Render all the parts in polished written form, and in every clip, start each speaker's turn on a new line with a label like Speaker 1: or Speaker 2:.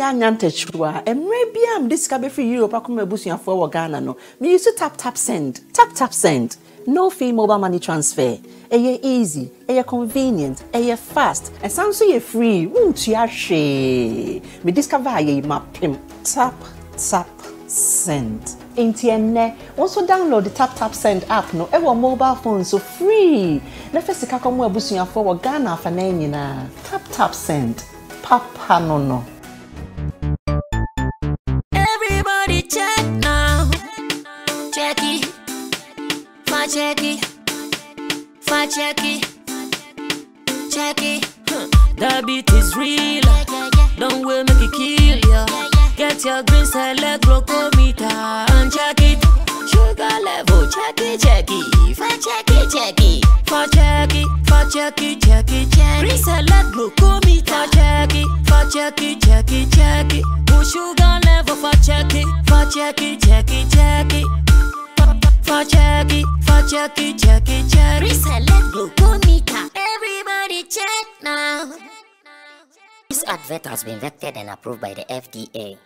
Speaker 1: Nyantechwa, and maybe I'm discovered for Europe, Akuma Busia for Ghana. No, me used to tap send, tap send. No fee mobile money transfer. Eye easy, eye convenient, eye fast, and sounds so free. Woo, she. Me discover ye map him. Tap send. Intienne. Also download the tap send app. No, ever mobile phone so free. Na first Kakomo Busia for Ghana for na. Tap send. Papa no.
Speaker 2: Everybody check now. Check it. Check it. The beat is real. Don't wait, make it kill ya. Get your green select glucometer and check it. Sugar level, check it. Green select glucometer. Check it. Push sugar level for check it. Check it. Reselect glucometer. Everybody check now. This advert has been vetted and approved by the FDA.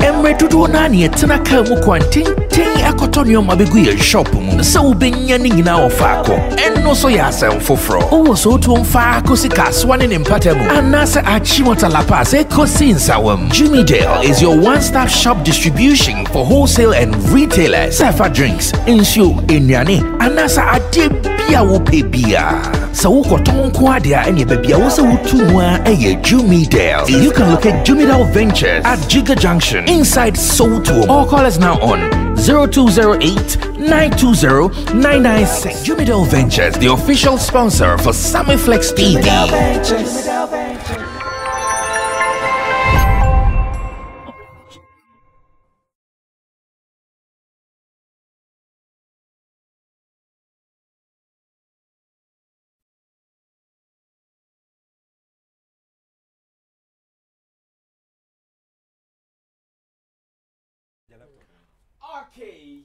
Speaker 3: Emre tutu nani etena ka mu kwantin akotonyo mabegu ye shop mu se wo benya ni nyina ofako enno so ya asem foforo wo so to mfa sika swane ne mpatamu anase achimota lapa se kosinsawam. Jimmy Dale is your one-stop shop distribution for wholesale and retailers. Safa drinks, insure, enyane, anase ade bia wo pebia. So wo koton ko ade a ene bebia wo se wo tumwa eye Jimmy Dale. You can locate Jimmy Dale Ventures at Giga Junction inside Soto. Or call us now on 0208-920-996. Jimmy Dale Ventures, the official sponsor for Sammy Flex TV.
Speaker 4: Okay.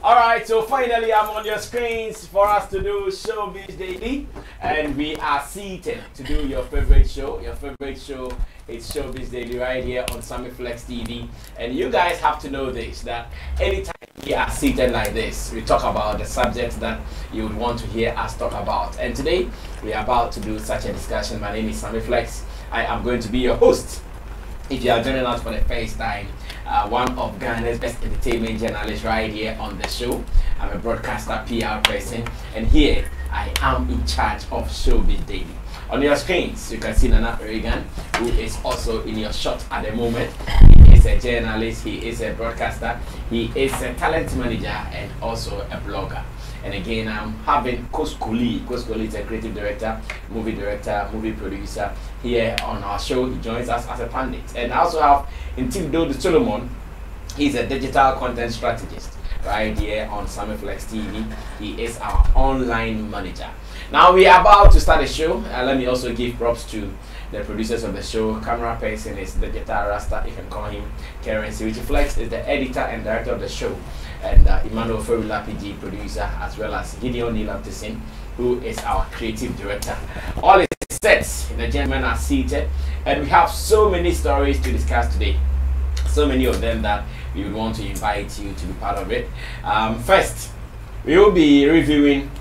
Speaker 4: Alright, so finally I'm on your screens for us to do Showbiz Daily, and we are seated to do your favorite show. Your favorite show is Showbiz Daily right here on Sammy Flex TV. And you guys have to know this, that anytime we are seated like this, we talk about the subjects that you would want to hear us talk about. And today we are about to do such a discussion. My name is Sammy Flex. I am going to be your host. If you are joining us for the first time, one of Ghana's best entertainment journalists right here on the show. I'm a broadcaster, PR person, and here I am in charge of Showbiz Daily. On your screens, you can see Nana Reagan, who is also in your shot at the moment. He is a journalist, he is a broadcaster, he is a talent manager, and also a blogger. And again, I'm having Koskoli. Koskoli is a creative director, movie producer here on our show. He joins us as a pundit. And I also have Intimdo Solomon. He's a digital content strategist right here on Sammy Flex TV. He is our online manager. Now we are about to start the show. Let me also give props to the producers of the show. Camera person is Digital Rasta, if you can call him. Karen Siriti Flex is the editor and director of the show. And Emmanuel Ferrula PG, producer, as well as Gideon Nilaptisin, who is our creative director. All is set, the gentlemen are seated, and we have so many stories to discuss today. So many of them that we would want to invite you to be part of it. First, we will be reviewing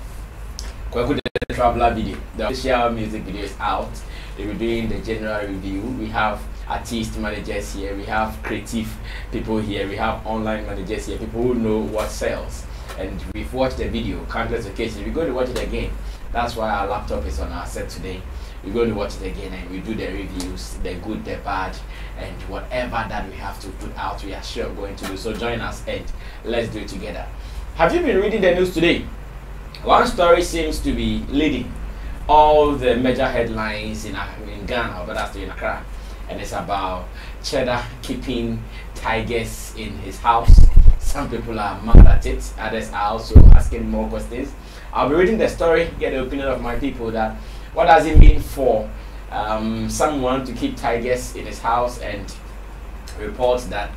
Speaker 4: Kwaku the Traveler video. The official music video is out. We'll be doing the general review. We have artist managers here, we have creative people here, we have online managers here, people who know what sells. And we've watched the video countless occasions. We're going to watch it again. That's why our laptop is on our set today. We're going to watch it again and we do the reviews, the good, the bad, and whatever that we have to put out, we are sure going to do. So join us and let's do it together. Have you been reading the news today? One story seems to be leading all the major headlines in Ghana, but that's in Accra. And it's about Cheddar keeping tigers in his house. Some people are mad at it, others are also asking more questions. I'll be reading the story, get the opinion of my people that what does it mean for someone to keep tigers in his house, and reports that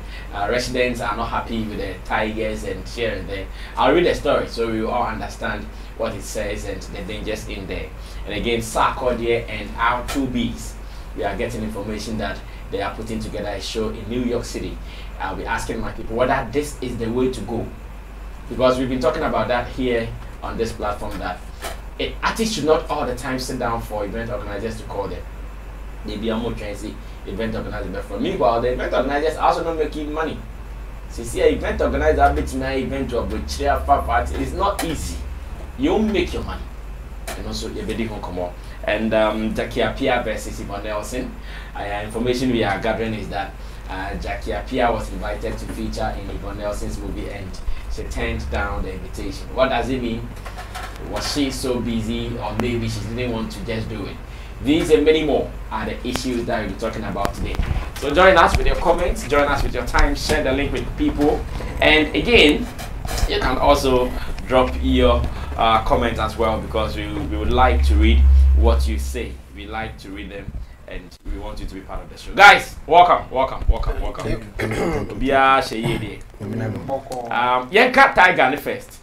Speaker 4: residents are not happy with the tigers and here and there. I'll read the story so we all understand what it says and the dangers in there. And again, Sarkodie and R2Bees, we are getting information that they are putting together a show in New York City. I'll be asking my people whether this is the way to go, because we've been talking about that here on this platform, that artists should not all the time sit down for event organizers to call them. They be more crazy event organizers, but for me, while the event organizers are also not making money. So see, an event organizer bit my event of the chair party, it's not easy. You won't make your money, and also you be different come on. And Appiah versus Yvonne. Information we are gathering is that Appiah was invited to feature in Yvonne's movie and she turned down the invitation. What does it mean? Was she so busy, or maybe she didn't want to just do it? These and many more are the issues that we'll be talking about today. So join us with your comments, join us with your time, share the link with people, and again, you can also drop your comments as well, because we would like to read what you say. We like to read them, and we want you to be part of the show. Guys, welcome. Yenka Tiger first.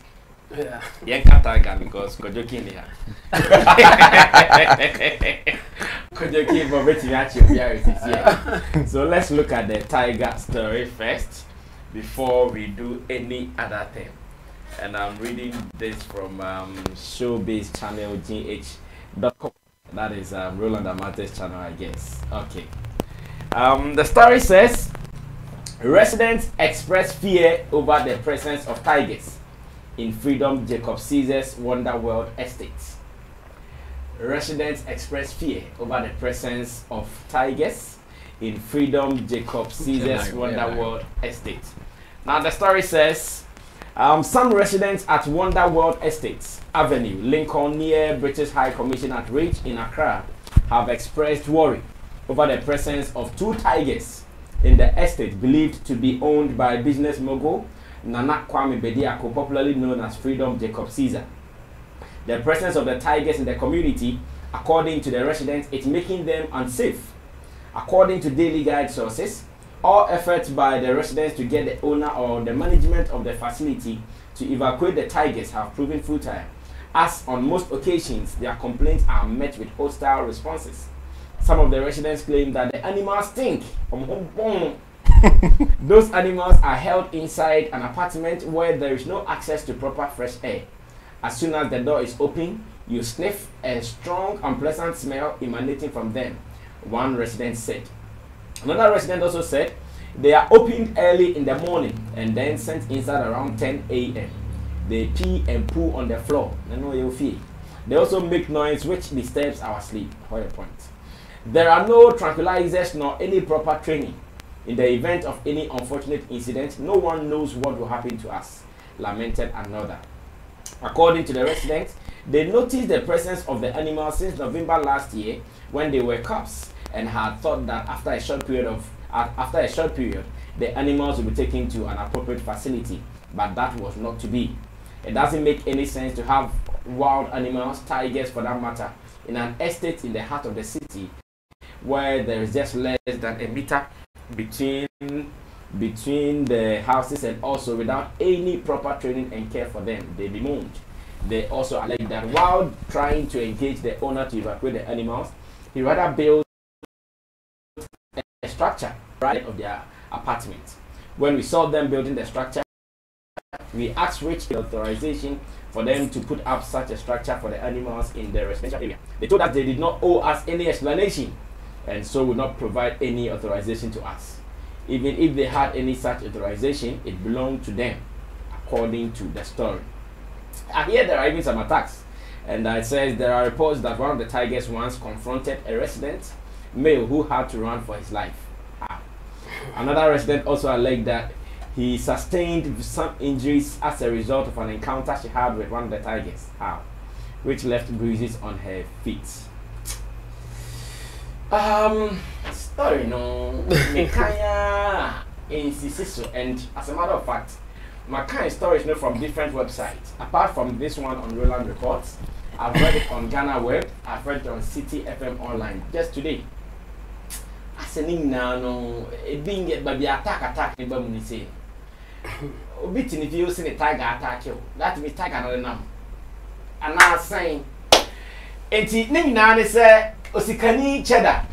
Speaker 4: Yeah. Yenka Tiger, because Kojoki here. Kojoki for betting actually. So let's look at the Tiger story first before we do any other thing. And I'm reading this from Showbiz channel gh.com. That is Roland Amate's channel, I guess. Okay. The story says, residents express fear over the presence of tigers in Freedom Jacob Caesar's Wonderworld estate. Residents express fear over the presence of tigers in Freedom Jacob Caesar's Wonderworld estate. Now the story says, some residents at Wonderworld Estates Avenue, Lincoln, near British High Commission at Reach in Accra, have expressed worry over the presence of 2 tigers in the estate believed to be owned by business mogul Nana Kwame Bediako, popularly known as Freedom Jacob Caesar. The presence of the tigers in the community, according to the residents, is making them unsafe. According to Daily Guide sources, all efforts by the residents to get the owner or the management of the facility to evacuate the tigers have proven futile, as on most occasions their complaints are met with hostile responses. Some of the residents claim that the animals stink. Those animals are held inside an apartment where there is no access to proper fresh air. As soon as the door is open, you sniff a strong, unpleasant smell emanating from them, one resident said. Another resident also said they are opened early in the morning and then sent inside around 10 a.m. They pee and poo on the floor. They also make noise which disturbs our sleep. There are no tranquilizers nor any proper training. In the event of any unfortunate incident, no one knows what will happen to us, lamented another. According to the residents, they noticed the presence of the animals since November last year when they were cubs, and had thought that after a short period, the animals will be taken to an appropriate facility, but that was not to be. It doesn't make any sense to have wild animals, tigers for that matter, in an estate in the heart of the city where there is just less than a meter between the houses, and also without any proper training and care for them. They bemoaned. They also alleged that while trying to engage the owner to evacuate the animals, he rather built a structure right of their apartment. When we saw them building the structure, we asked which authorization for them to put up such a structure for the animals in the residential area. They told us they did not owe us any explanation, and so would not provide any authorization to us. Even if they had any such authorization, it belonged to them, according to the story. And here there are even some attacks, and it says there are reports that one of the tigers once confronted a resident male who had to run for his life. Another resident also alleged that he sustained some injuries as a result of an encounter she had with one of the tigers, which left bruises on her feet. Story no, and as a matter of fact, my kind of stories know from different websites. Apart from this one on Roland Reports, I've read it on Ghana Web, I've read it on City FM Online just today. sending now no being it by the attack in Bamunisi. Beating if you see a tiger attack you. That be tiger another number. And now saying, and it name now is a Osikani cheddar.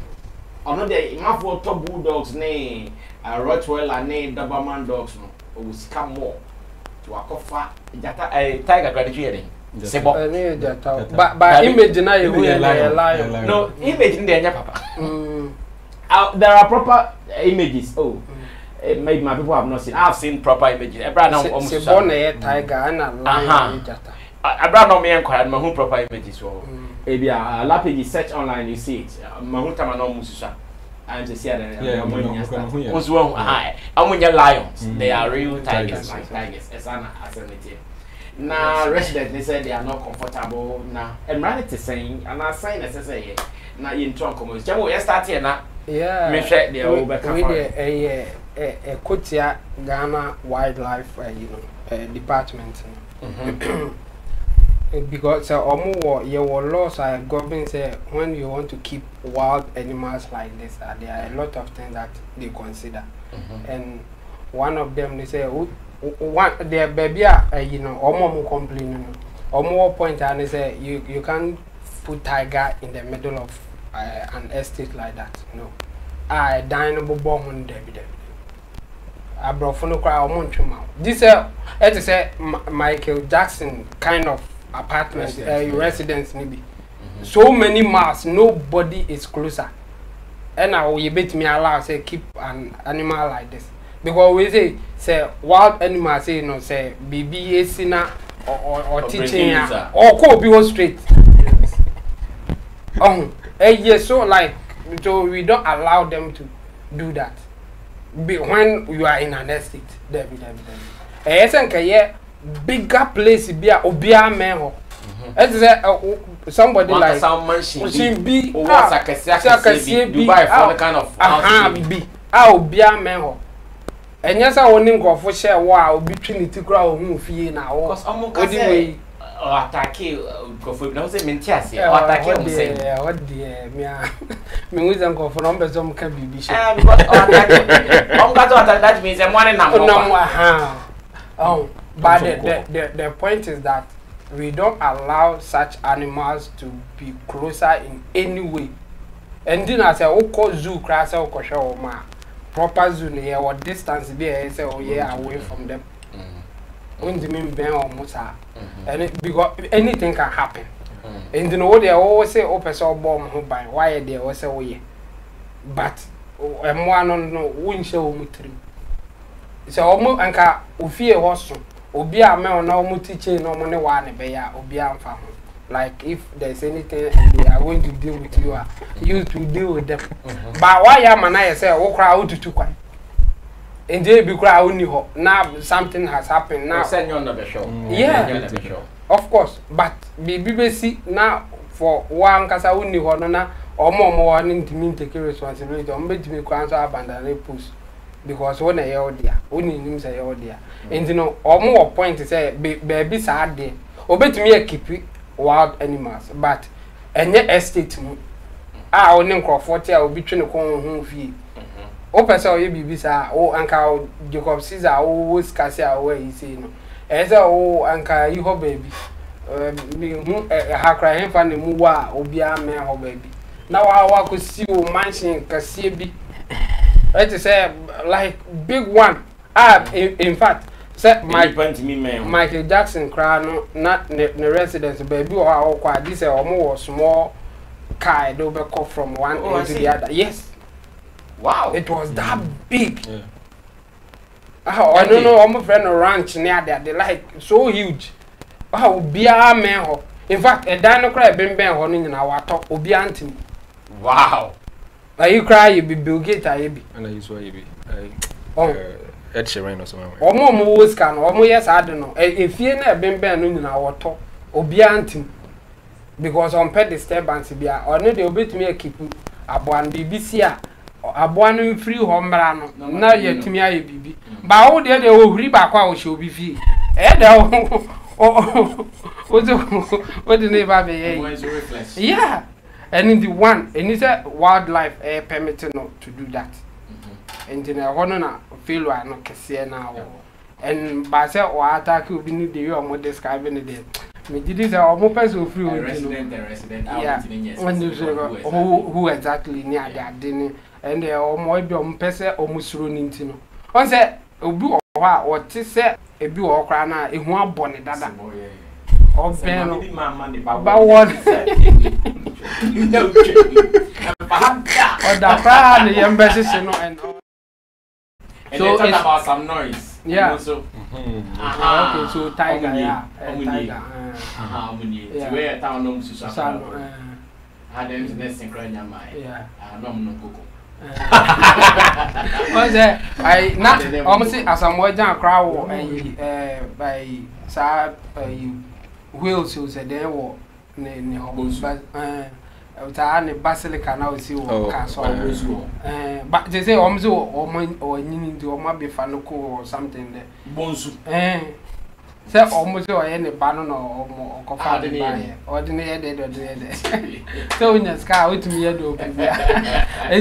Speaker 4: Another mouth of top bulldogs name, a Rottweiler name, Doberman dogs, or come more to a coffer, a tiger graduating.
Speaker 5: But image now you will lion.
Speaker 4: No, image in there, papa. There are proper images. Oh, maybe my people have not seen. I've seen proper images. Abraham almost
Speaker 5: born a tiger and a lion.
Speaker 4: Abraham me inquired my own proper images. So, maybe a lapage search online, you see it. Mahuta Manon Musa. I'm just here. Was wrong. I'm with your lions. They are real tigers, like tigers. As an alternative. Now, residents they said they are not comfortable now. And reality saying, and I saying necessary. Now you in trouble. Just we start here now.
Speaker 5: Yeah.
Speaker 4: Me check the
Speaker 5: a Kotia Ghana Wildlife, department. Because your laws are government say when you want to keep wild animals like this, there are a lot of things that they consider, and one of them they say. One their baby more complaining or more point and they say you can't put tiger in the middle of an estate like that. No, I dinable bomb on David. I brought for no crowd month. This is a Michael Jackson kind of apartment residence maybe. So many miles, nobody is closer. And now you bet me allow say keep an animal like this. Because we say wild animals say say BB sinner or teaching or could be straight. Yes, so like so we don't allow them to do that. When you are in an estate, bigger place be a obia meho. Somebody like she be Dubai for the kind of house be obia meho. And yes, I want to for share wow between the crowd who feel now. Because almost anyway, attack you. Go for no say mintias. Attack you say. What dear me with them go for numbers. Some can be bishop. That means I'm one number. Oh, but the point is that we don't allow such animals to be closer in any way. And then I say, oh, call zoo crash or show ma. Proper zone here or distance there say oh yeah away from them. When the mean ben almost and because anything can happen. And you know they always say oh person bomb who by why they always say oh yeah. But and one no win show mutri. So almost anka ofie hoso obi a me na omo teacher no mo ne wa ne be ya obi amfa ho. Like if there's anything they are going to deal with you, you to deal with them. But why am I say, oh, crowd to two? And they be crowd only now something has happened. Now,
Speaker 4: send you on the show.
Speaker 5: Yeah, of course. But BBC now for one casa only honor or more warning to me take responsibility. I'm going to me answer abandon a push because when I hear dear, only names I hear dear. And you know, or more point to say, baby sad day. Obey to me a keep it. Wild animals, but any estate I only call 40 I will be trying to call home fee. Oh, person, you be bisa, oh, Uncle Jacob Caesar, oh, Cassia, where he say no. As oh, Uncle, you ho baby. Her crying for the Mua, or be a man, oh, baby. Now I could see you mansion Cassibi. Let us say, like big one. In fact. Michael Jackson crown not the residence baby or quite this or more small car over from one end to the other. Yes. Wow. It was that big. Yeah. I don't know, I'm a friend of ranch near there. They like so huge. Wow, be a man. In fact, a dino cry been honey in our top will be anti. Wow. You cry, you be Bill Gates, I be. And I use why you be. Ed Sheeran or something. Or more was can or more yes, I don't know. If you never been banned in our top, or be anti. Because on pet disturbance, be or no, they'll bet me a keep a one BBC or a one free home brand. Now yet to me, I be. But all the other will read back what should be fee. What the name of it? Yeah. and in the one and it's a wildlife permitting not to do that. And in a honor feel like no can now. And by say or attack you be the you are describing it. Me did this almost person free
Speaker 4: resident
Speaker 5: yeah. Who exactly near that dinner and they are more person almost running to know. One said Obu or Tisse a bew or crana in one bonnet that or Ben about what you know or the crowd the embassy and
Speaker 4: so it's about some noise.
Speaker 5: Yeah.
Speaker 4: So
Speaker 5: okay, so tiger, yeah. Tiger.
Speaker 4: Where town knows to some. Had them to next in Crania,
Speaker 5: yeah.
Speaker 4: No cocoa.
Speaker 5: What's that? I not almost as I'm watching a crowd by Sir Wheels, who said there were the basilica now see castle. But they say almost or meaning to or be fanuco or something there. Bonsu. Say almost or any banner or coffee or the near so in the sky with me and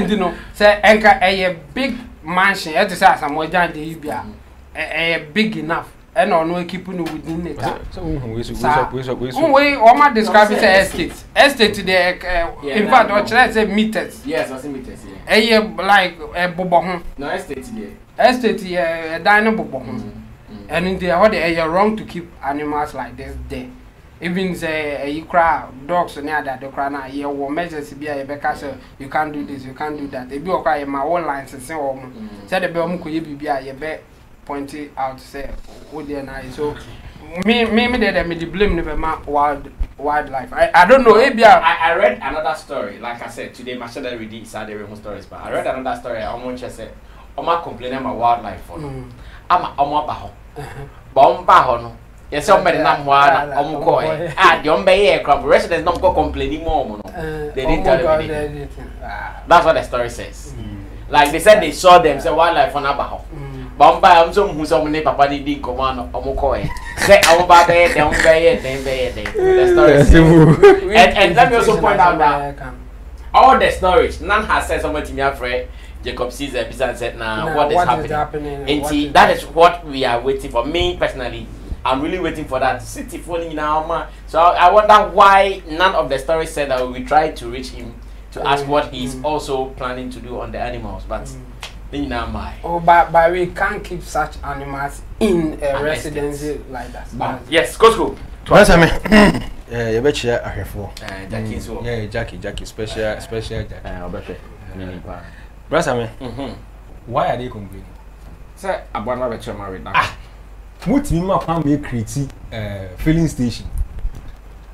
Speaker 5: you know say anchor a big mansion at the size I'm more than the Ibia a big enough. And no keeping within it. So we almost describe it as estate. Estate today, in fact, or should I say meters?
Speaker 4: Yes, I see meters.
Speaker 5: A like a bobo.
Speaker 4: No estate today.
Speaker 5: Estate a dynamo bobo. And in the other area, wrong to keep animals like this there. Even say you cry dogs near that the cry you will measures to be a because you can't do this, you can't do that. If you cry my own lines and so said the bell could be a bet. Pointed out say what they are so me that me blame never wildlife. I don't know maybe
Speaker 4: I read another story like I said today my shadow read is the real stories but I read another story I'm just say I'm complaining about wildlife for no I'm baho bomb baho no yes somebody nam one the ombe crop residents don't go complaining more they didn't tell me that's what the story says like they said they saw them say wildlife on abaho Bamba, I'm some papa did command Omokoe. Say, I will buy it, the story. And let me also point out that all the stories, none has said so much in your friend. Jacob sees the business said now what is happening. And see, that is what we are waiting for. Me personally, I'm really waiting for that city phone now. So I wonder why none of the stories said that we tried to reach him to ask what he's also planning to do on the animals, but.
Speaker 5: Oh, but we can't keep such animals in a residency like that.
Speaker 4: Yes, go.
Speaker 6: Twice I mean, you bet you are here for Jackie, special Jackie. Brass, I mean, why are they complaining?
Speaker 4: Sir, I'm going to be married now.
Speaker 6: What me my family create filling station.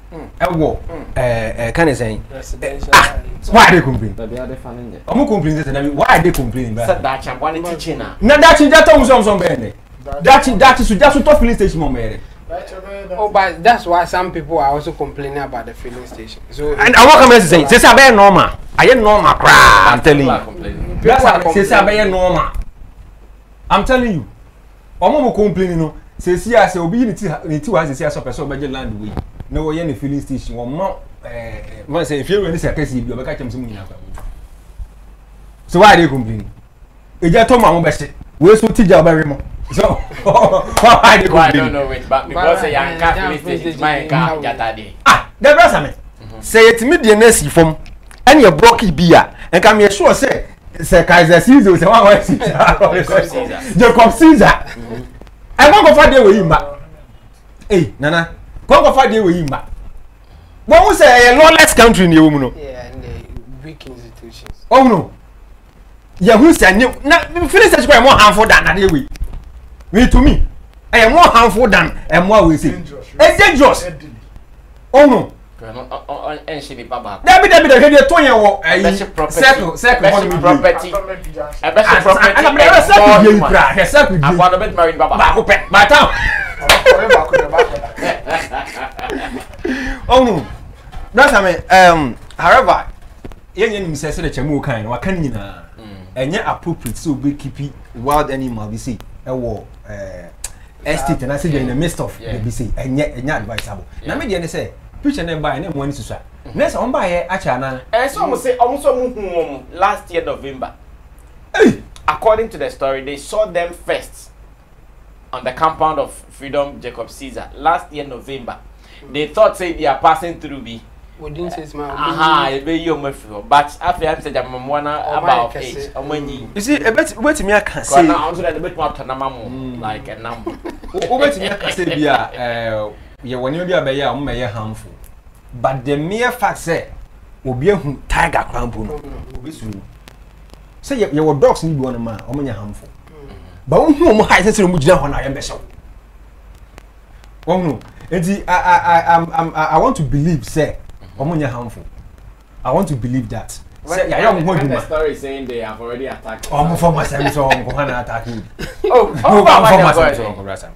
Speaker 6: Can I say? Why are they complaining? I'm complaining. Why are they complaining?
Speaker 4: That's one in teaching.
Speaker 6: Now that's some bene. That is just to filling station, mom.
Speaker 5: Oh, but that's why some people are also complaining about the filling station. So
Speaker 6: and I want to say, this is normal. I am normal. I'm telling you. This is normal. I'm telling you. I'm not complaining. Say, see, I say, obey the two as a person by the land way. No, you're in the filling station. One more, say, if you're in this case, you'll be catching some. So why are they complaining? If you're talking about best, we're so teacher very much. So, why are they complaining?
Speaker 4: I don't know it, but because a young cat filling station, my car, Yatadi.
Speaker 6: Ah, the rest of me. Say it immediately from any of Brocky beer, and come here, sure, say, Kaiser Caesar, Jacob Caesar. I won't go find you with him. Hey, Nana. Go find you with him. What was a lawless country in the woman?
Speaker 5: Yeah, and the weak institutions.
Speaker 6: Oh no. Yeah, who said you? Now, finish that square more harmful than that way. Me to me. I am more harmful than and more we say. It's dangerous. Oh no.
Speaker 4: And she be baba.
Speaker 6: That be the head 20 or
Speaker 4: circle property. A better property.
Speaker 6: And I'm
Speaker 4: going to be married baba.
Speaker 6: By town. Oh no. That's I mean, however, yen says the chemu kind, what can you know? And yet appropriate so be keeping wild animal, we see a war estate, and I said in the midst of the BC, and yet advisable. Now, me say, preach and then buy and then one to say, Next on by Achana.
Speaker 4: And some say almost last year November. According to the story, they saw them first on the compound of Freedom Jacob Caesar last year November. They thought say they are passing through B.
Speaker 5: We didn't say smile.
Speaker 4: But after I said I'm about 8.
Speaker 6: You see, a bit wait me I can say
Speaker 4: now also a bit more like a number.
Speaker 6: Wait me I can say yeah when you be a bear may harmful. But the mere fact say obi hu tiger crampo no obi suru. Say your dogs need one man or many harmful. But who mo high sense mu gina ho na be show. No. I want to believe say harmful. I want to believe that.
Speaker 4: Say the story saying they have already attacked.
Speaker 6: Oh, for myself so I'm going to attack you.
Speaker 4: Oh,
Speaker 6: for myself so I'm going to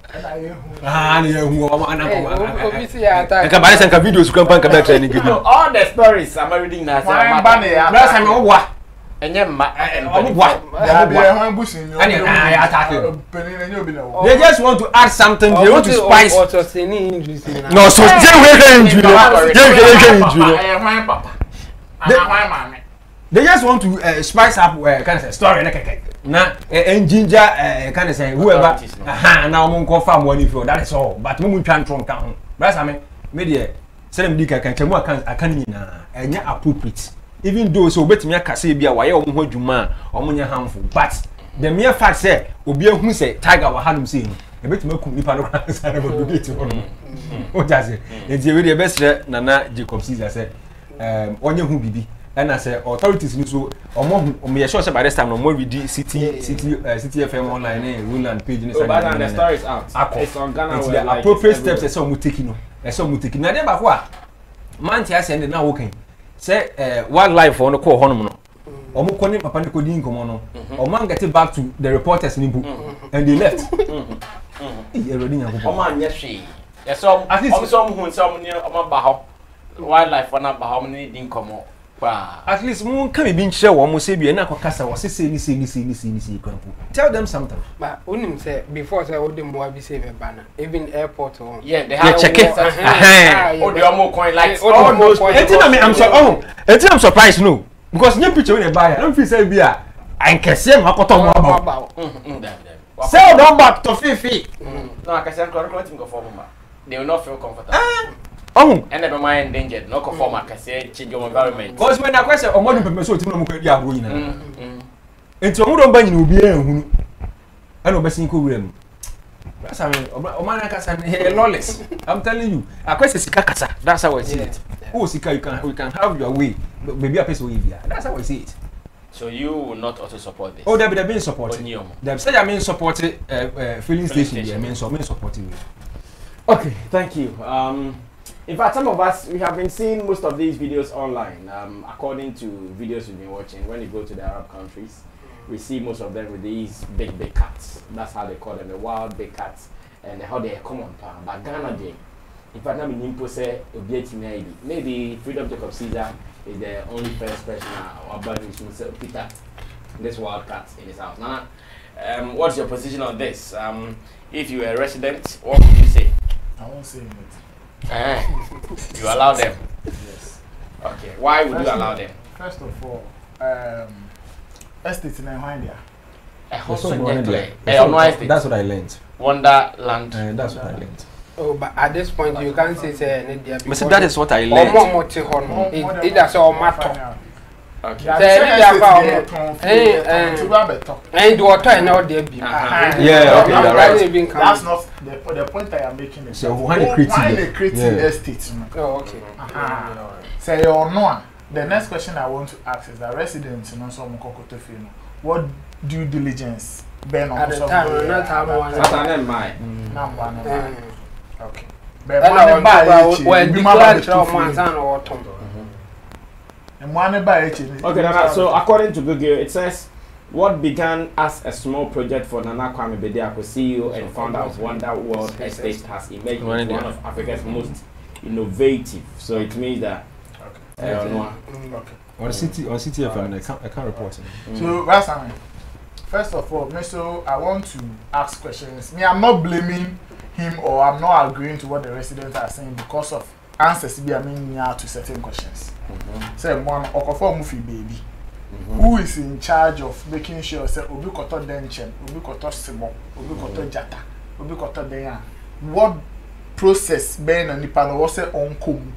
Speaker 4: all the stories I'm reading now. They just
Speaker 6: want to add something. They want to spice. No, so they just want to spice up kind of story na and ginger kind of say whoever now mon confirm one if that is all. But we twan tron kan. Brother Sammy, media say them dika kan chemu akan nyina enya appropriate. Even though so betimi akase bia waye omo ho adwuma omo nya harmful, but the mere fact say obi ehun say tiger wa hanum say no e betimi akum nipa no kan say na go debate hono o jase enti we dey best Nana Jacob Caesar say onye hu bibi and I say authorities need to me sure say by this time no more read city FM online Roland page
Speaker 4: but the story is out. It's on Ghana where
Speaker 6: the appropriate steps say some taking no some taking na dey back wa man tia say na working say wildlife on the call honum no omo koni papa ne kodi nkomo no omo get back to the reporters nimbu and they left already nyago
Speaker 4: omo anya hwe yes some hu some ne omo ba ho wildlife on ba ho ne di nkomo
Speaker 6: at least mun can be share wo mo say bi na kwakasa wo say ni kwampu tell them something
Speaker 5: but unim say before say odem mo abi say be bana even airport on
Speaker 4: yeah they have
Speaker 6: check it
Speaker 4: omo coin like all those
Speaker 6: I'm surprised no because new picture when they buy don't feel say bia an kese mo akoto mo about sell down back to fifi
Speaker 4: no akase correct go for mama they will not feel comfortable
Speaker 6: and
Speaker 4: never mind endangered no conform akase change your environment
Speaker 6: because when I question omo dum pepe so ti mo ko di agro yina enti omo don ba nyina obi ehunu and obesin ko wura mu that's I mean omo na kasa lawless I'm telling you akwese sika kasa that's how I see it oh sika you can have your way maybe a person way that's how I see it.
Speaker 4: So you will not also support this?
Speaker 6: Oh, they've been supporting. They've said I mean supporting filling station. I mean supporting.
Speaker 4: Okay, thank you. In fact, some of us we have been seeing most of these videos online. According to videos we've been watching, when you go to the Arab countries, we see most of them with these big cats. That's how they call them, the wild big cats, and how they come on farm. But Ghana, they, in fact, I'm in Impose, maybe Freedom Jacob Caesar is the only first person or buddy who said Peter, this wild cat in his house. Now, what's your position on this? If you were a resident, what would you say?
Speaker 7: I won't say anything.
Speaker 4: You allow them?
Speaker 7: Yes.
Speaker 4: Okay. Why would you allow them?
Speaker 7: First of all, estate in Appiah.
Speaker 6: That's what I learned.
Speaker 4: Wonderland.
Speaker 6: That's what I learned.
Speaker 5: Oh, but at this point you can't say
Speaker 6: that is what I learned.
Speaker 5: It does all matter.
Speaker 4: Okay.
Speaker 5: And water and all there be.
Speaker 6: Yeah, okay, right.
Speaker 7: That's not the point I am making.
Speaker 6: So why they
Speaker 7: creating estate?
Speaker 5: Oh, okay.
Speaker 7: Say or no. The next question I want to ask is that residents in some Kokotofino, what due diligence Ben on
Speaker 5: the time? Not
Speaker 7: okay.
Speaker 4: Okay, so according to Google, it says what began as a small project for Nana Kwame Bediako, CEO and founder of Wonder World Estate, has emerged as one of Africa's most innovative. So it means that
Speaker 6: on City FM, I can't report it.
Speaker 7: So that's first of all, so I want to ask questions. I'm not blaming him or I'm not agreeing to what the residents are saying because of answers be to certain questions. Say one okofo mu fi baby. Who is in charge of making sure say obi koto denchen, obi koto simo, obi koto jata, obi koto deya. What process ben na nipa no say onkom.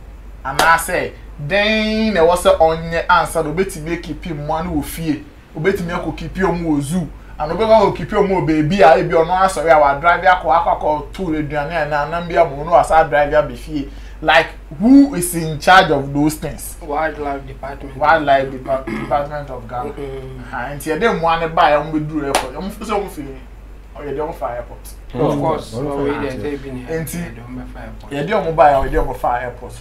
Speaker 7: And I say then there was onye answer obetimi keep him one wo fie. Obetimi keep him wo zoo. And obeba keep him baby a ebi ono asori our driver akọ to aduane na nambia mo no asa driver be fie. Like, who is in charge of those things?
Speaker 5: Wildlife department.
Speaker 7: Wildlife department of Ghana. And here they want to buy on with airport. I'm so feeling. Oh, you don't fire airport.
Speaker 5: Of course.
Speaker 7: And you don't buy or you don't fire airport.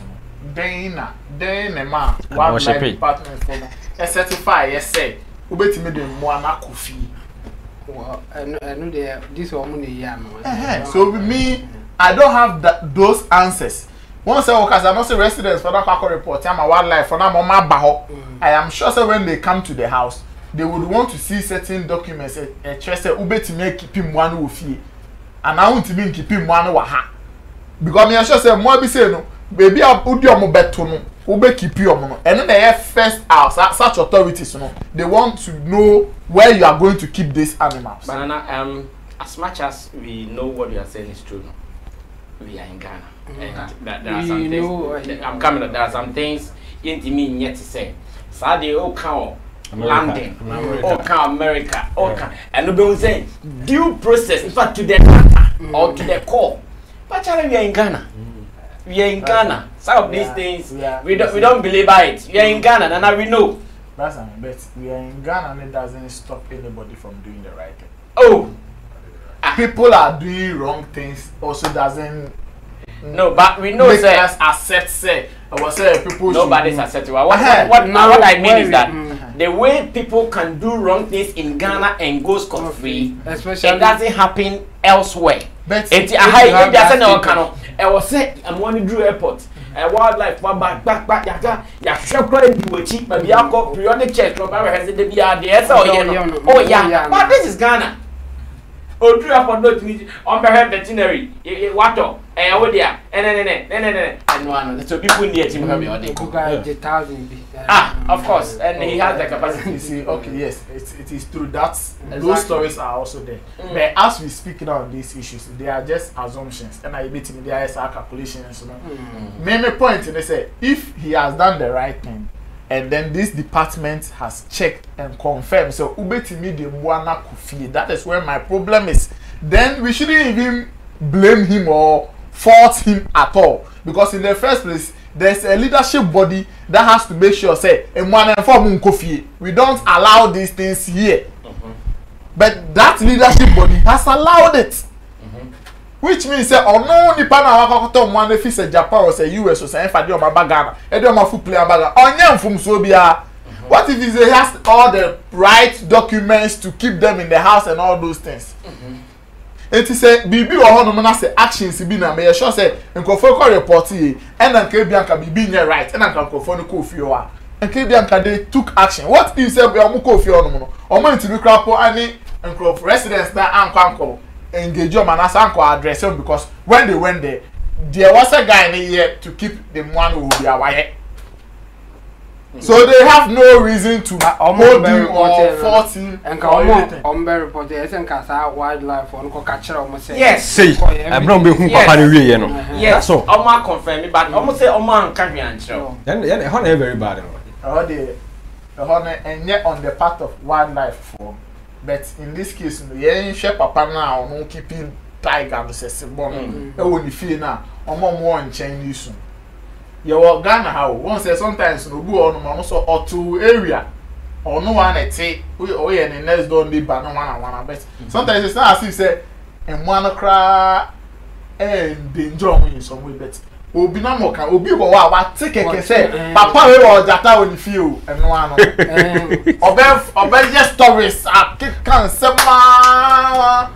Speaker 7: Then man, wildlife department for me. A certify, yes, say. Who bet me the Moana Kofi?
Speaker 5: Well, I know this woman is young.
Speaker 7: So with me, I don't have those answers. Once I not say residents for that report, I'm a wildlife for that mama baho. I am sure so when they come to the house, they would want to see certain documents. A trust ube to make keep him one with you, and I want to be keep him one with her. Because me I sure say more be say no, baby I put your mo beto no, ube keep your mo. And then they have first house such authorities no, they want to know where you are going to keep these animals.
Speaker 4: Banana, as much as we know what you are saying is true, we are in Ghana. And there are some things. I'm coming up. There are some things in me yet to say. So they all count London, all count America, all count, and nobody say due process. In fact, to the matter or to the core. But we are in Ghana. We are in Ghana. Some of these things we don't believe it. We are in Ghana, and now we know.
Speaker 7: But we are in Ghana, and it doesn't stop anybody from doing the right thing.
Speaker 4: Oh,
Speaker 7: people are doing wrong things. Also doesn't.
Speaker 4: No, but we know
Speaker 7: that accept say or say people
Speaker 4: nobody's accepting. What I mean is that the way people can do wrong things in Ghana and go scot free, especially it doesn't happen elsewhere.
Speaker 7: But
Speaker 4: I was saying I'm one to do airport. Wildlife back ya shekwa ndi wechi but ya go periodic check from our has the be there so oh yeah, but this is Ghana. Odu airport not need on veterinary water wo dia and one so people near him have of course, and he has the capacity.
Speaker 7: You see, okay, yes, it is true that those stories are also there. But as we speak now on these issues, they are just assumptions, and I bet there is a calculations. Main point, and they say if he has done the right thing, and then this department has checked and confirmed, so ubetimi de mwana kufi. That is where my problem is. Then we shouldn't even blame him or fault him at all, because in the first place there's a leadership body that has to make sure say we don't allow these things here. But that leadership body has allowed it. Which means say no nipa na wakoto mo na fi say Japan or say US or say fadi o ma bagana e do ma fu player baga onya mfum so bia. What if he has all the right documents to keep them in the house and all those things? It is a bibi or no na say actions bi na me sure say nkofo ko report yi and na nke bianka bibi nye right and na nkofo no ko fi o a nke bianka they took action. What if say o mo ko fi o no o mo nti bi krapo ani nkofo residents na anko engage your man as anko address him, because when they went there was a guy in here to keep the one who will be away. So they have no reason to hold him or force him or anything.
Speaker 5: Wildlife on catcher almost say
Speaker 4: yes.
Speaker 6: Say, I'm not being papa ni we no.
Speaker 4: Yes, so Oma confirm but almost say Oma can't be answer.
Speaker 6: Then very bad.
Speaker 7: And yet on the part of wildlife form. But in this case, you share papa now no keeping tiger and say bon. E woni fie na omo mo on Chinese. You will Ghana how one say sometimes no go on no so or to area or no one ete we in the next door neighbor no one but sometimes it's not as if say and one cry and danger in some way but obi na mo kan obi go wa take keke say papa we o jata on feel and no one obe just stories can sema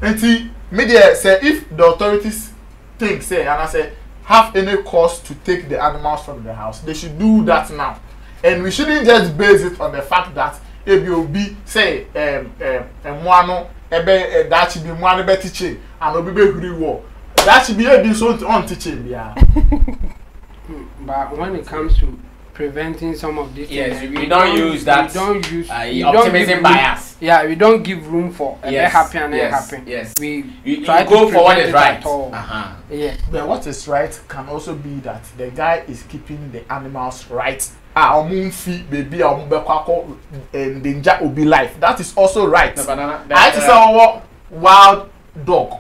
Speaker 7: enti media say if the authorities think say and I say have any cause to take the animals from the house, they should do that now. And we shouldn't just base it on the fact that ABOB say mwano ebe that should be mwano be teaching and obi be huri wo That should be a so on teaching, yeah.
Speaker 5: But when it comes to preventing some of these
Speaker 4: yes,
Speaker 5: things,
Speaker 4: we don't use that.
Speaker 5: We don't use
Speaker 4: optimism bias.
Speaker 5: Yeah, we don't give room for
Speaker 4: yes,
Speaker 5: happy and
Speaker 4: yes,
Speaker 5: happy.
Speaker 4: Yes.
Speaker 5: We
Speaker 4: try to go for what is right.
Speaker 5: Yeah.
Speaker 7: But what is right can also be that the guy is keeping the animals right. Baby, and danger will be life. That is also right. I just saw wild dog.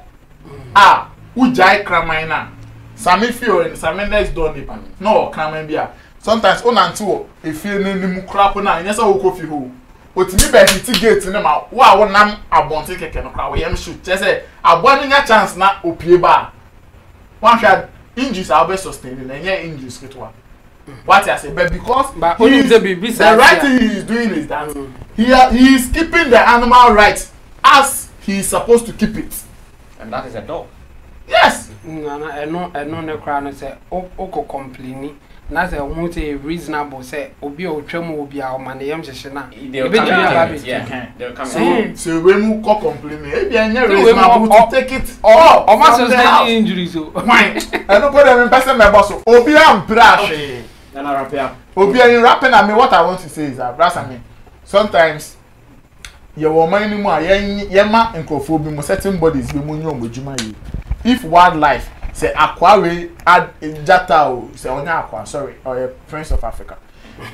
Speaker 7: Ujai Kramina. Sammy feel and Sammy next door neighbor. No, Kramambia. Sometimes on and two, if you need to crap on, and yes, I will coffee who. But me by the gate in them out. Wow, one nam a bounty can crowd. We am shoot. Just say, a burning a chance not Appiah bar. One shot injuries are best sustained and yeah, injuries get one. What I say, but because the right thing he is doing is that he is keeping the animal right as he is supposed to keep it.
Speaker 4: And that is a dog.
Speaker 5: Yes. No, I know crowd say, Oko complaining. That's a reasonable say, Obi or Tremo will be our man, the Yamshana.
Speaker 4: They'll come.
Speaker 7: So when you call complaining, maybe I never reasonable to take it all.
Speaker 5: Or must have injuries.
Speaker 7: Why? I don't put them in person, my boss. Obi and Brash. Obi and rapping at me. What I want to say is that, Brass, I mean, sometimes your woman anymore, Yema and Kofobi, most certain bodies, be Munyon with Jumayi. If wildlife say aqua add jata say onya aqua sorry or Prince of Africa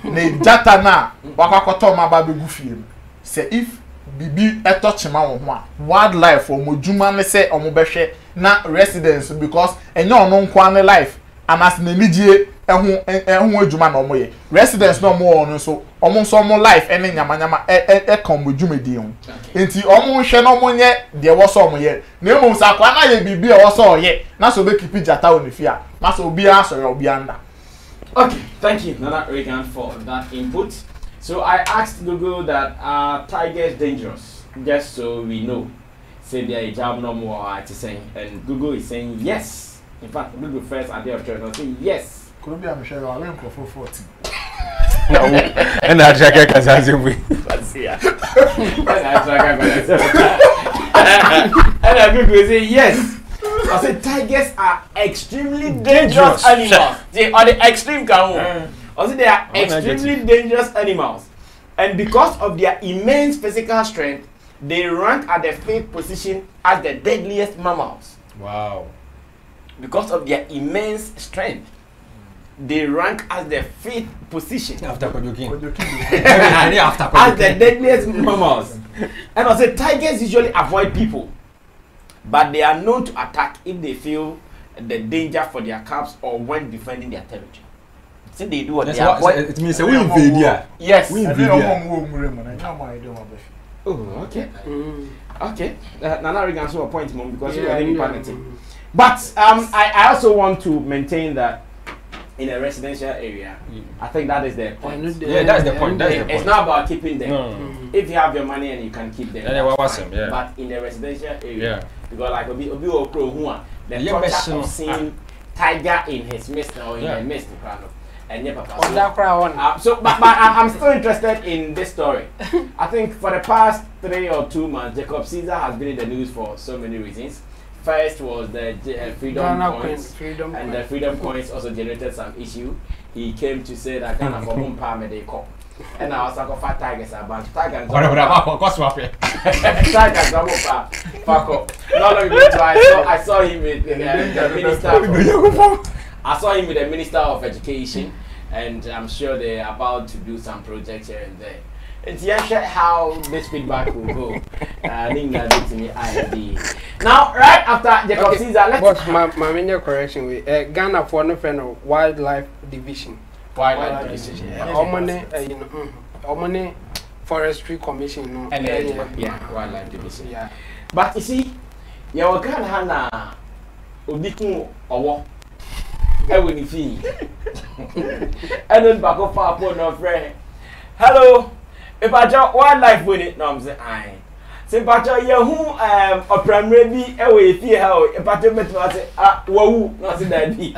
Speaker 7: ne jata na wakakoto ma ba begu fie say if bibi touch ma wo ho a wildlife or modjuma ne say omo behwe na residents because enye ono nkwa ne life anas na nijie ehun adwuma na omo ye residents no mo ono so omo life ene nyamanyama kan modjuma di ho enti omo hwe no mo nye de wo so omo ye na emu sa kwa na ye bibi e wo so ye na so be keep jata oni fia na so obi asoro obi anda.
Speaker 4: Okay, thank you Nana Regan for that input. So I asked Google that are tigers dangerous, just so we know. Say they are a job no more to say, and Google is saying yes. In fact, Google first at the church will say yes.
Speaker 7: Colombia, I'm sure I went for 40.
Speaker 6: No, and I check it as I we.
Speaker 4: And I Google say yes. I said tigers are extremely dangerous animals. They are the extreme cow. I said they are extremely dangerous animals, and because of their immense physical strength, they rank at the 5th position as the deadliest mammals.
Speaker 6: Wow.
Speaker 4: Because of their immense strength, they rank as the 5th position
Speaker 6: after Kojokin.
Speaker 4: As the deadliest mammals. And I said tigers usually avoid people, but they are known to attack if they feel the danger for their cubs or when defending their territory. So they do what they avoid.
Speaker 6: It means we invade here.
Speaker 4: Yes.
Speaker 6: We invade here.
Speaker 4: Oh, okay. Okay. Nana Regan so a point, mom, because you are in penalty. But I also want to maintain that in a residential area, I think that is the point.
Speaker 6: Yeah, that's the point.
Speaker 4: It's not about keeping them.
Speaker 6: No.
Speaker 4: If you have your money and you can keep them,
Speaker 6: yeah.
Speaker 4: But in a residential area, because like Obi Okro Hua, the torture of seeing tiger in his midst or in the midst of and so but I'm still interested in this story. I think for the past 3 or 2 months, Jacob Caesar has been in the news for so many reasons. First was the freedom coins, and the freedom coins also generated some issue. He came to say that kind of a they call. And I was like, oh, fat tigers are banned. Tigers are fuck up. I saw him with the minister. I saw him with the Minister of Education, and I'm sure they're about to do some projects here and there. And yes, how this feedback will go. I think that it's in the IID. Now, right after Jacob Caesar, let's.
Speaker 5: My major correction with Ghana for no friend of Wildlife Division.
Speaker 4: Wildlife Division.
Speaker 5: Omone Forestry Commission. No.
Speaker 4: Yeah, Wildlife Division. Yeah. But you see, you are Ghana Hana Obiku Owo. When you feel, and then back up upon our friend. Hello, if I just wildlife with it, no, I'm saying, I say, but you who a primary be away, fear how if I tell me to say, whoa, not in that be.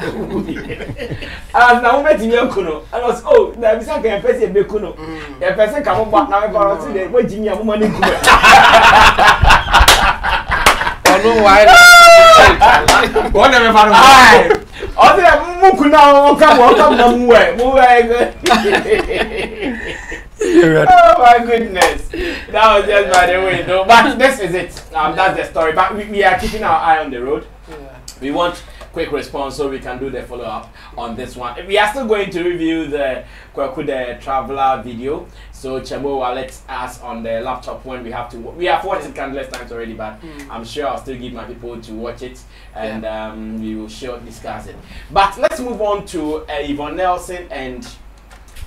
Speaker 4: And now met in your kuno, and I was, oh, there is something a person be kuno. A person come back now about today, waiting your money.
Speaker 5: I know why.
Speaker 6: What never found
Speaker 4: Aye. Oh, there, Mukuna, come, oh my goodness. That was just by the way, though. But this is it. That's the story. But we are keeping our eye on the road. We want quick response so we can do the follow-up on this one. We are still going to review the Kwaku traveler video. So Chemo will let us on the laptop when we have to. We have watched it countless times already, but I'm sure I'll still give my people to watch it, and we will sure discuss it. But let's move on to Yvonne Nelson and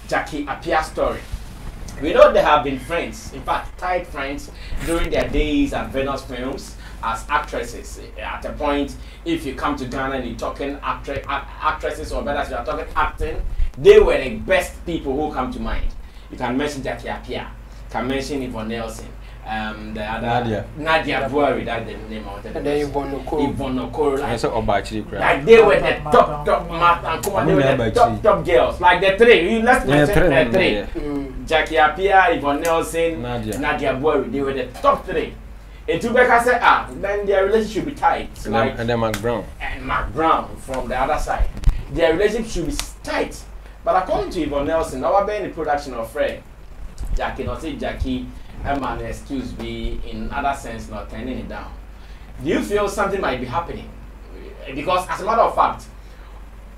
Speaker 4: Jackie Appiah story. We know they have been friends, in fact, tight friends during their days at Venus Films as actresses. At a point, if you come to Ghana and you're talking actresses, or better, you are talking acting, they were the best people who come to mind. You can mention Jackie Appiah, you can mention Yvonne Nelson, the other Nadia Buari, that's the name of it. And then Yvonne Okoro. Like they were the top math and come on, they were the top girls. Like the three. Let's mention the three. Jackie Appiah, Yvonne Nelson, Nadia Buari, they were the top three. And Tubeka said, then their relationship should be tight. Like,
Speaker 6: and then Mark Brown.
Speaker 4: And Mark Brown from the other side. Their relationship should be tight. But according to Yvonne Nelson, our being the production of Fred, Jackie, not say Jackie, man, excuse me, in other sense, not turning it down. Do you feel something might be happening? Because as a matter of fact,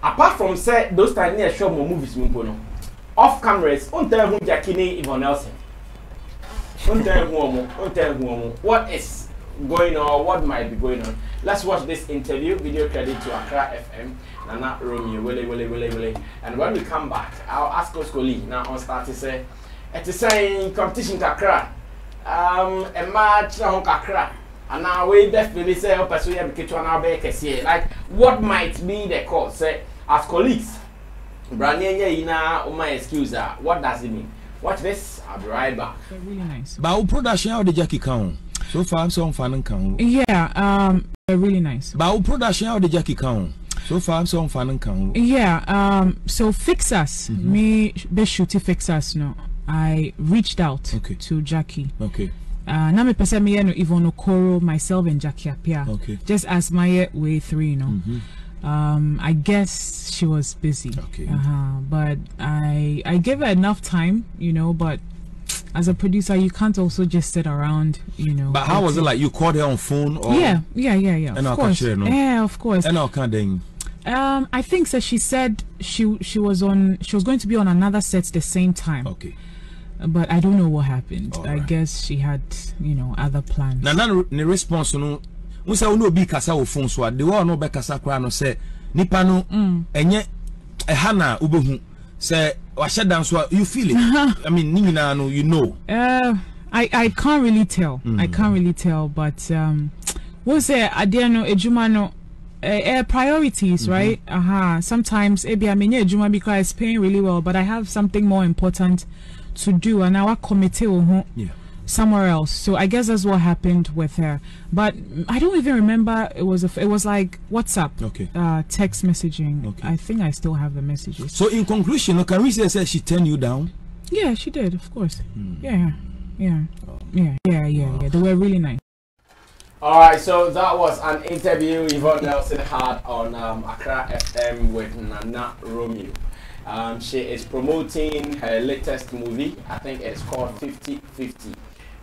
Speaker 4: apart from say those tiny show more movies, off cameras, don't tell who Jackie ni Yvonne Nelson. Don't tell who, what is going on, what might be going on. Let's watch this interview, video credit to Accra FM, Nana Romeo, Willie. And when we come back, I'll ask us colleague now on start to say, it's a saying competition Accra, a match on Accra, and now we definitely say, oh, pursue a bit on our bakers here. Like, what might be the cause? Say, as colleagues, Brandon, my excuse, what does it mean? Watch this, I'll be right back.
Speaker 8: Really nice.
Speaker 9: But our production, how the Jackie count? So far, I'm so fun and count.
Speaker 8: Yeah, really nice.
Speaker 9: But our production, how the Jackie count? So far, I'm so fun and count.
Speaker 8: Yeah, so Fix Us, me, be shooty Fix Us, no. I reached out to Jackie.
Speaker 9: Okay.
Speaker 8: Now me person me no Yvonne Okoro, myself and Jackie Appiah.
Speaker 9: Okay.
Speaker 8: Just as my way 3, you know. I guess she was busy.
Speaker 9: Okay.
Speaker 8: But I gave her enough time, you know, but as a producer you can't also just sit around, you know.
Speaker 9: But how was it like? You called her on phone or
Speaker 8: Yeah.
Speaker 9: And
Speaker 8: of course.
Speaker 9: Share, no?
Speaker 8: Yeah, of course.
Speaker 9: And
Speaker 8: I think so. She said she was going to be on another set the same time.
Speaker 9: Okay.
Speaker 8: But I don't know what happened.
Speaker 9: All
Speaker 8: I
Speaker 9: right.
Speaker 8: guess she had, you know, other plans.
Speaker 9: Now, the response, no. We say no be kasa wo phone so the one no be kasa kra no say nipa no enye ehana ubehu say wa shedan so you feel it. I mean nyina no you know.
Speaker 8: I can't really tell. I can't really tell, but we'll say adiano ejuma no priorities, right? Sometimes maybe I mean ejuma because it's paying really well, but I have something more important to do, and our committee somewhere else. So I guess that's what happened with her. But I don't even remember. It was like WhatsApp, text messaging. Okay. I think I still have the messages.
Speaker 9: So in conclusion, can we say she turned you down?
Speaker 8: Yeah, she did, of course. Yeah. They were really nice.
Speaker 4: All right, so that was an interview Yvonne Nelson had on Accra FM with Nana Romeo. She is promoting her latest movie. I think it's called 50/50,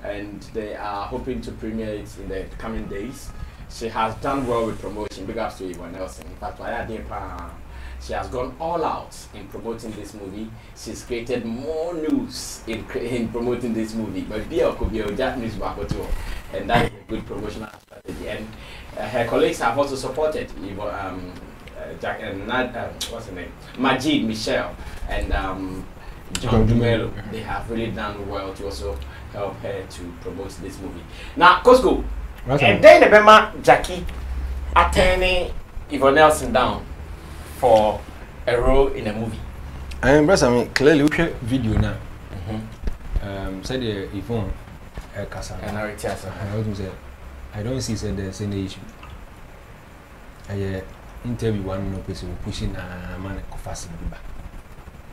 Speaker 4: and they are hoping to premiere it in the coming days. She has done well with promotion. Big ups to Yvonne Nelson. In fact, she has gone all out in promoting this movie. She's created more news in promoting this movie. But be a Japanese back too, and that is a good promotional strategy. And her colleagues have also supported Jack and what's her name? Majid Michelle and John Dumelo. They have really done well to also help her to promote this movie. Now, Costco, and then the Bema Jackie attending Yvonne Nelson down for a role in a movie.
Speaker 6: I mean, clearly we share video now. Said Yvonne Kasa.
Speaker 4: And
Speaker 6: I don't see said there's any issue. I interview one no person pushing a man fast.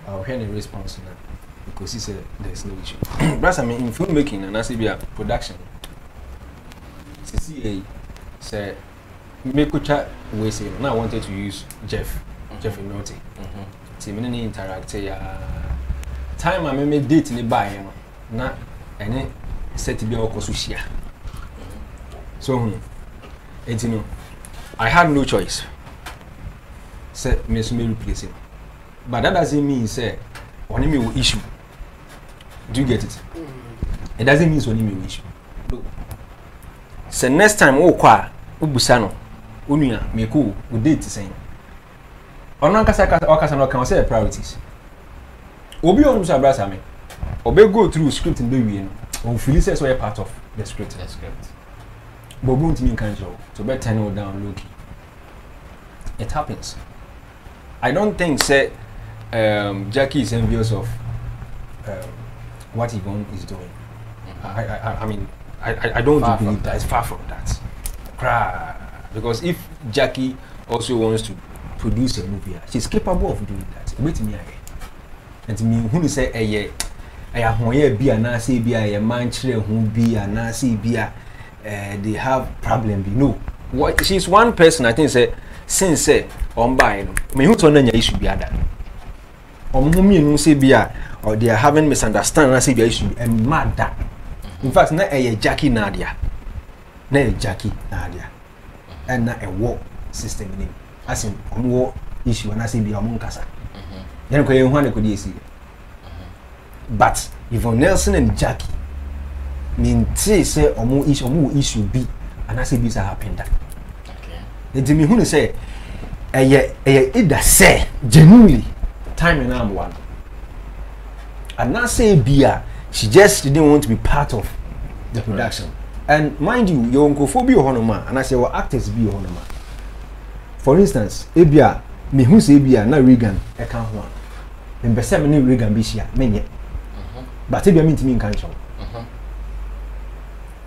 Speaker 6: I'll hear the response now because he said there's no issue. But I mean, in filmmaking and as a production, CCA said me kucha we say now I wanted to use Jeff Naughty. Team in interact time I me date ni buy na any set be okosushia. So you know I had no choice. Say me replace him. But that doesn't mean say only me will issue. Do you get it? It doesn't mean only me will issue. No. So next time kwa ubusano unuya me ko u date saying ono akasa no kan say priorities. Obi on so abrasa me. Obi go through script in the way no. On feel say so a part of the script. But won't mean control. So better turn it down low key. It happens. I don't think say Jackie is envious of what Yvonne is doing. I mean I don't believe that. It's far from that. Because if Jackie also wants to produce a movie, she's capable of doing that. Wait me and me who say I be and say be a man who be and say be they have problem be no. What she's one person I think say since say on buy me who to know issue be that. Whom say be or they are having misunderstanding and say be issue and mad that. In fact, na Jackie Nadia. Na Jackie Nadia. And na a war system in him. As in war issue and I say be among Casa. Then one could see. But Yvonne Nelson and Jackie mean say omu issue be and I say be happen that. Okay. It me who say it say genuinely time and number one. And not say beer, she just didn't want to be part of the production. And mind you, your uncle for be a honoma, and I say well actors be a honoma. For instance, Appiah, me who say Appiah, na Regan, I can't one. And be 7 Regan be she many. But Appiah mean to me in control.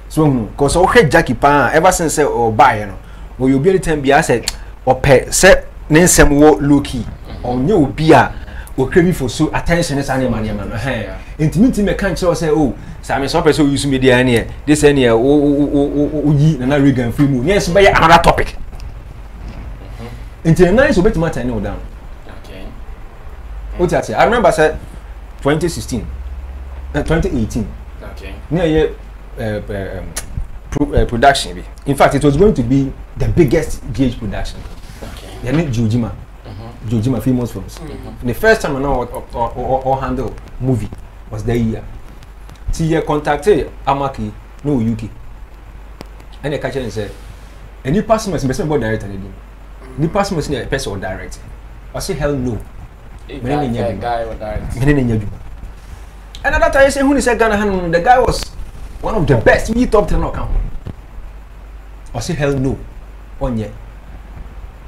Speaker 6: So, because okay Jackie Pan ever since say or buy no, or you be anytime be I said or pay set name some wo low-key or new beer or craving for so attention is animal man. Intimate me can't say oh Sammy so person use media any this any ye na Regan free move. Yes, by another topic. Until nice so better matter no down. Okay. What I say? I remember said 2016 2018. Okay. Near production. In fact, it was going to be the biggest GH production. Okay. They need Jojima. Jojima famous films. The first time I know or handle movie was the year. See, you contacted Amaki, no UK. And the catcher said, "And you pass me as a director. You pass me as a person or director." I say, "Hell no." Guy or director. And at that time, I say, "Who is that Ghana? The guy was one of the best. We top 10 account." I say, "Hell no." On yet.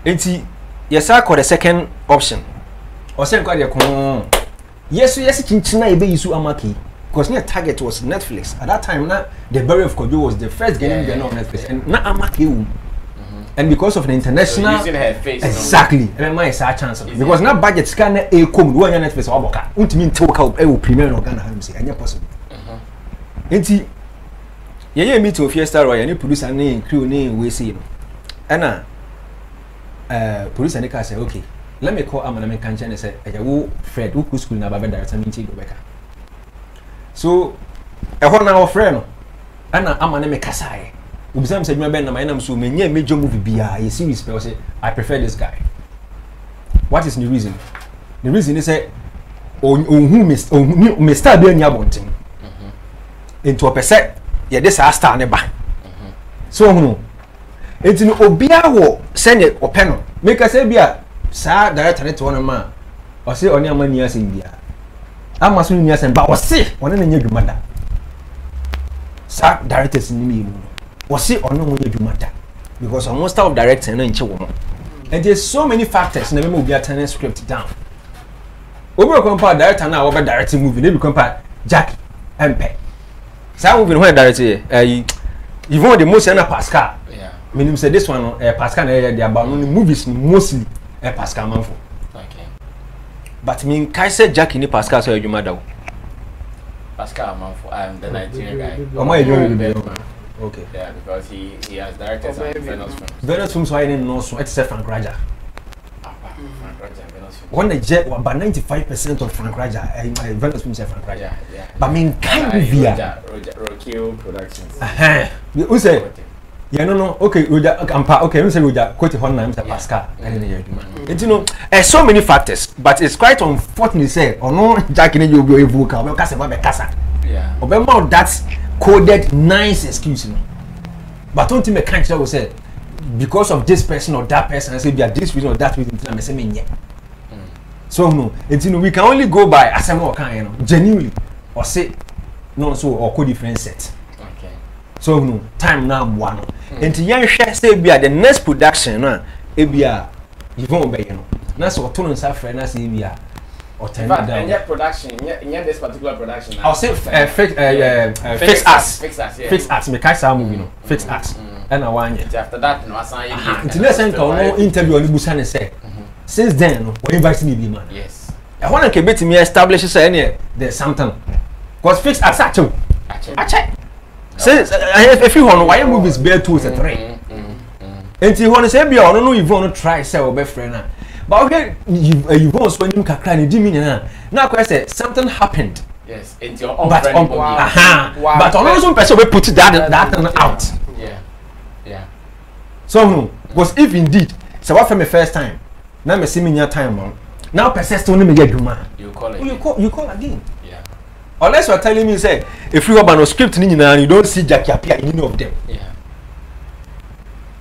Speaker 6: And see, yes, I call the second option. Or say, yes, China use Amaki. Because near target was Netflix. At that time, the Burial of Kojo was the first game on Netflix. And now Amaki. And because of the international,
Speaker 4: using her face,
Speaker 6: exactly. And my chance because now budget scan a come one Netflix or boka. Won't mean talk out a premiere or Ghana Hamsi. And possible. And yeah, me to Fiesta Roy and produce a name, crew name, we see. And producer Nika say, okay, let me call Amana Kancha and say, Fred, who school na Baba director meeting Rebecca. So, a 1 hour friend, and Amana Kasai. Ubsam said, my band, my name so many major movie be a series. I prefer this guy. What is the reason? The reason is that who missed a being yabonting into a percent. Yeah, this is star never. So, no, it's no Obia send it or panel. Make us say, be a sad director to one man or say on your money as India. I must win yes and but was say one in your mother. Sad directors in me. Was it or no way you matter because almost out of director and woman. And there's so many factors in the movie turning script down. Over compare director now over directing movie, they become Jack and Pay. So moving when director Yvonne the most Pascal. Yeah. Meaning say this one Pascal they about movies mostly Pascal Manfo. Okay. But mean Kaiser Jack in Pascal so you matter.
Speaker 4: Pascal Manfo, I am the Nigerian guy.
Speaker 6: Oh my Okay.
Speaker 4: Yeah, because he has directed some Venus films.
Speaker 6: Venus films why didn't know so it's Frank Raja. When the jet about 95% of Frank Raja, Venus films Frank Raja.
Speaker 4: Yeah.
Speaker 6: But I mean kind of via
Speaker 4: Rockio Productions.
Speaker 6: Who say? Yeah, no. Okay, okay, we say Roja quote one name Mr. Pascal. And you know, so many factors, but it's quite unfortunate say or no Jack in you be vocal, but casa.
Speaker 4: Yeah.
Speaker 6: Obama that's coded nice excuse me. But don't think me can't tell say because of this person or that person, I say be this reason or that reason, I'm saying yeah. So no, and you know we can only go by asemo kind, you know, genuinely or say no so or co different set.
Speaker 4: Okay.
Speaker 6: So no time now one. And to young share say be the next production no e bia Yvonne be you know. Na so to no sa friend na say bia or turn down.
Speaker 4: And yet production, yeah this particular production.
Speaker 6: I'll say fix us.
Speaker 4: Fix us, yeah.
Speaker 6: Fix us me kai sa movie no. Fix us. And I want it.
Speaker 4: After that no asan you.
Speaker 6: Until next time no interview on Busa and say since then no we invite me be man.
Speaker 4: Yes.
Speaker 6: I want to be me establish say any there's something. Cause fix us actually. Actually. Since if you want why movies bear 2 or 3. And you want to say be I don't know if you want to try say or be friend na. But okay you want when you kakra ni di me na. Now I say something happened.
Speaker 4: Yes, into your own friend.
Speaker 6: But on some person we put that out.
Speaker 4: Yeah.
Speaker 6: So because if indeed so what for me first time now me see me your time on now persist only me get duma
Speaker 4: You call it.
Speaker 6: You call again.
Speaker 4: Yeah.
Speaker 6: Unless you are telling me say if you have a script ni and you don't see Jackie Appiah in any of them.
Speaker 4: Yeah.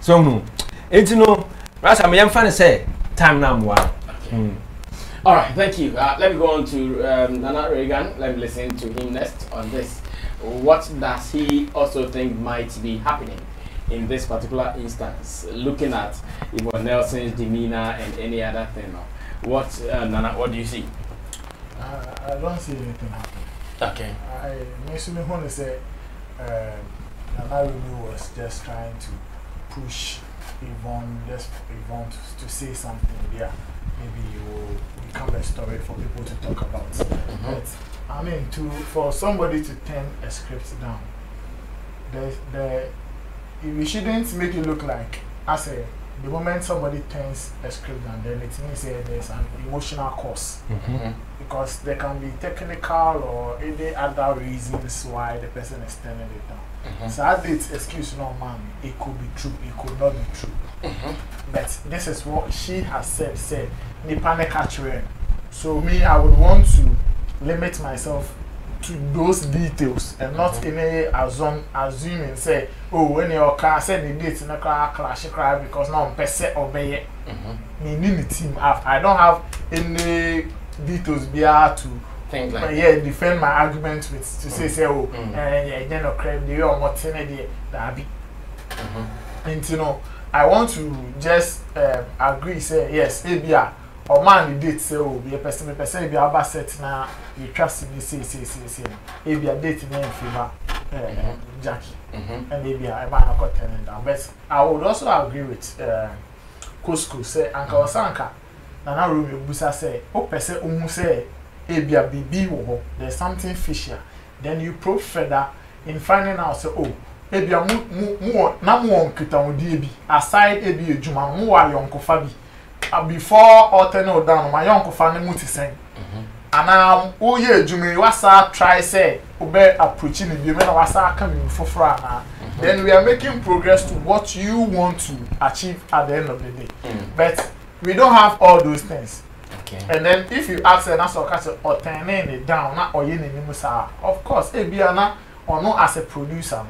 Speaker 6: So no and you know that's I'm fan say time now one.
Speaker 4: Okay. All right, thank you. Let me go on to Nana Reagan. Let me listen to him next on this. What does he also think might be happening in this particular instance, looking at Yvonne Nelson's demeanor and any other thing? What, Nana, what do you see?
Speaker 7: I don't see anything happening.
Speaker 4: Okay.
Speaker 7: I mainly want to say Nana Rumi was just trying to push Yvonne to say something there. Maybe it will become a story for people to talk about. But I mean, for somebody to turn a script down, we shouldn't make it look like the moment somebody turns a script down, then it means there's an emotional cause. Because there can be technical or any other reasons why the person is turning it down. So as it's excuse no man, it could be true, it could not be true. But this is what she has said, ni panic catcher. So me, I would want to limit myself to those details and not any assuming say, oh, when your car said the date in a car clash because now I'm percent obey it. Me need the team have. I don't have any details be able to
Speaker 4: think like
Speaker 7: defend my argument with to say oh you know crap the or what that be. And you know I want to just agree say yes Appiah or man the date say oh be a person be about set now you trust me say Appiah date name favor Jackie and Appiah I might not turn down, but I would also agree with Cosco say Uncle Sanka Nana Rumi Busa say oh person umu say Appiah BB wo there's something fishy, then you probe further in finding out say oh Appiah mu na mu on kita odi bi aside Appiah ejuma mu wa yonko fa bi before or turn down my yonko fa ne mu ti sen ana wo ye ejuma wasa try say obe approaching bi me na wasa aka mi foforo ana then we are making progress to what you want to achieve at the end of the day. But we don't have all those things.
Speaker 4: Okay.
Speaker 7: And then if you ask an answer or turning it down or you of course Appiah na or no as a producer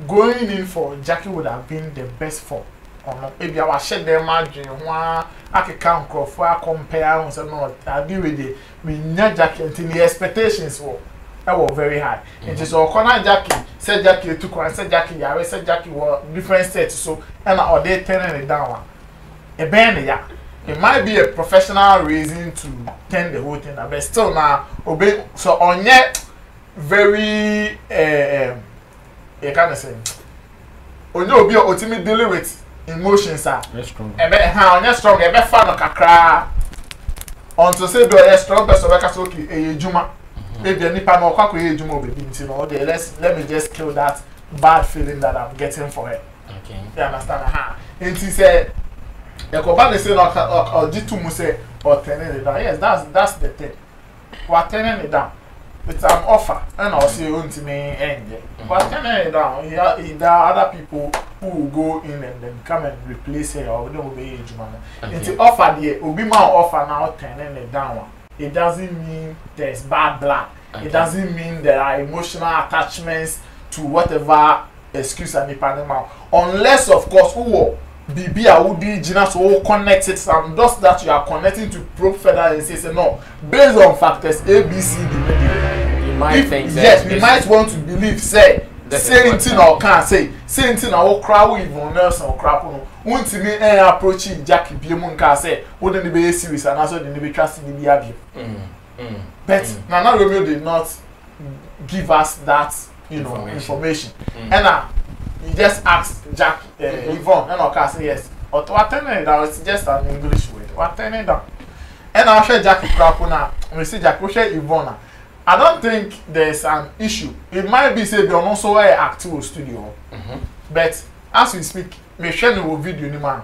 Speaker 7: going in for Jackie would have been the best for or no Appiah was share their margin one I can count for compare and so no I agree with it we need Jackie until the expectations were very high. It is all corner Jackie said Jackie took one said Jackie I said Jackie were different sets so and or they turning it down a band yeah. It might be a professional reason to turn the whole thing, but still now obey. So on yet very you can't say on you be ultimately dealing with emotions are
Speaker 6: strong.
Speaker 7: On you strong, a fan of kakra. On to say be a strong person like okay, a juma. Maybe any pan or kwako a juma baby. You know, let me just kill that bad feeling that I'm getting for her.
Speaker 4: Okay.
Speaker 7: You understand? And she said, "The company say or G2 must say or turning it down." Yes, that's the thing. We're turning it down. It's an offer, and I'll see you to me end. But turning it down, there are other people who will go in and then come and replace her or don't obey age man. It's the offer the Obi man offer now turning it down. It doesn't mean there's bad blood. Okay. It doesn't mean there are emotional attachments to whatever excuse and the unless of course who BB Audi Gina so connected some those that you are connecting to probe further and say no based on factors A, B, C, D.
Speaker 4: You might think
Speaker 7: yes, we might want to believe say anything or can't say anything or crowd Yvonne or crap no won't me approaching Jackie Biamun can say wouldn't be serious and also the be trusting the BAB. But Nana Romeo did not give us that information. And you just asked Jack Yvonne and I say yes. Or to attend it down, it's just an English word. What turn it down? And I'll share Jackie Crapona. We see Jack share Yvonne. I don't think there's an issue. It might be said you're also a active studio. But as we speak, me share no video ni man.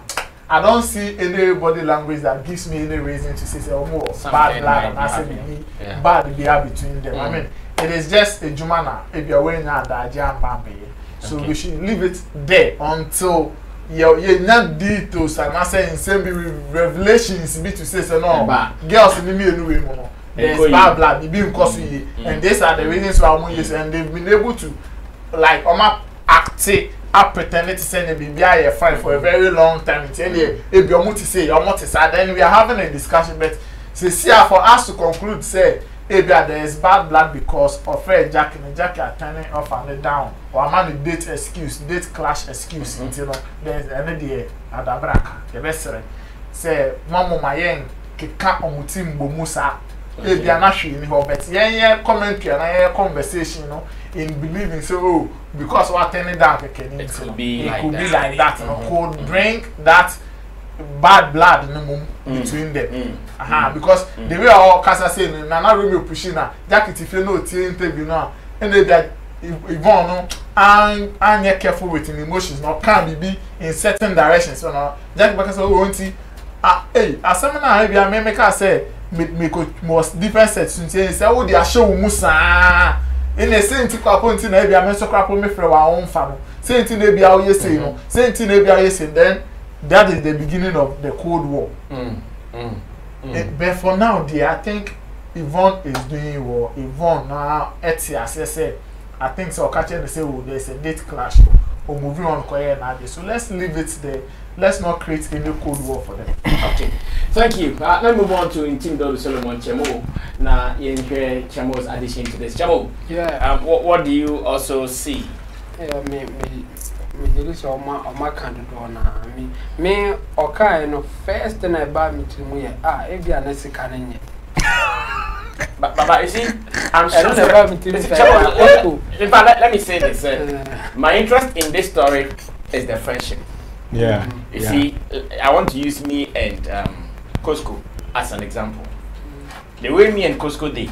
Speaker 7: I don't see any body language that gives me any reason to say oh more bad blood and I say me bad behavior between them. I mean it is just a jumana if you're wearing that jam bambi. So we should leave it there until you're not details and I say in same revelations be to say so no girls in me anyway more. There's bad blood, they being cause and these are the reasons why I'm using and they've been able to like acting up pretending to send a BBI fine for a very long time. Tell you if you're to say you're not sad, then we are having a discussion. But see for us to conclude, say there is bad blood because of Fred Jack and Jack are turning off and down, or a man date excuse, date clash excuse. You know, there's any day at the braca. The best say, Mamma Mayen, Kika on Mutim Bomusa. If you are not sure, but yeah, commentary and conversation, you know, in believing so because what turning down it could be like that, you know, could bring that bad blood between them. Because the way all Casa say, Nana Romeo pushing Jacket if you know interview now, and that Yvonne and you're careful with emotions, not can be in certain directions. So now, Jack because I want to hey, as someone I make us say. Make most different sets say oh they are show musa in a same to point in maybe I so crap me for our own family same thing maybe how you say no same thing maybe how you say then that is the beginning of the Cold War. But for now dear, I think Yvonne is doing well. Yvonne now I think so catching the say oh there's a date clash or moving on now. So let's leave it there. Let's not create any Cold War for them.
Speaker 4: Okay, thank you. Let's move on to Intim Solomon Chemo. Now, you hear Chemo's addition to this. Chemo, yeah. What do you also see?
Speaker 5: Yeah, me there is my candidate now. Me okay. No first thing I buy me to me. If you are not sick,
Speaker 4: But you see, I'm sure. In fact, let me say this. My interest in this story is the friendship.
Speaker 6: Yeah.
Speaker 4: You see, I want to use me and Costco as an example. The way me and Costco did,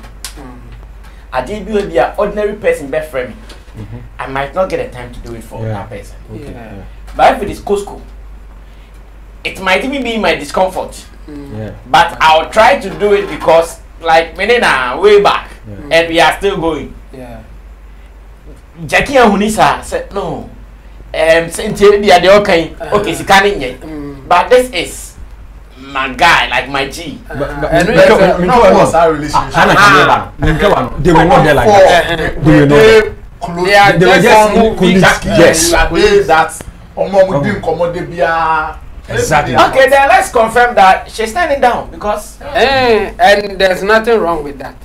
Speaker 4: I did be an ordinary person best friend. I might not get the time to do it for that person. But if it is Costco, it might even be my discomfort. But I'll try to do it because, like, Menena, way back, and we are still going. Jackie and Hunisa said, no. Okay, she can't but this is my guy, like my G.
Speaker 6: But was our relationship? They were not there like that. They were just colleagues.
Speaker 7: Yes.
Speaker 6: Exactly.
Speaker 4: Okay, then let's confirm that she's standing down because
Speaker 5: and there's nothing wrong with that.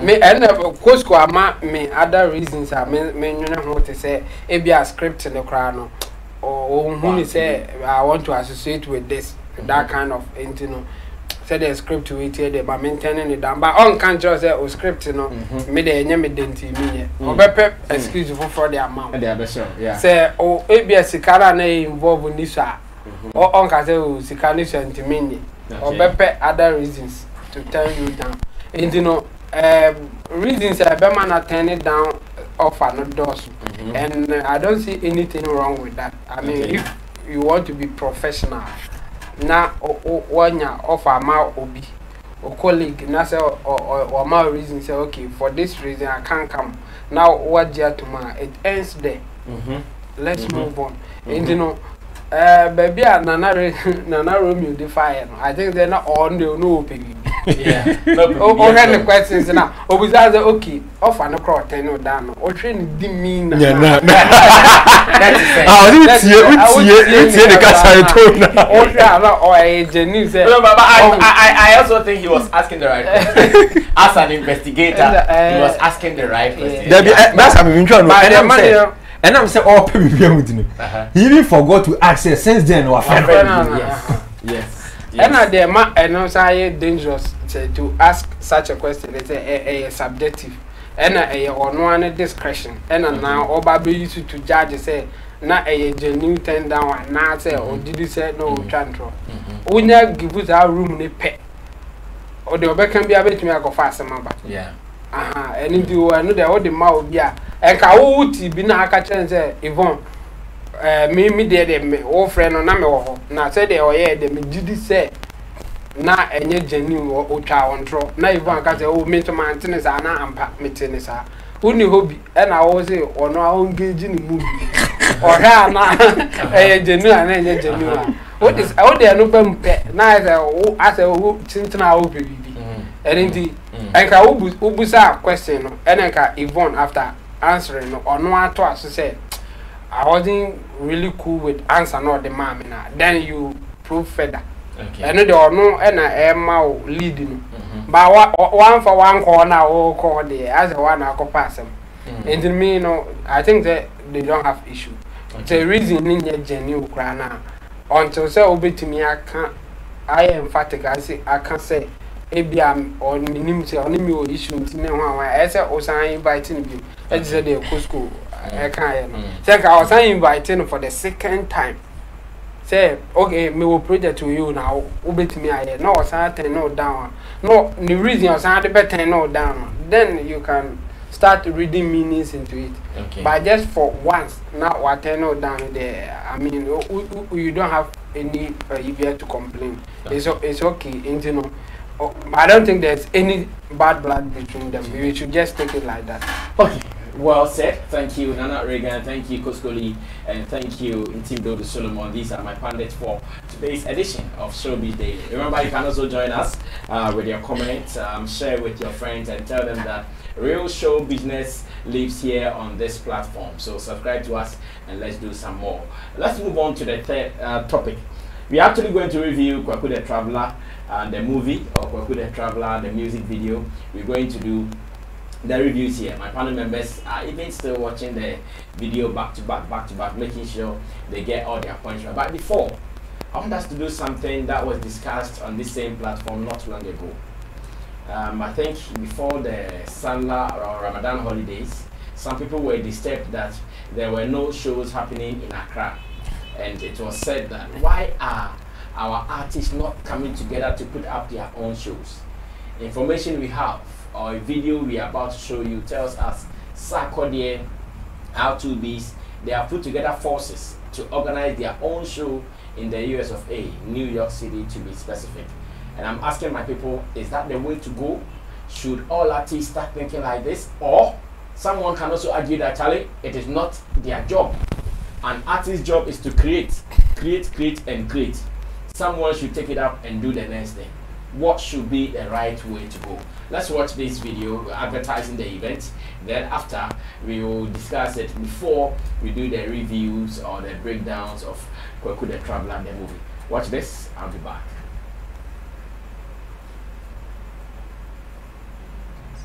Speaker 5: Me and of course me other reasons are me want to say if you are script in the crowd or who say I want to associate with this that kind of you know say the script to it here by maintaining it down but on can't just say script you know me the me didn't me or bepe excuse for the amount say oh if you sikara na involved in this or on can say sikani sentiment or bepe other reasons to turn you down and you know reasons I be man turn it down offer no doors, and I don't see anything wrong with that. I mean, if you want to be professional, now one year offer my obi or colleague, now say or my reason say okay for this reason I can't come. Now what year tomorrow it ends there. Let's move on. And you know, baby, Nana Romeo the fire. I think they're not on the no baby. Yeah. Okay, the questions now. Or was that okay? Off and across 10 or down. Or train demean. Yeah, no. That's the cast I told now. Or a genuine.
Speaker 4: I also think he was asking the right question. As an investigator, he was asking the right question.
Speaker 6: That's how we've been trying to. And I'm saying, oh, people with me. He even forgot to ask since then.
Speaker 4: Yes.
Speaker 5: And at the and also dangerous to ask such a question. It's a subjective and a one discretion. And now all Baby used to judge say not a genuine 10 down now say or did you say no chantro. We now give us our room in pet. Or the other can be able to make a fast number.
Speaker 4: Yeah.
Speaker 5: And if you are not the old mouth, yeah. And Kauti be not catch and say Yvonne. Me dear, me old friend or Namo. Now said they were the me say na enye genuine or child on draw. Now Yvonne can say, oh, mental maintenance are not unpack maintenance. Only hobby, and I always say, or no engaging in movie. Or her now a genuine and a genuine. What is out there? No pet. Now I say, oh, since now, baby. And indeed, and Ubusa question, and I Yvonne after answering or no one to us to say. I wasn't really cool with answer not the mom. Then you prove further. Okay. And there are no and I am leading. But one for one corner or call there as a one I could pass them. And to me, I think that they don't have issue. The reason in your genuine crana until so obey to me, I am emphatic. I can't say maybe I'm on minimum only issue to me. I said, oh, I'm inviting you. It's a day of school. I can't. Say I was inviting for the second time. Say, okay, me will project to you now. Obey to me, I no, I no down. No, the reason I was better no down. Then you can start reading meanings into it. Okay. But just for once, now what I know down there. I mean, you don't have any behavior to complain. Okay. It's okay, and you know. I don't think there's any bad blood between them. We should just take it like that.
Speaker 4: Okay. Well said. Thank you, Nana Reagan. Thank you, Koskoli. And thank you, Team Dodo Solomon. These are my pundits for today's edition of Showbiz Daily. Remember, you can also join us with your comments, share with your friends, and tell them that real show business lives here on this platform. So subscribe to us and let's do some more. Let's move on to the third topic. We're actually going to review Kwaku the Traveler, the movie, or Kwaku the Traveler, the music video. We're going to do the reviews here. My panel members are even still watching the video back to back, making sure they get all their points right. But before, I want us to do something that was discussed on this same platform not long ago. I think before the Salah or Ramadan holidays, some people were disturbed that there were no shows happening in Accra. And it was said that why are our artists not coming together to put up their own shows? Information we have or a video we are about to show you tells us Sarkodie, R2Bees, they have put together forces to organize their own show in the US of A, New York City to be specific. And I'm asking my people, is that the way to go? Should all artists start thinking like this? Or someone can also argue that, Charlie, it is not their job. An artist's job is to create, and create. Someone should take it up and do the next thing. What should be the right way to go? Let's watch this video advertising the event. Then after, we will discuss it before we do the reviews or the breakdowns of Kwaku the Traveler and the movie. Watch this, I'll be back.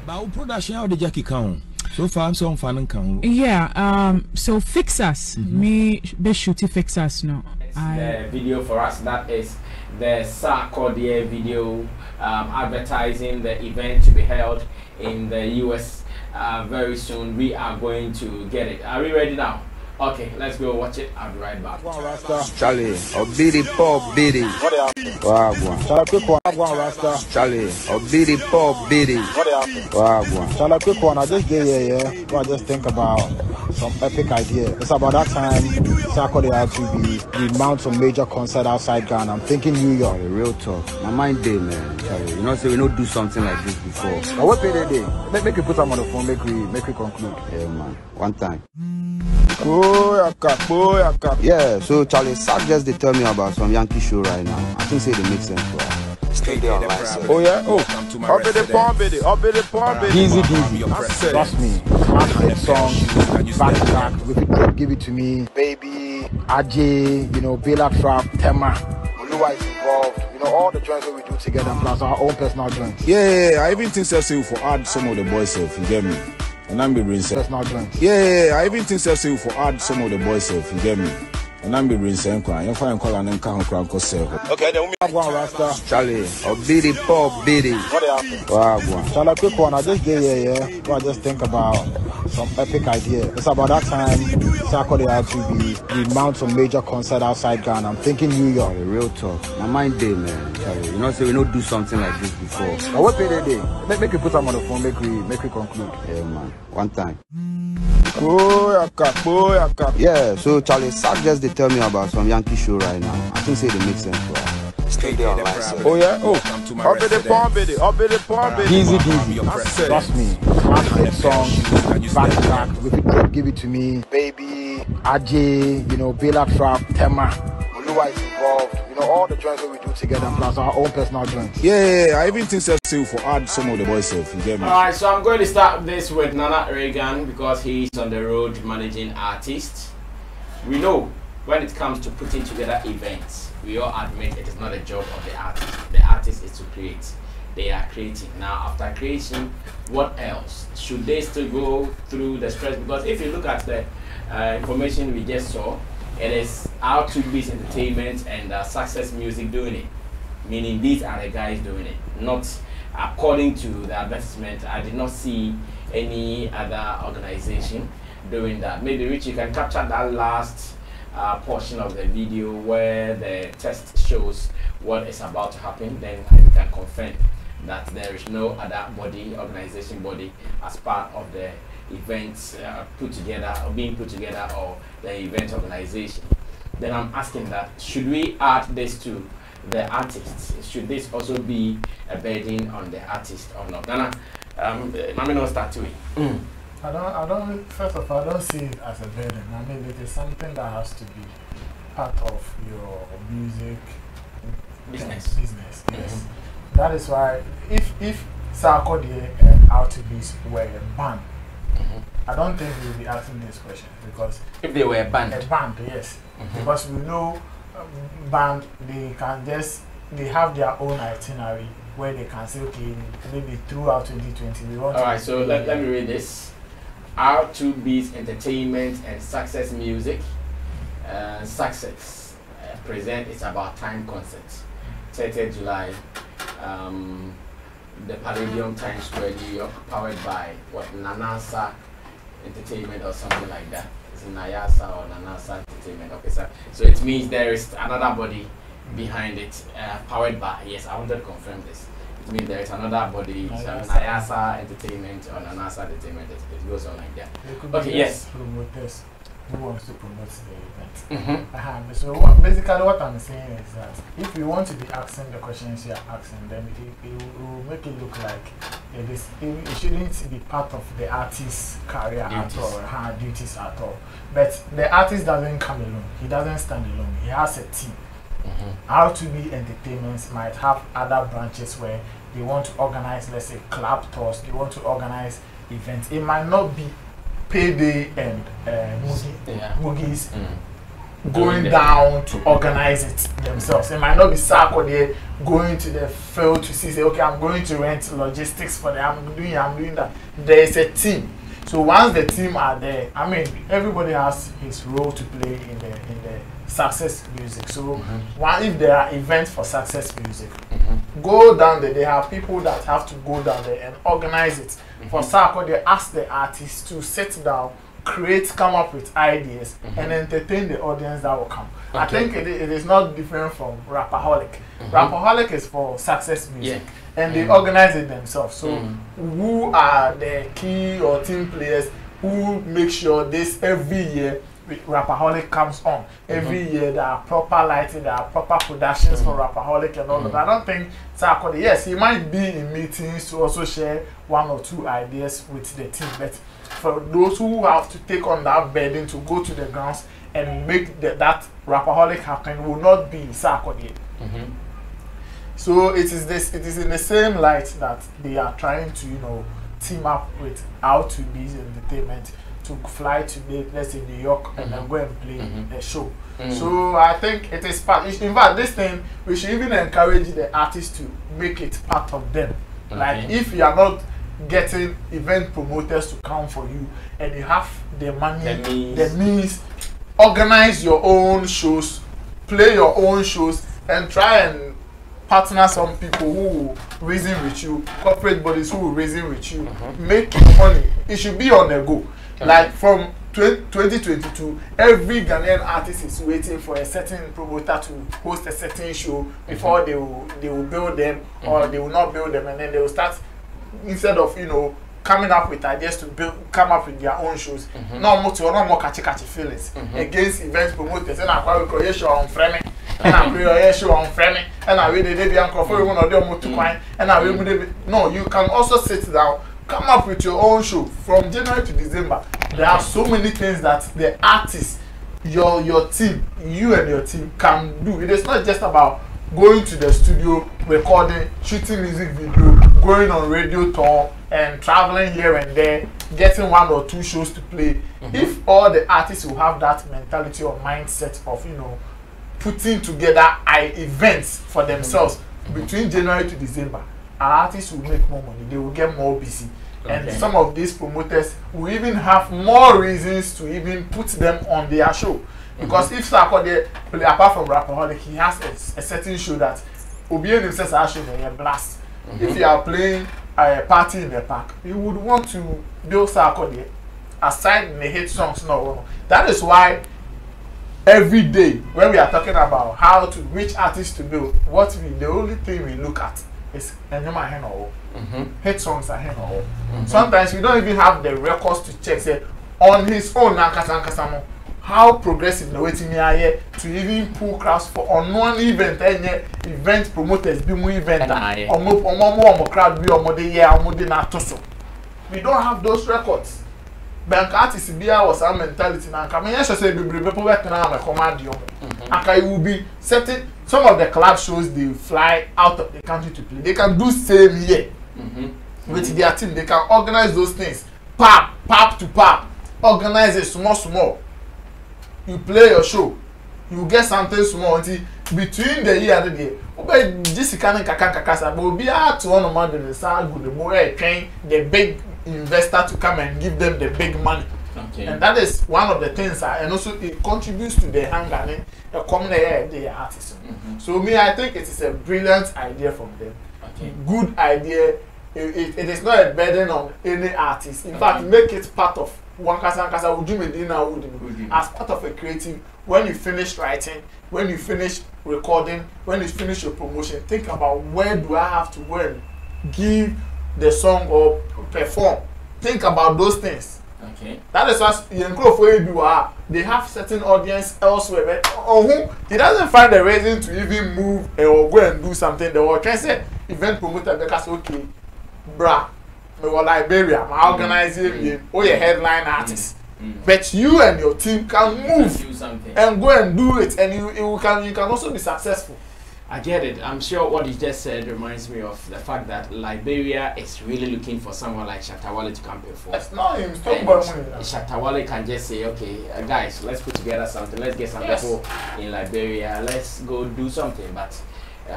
Speaker 9: But production how the Jackie count? So far, I'm so fun and count.
Speaker 8: Yeah, so Fix Us, me be shooty Fix Us no.
Speaker 4: The video for us, that is the Sarkodie video advertising the event to be held in the US very soon. We are going to get it. Are we ready now? Okay, let's go watch it. I'll be right back.
Speaker 10: Charlie, Obidi Pop Biddy. Wagwan. Shall I quick one? Rasta. Charlie, Obidi Pop Biddy. Wagwan. Shall I quick one? I just get here, I just think about some epic idea. It's about that time Sarkodie R2Bees, we mount some major concert outside Ghana. I'm thinking New York. Real talk. My mind day, man. Charlie, you know, say we don't do something like this before. Now what pay they day? Make you put them on the phone, make we conclude. Yeah, man. One time. Yeah, so Charlie, Sark just they tell me about some Yankee show right now. I think say they make sense for us. Stay there online. Oh yeah? Oh, I'll be the palm. Easy. Trust me. Hit song, back to back. If you give it to me, baby, Ajay, you know, Bela Trap, Tema, Oluwa is involved. You know, all the joints that we do together, plus our own personal joints.
Speaker 11: Yeah, I even think so for add some of the boys if you get me. And I'm be rinsing.
Speaker 10: Personal joints.
Speaker 11: Yeah, I even think so for add some of the boys if you get me. And I'm be rinsing. You find call and then can't crank yourself.
Speaker 10: Okay, then we have one Rasta. Charlie, Obidi Pop Biddy. Wagwan. Shall I quick one? I just get here, I just think about some epic idea. It's about that time Sarkodie R2Bees, we mount some major concert outside Ghana. I'm thinking New York. Real talk. My mind day, man. Charlie, you know, say we don't do something like this before. Now what pay they day? Make you put them on the phone, make we conclude. Yeah, man. One time. Yeah, so Charlie, Sark just they tell me about some Yankee show right now. I think say they make sense for us. Stay there online.
Speaker 11: Oh yeah? Oh, I'll be the palm.
Speaker 10: Easy. Trust me. Hit song, back to back. If you give it to me, baby, Ajay, you know, Bela Trap, Tema, Oluwa is involved. You know, all the joints that we do together, plus our own personal joints.
Speaker 11: Yeah, I even think so for add some of the boys if you get me.
Speaker 4: Alright, so I'm going to start this with Nana Reagan because he's on the road managing artists. We know when it comes to putting together events, we all admit it is not a job of the artist. The artist is to create. They are creating. Now, after creation, what else? Should they still go through the stress? Because if you look at the information we just saw, it is R2Bees Entertainment and Success Music doing it. Meaning these are the guys doing it. Not according to the advertisement, I did not see any other organization doing that. Maybe Rich, you can capture that last portion of the video where the test shows what is about to happen. Then you can confirm that there is no other organization body as part of the events put together or being put together or the event organization. Then I'm asking that, should we add this to the artists? Should this also be a burden on the artist or not? Nana, let me not start to it.
Speaker 7: I don't, first of all, I don't see it as a burden. I mean, it is something that has to be part of your music business. Yes. That is why if Sarkodie and R2Bees were a band, I don't think we will be asking this question, because
Speaker 4: if they were a band,
Speaker 7: yes, because we know band, they have their own itinerary where they can say, okay, maybe throughout 2020 we want.
Speaker 4: All right, so let me read this. R2Bees Entertainment and Success Music. Success present It's About Time concert, 30th July. The Palladium Times Square, New York, powered by what, Nanasa Entertainment or something like that. It's Nayasa or Nanasa Entertainment. Okay, so it means there is another body behind it, powered by, yes, I wanted to confirm this. It means there is another body, Nayasa Entertainment or Nanasa Entertainment. It goes on like that. Okay, yes.
Speaker 7: Promoters who wants to promote the event. So basically what I'm saying is that if you want to be asking the questions you are asking, then it will make it look like it shouldn't be part of the artist's career at all, duties at all. But the artist doesn't come alone. He doesn't stand alone. He has a team. R2Bees Entertainments might have other branches where they want to organize, let's say, club tours. They want to organize events. It might not be Payday and Moogies going down to organize it themselves. It might not be Sarkodie going to the field to see, say, okay, I'm going to rent logistics for them. I'm doing that. There is a team. So once the team are there, I mean, everybody has his role to play in the Success Music. So if there are events for Success Music, go down there. They have people that have to go down there and organize it. For Sarkodie, ask the artists to sit down come up with ideas, and entertain the audience that will come. Okay. I think it is not different from Rapaholic. Rapaholic is for success music, and they organize it themselves. So who are the key or team players who make sure this every year Rapaholic comes on? Every year there are proper lighting, there are proper productions for Rapaholic and all of that. I don't think Sarkodie, yes, he might be in meetings to also share 1 or 2 ideas with the team, but for those who have to take on that burden to go to the grounds and make that Rapaholic happen will not be Sarkodie. So it is in the same light that they are trying to, you know, team up with R2Bees Entertainment to fly to, let's say, New York and then go and play a show. So I think it is part. In fact, this thing we should even encourage the artists to make it part of them. Like if you are not getting event promoters to come for you and you have the money, the means, organize your own shows, play your own shows, and try and partner some people who will reason with you, corporate bodies who will reason with you, make money. It should be on the go. Like from 2022, every Ghanaian artist is waiting for a certain promoter to host a certain show before they will build them, or they will not build them, and then they will start, instead of, you know, coming up with ideas to come up with their own shows. No more catchy feelings against event promoters. And I create show on Frame, and I create show on Frame, and I read the day uncle for one of them more to coin, and I will. No, you can also sit down, come up with your own show from January to December. There are so many things that the artists, your team, you and your team can do. It is not just about going to the studio, recording, shooting music video, going on radio tour, and traveling here and there, getting 1 or 2 shows to play. If all the artists will have that mentality or mindset of, you know, putting together events for themselves between January to December, our artists will make more money. They will get more busy. And some of these promoters will even have more reasons to even put them on their show. Because if Sarkodie, apart from Rapaholic, he has a certain show that Obian himself has shown a blast. If you are playing a party in the park, you would want to build Sarkodie aside the hit songs. No, that is why every day when we are talking about how to which artists to build, the only thing we look at is hit songs are here. Sometimes we don't even have the records to check. Say on his own, how progressive the waiting here to even pull crowds for on one event, event promoters be more event crowd be we don't have those records. Bank artists be our some mentality now. Come here, say people work now. I command you. And will be certain. Some of the club shows they fly out of the country to play. They can do same here with their team. They can organize those things. Pap to pap. Organize it small. You play your show. You get something small until between the year and the day. Obe Jessica and Kakasa, but will be out to one of the Sarkodie, the more train the big investor to come and give them the big money. And that is one of the things, and also it contributes to the hunger and common the artists. So me, I think it is a brilliant idea from them. Good idea. It is not a burden on any artist. In fact, make it part of one kasa as part of a creative. When you finish writing, when you finish recording, when you finish your promotion, think about where do I have to go and give the song or perform. Think about those things. That is what they have certain audience elsewhere, but he doesn't find a reason to even move or go and do something. The world can say event promoter because okay, bruh, me wa Liberia, my organizing, or your headline artist. But you and your team can move and go and do it, and you can also be successful.
Speaker 4: I get it. I'm sure what you just said reminds me of the fact that Liberia is really looking for someone like Shatta Wale to come perform.
Speaker 7: That's not him.
Speaker 4: Shatta Wale can just say, okay, guys, let's put together something. Let's get some people in Liberia. Let's go do something. But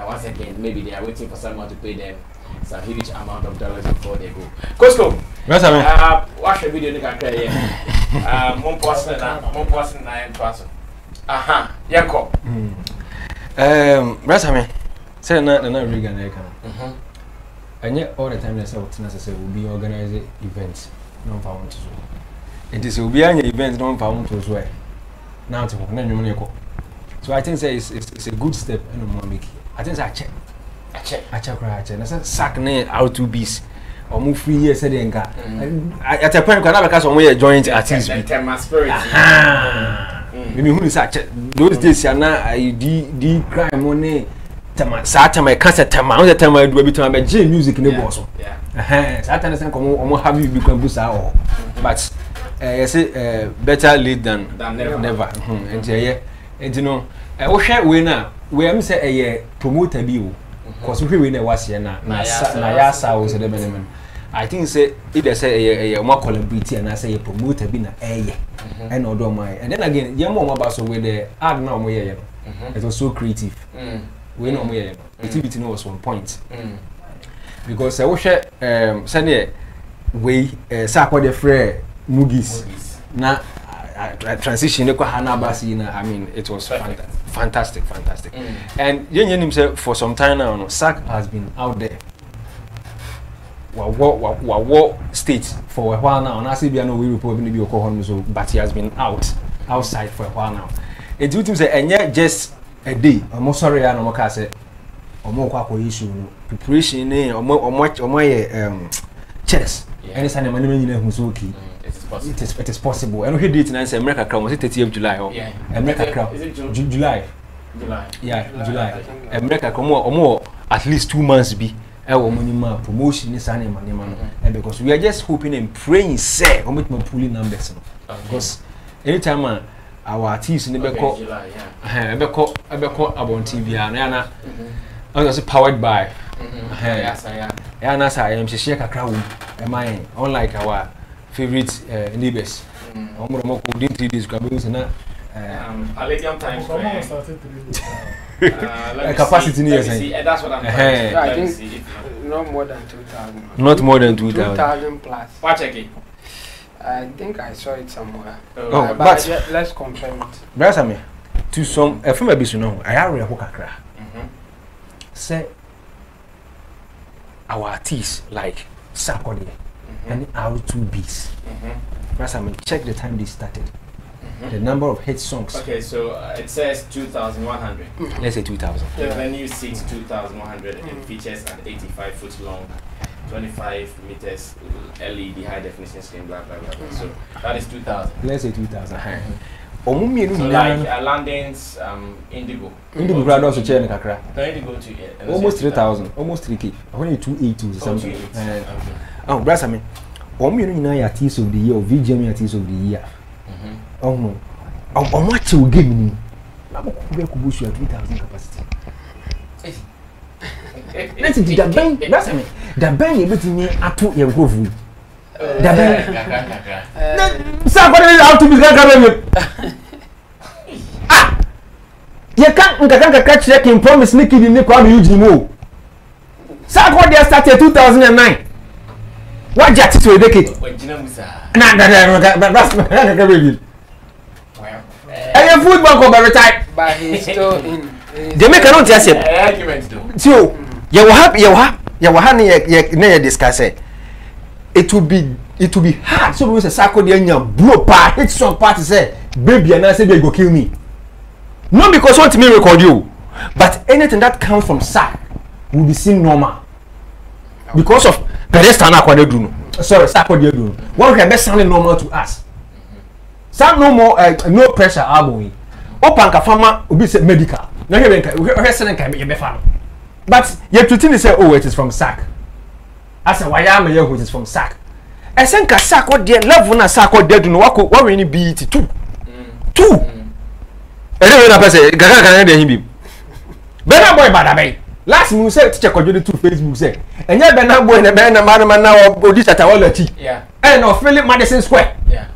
Speaker 4: once again, maybe they are waiting for someone to pay them some huge amount of dollars before they go. Costco. Watch the video. You can carry one person, nine person. Yanko.
Speaker 6: Brother, say na really Ghana can. And yet all the time they say what necessary will be organizing events. No found to. It is will be an event don't found to as well. Now to so I think it's a good step and more make. I think I check. I check. I said sack ne R2Bees. Or move 3 years said at a point because we joint artists. Maybe who is those days I D crime money. Saturday, I can't tell my time I do a bit of music in the boss. Saturday, I have you become busa, but I say better late than never. And you know, I wish I winner. We am say a promoter bill because we winner was here now. Nayasa was the benefit. I think say if they say a more celebrity and I say a promoter being a and order my and then again, young mama basso with the ad now. It was so creative. We know me. Activity was 1 point. Because I wish Sunday we Sarkodie free Mugis. Now transition I mean it was fantastic. And Yen himself for some time now, Sark has been out there. What state for a while now, and I see we report but he has been outside for a while now. It's due to say and yet just a day. I'm sorry, I know what say. Or issue preparation or more chess. Any sign of money who's okay. It is possible. And we did it in America crown was it 30th of July or America crown. Is it July? Yeah, July. America come or more at least 2 months be our money promotion is an and because we are just hoping and praying say or make my pulling numbers. Because anytime our artists in the back about TV and I was powered by and as I am shake a crowd mine unlike our favorite neighbors. More didn't 3 days
Speaker 4: Palladium times
Speaker 6: capacity nears
Speaker 4: that's what I'm trying to
Speaker 5: I think not more than 2,000.
Speaker 6: Not more than 2,000
Speaker 5: plus.
Speaker 4: Watch again.
Speaker 5: I think I saw it somewhere.
Speaker 6: But
Speaker 5: let's confirm it.
Speaker 6: Brother me to some from a bit no I are kakra. Say our artists like Sarkodie and R2Bees. Brother me check the time they started. The number of hit songs.
Speaker 4: Okay, so it says 2,100.
Speaker 6: Let's say 2,000.
Speaker 4: The venue seats 2,100 and features an 85-foot long, 25 meters LED high definition screen, blah blah blah. So that is 2,000.
Speaker 6: Let's say 2,000.
Speaker 4: So like London's Indigo.
Speaker 6: Indigo brand also chair in Kakra.
Speaker 4: Indigo to
Speaker 6: almost 3,000, almost 3K. Only 282 something. Oh, brother me. You artist of the year or VGM artist of the year. Oh no. How much will give me? I'm going to push you at 3,000 capacity. Let's see the bank. That's me. The bank is between me at 2 years ago. The bank. Somebody is out to be grabbing. Ah! You can't catch checking promise Nicky in the crowd using more. Sarkodie started 2009. What just to a decade? No. Football go by type.
Speaker 5: But he's still in.
Speaker 6: They make an argument though. So, you will have discuss it. It will be hard. So we say Sarkodie and blow part hit some party say baby and I say they go kill me. Not because what me record you, but anything that comes from Sark will be seen normal. Because of Perestana Kwadeduno. Sorry, Sarkodie do. What can be sounding normal to us? Some no more no pressure album. Opanka farmer will be medical. No here can be but yet to think say oh it is from Sark. As a why am here which is from Sark. I think a Sarkodie level na Sarkodie do no what we need be it two. Anyway na person gaga dey him bi. Bena boy bad abey. Last me say teacher Kodjo to Facebook say. Enye bena boy na bena man na odi Chatawalachi. Yeah. And of Philip Madison Square. Yeah.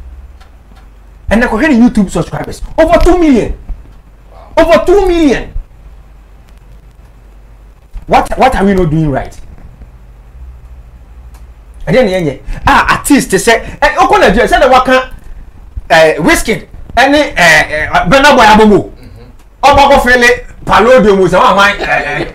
Speaker 6: And I got YouTube subscribers over 2 million. Wow. Over 2 million. What are we not doing right? And then artists they say okona je say the waka whiskey any Burna Boy abomo. Oba go fele palodio mo say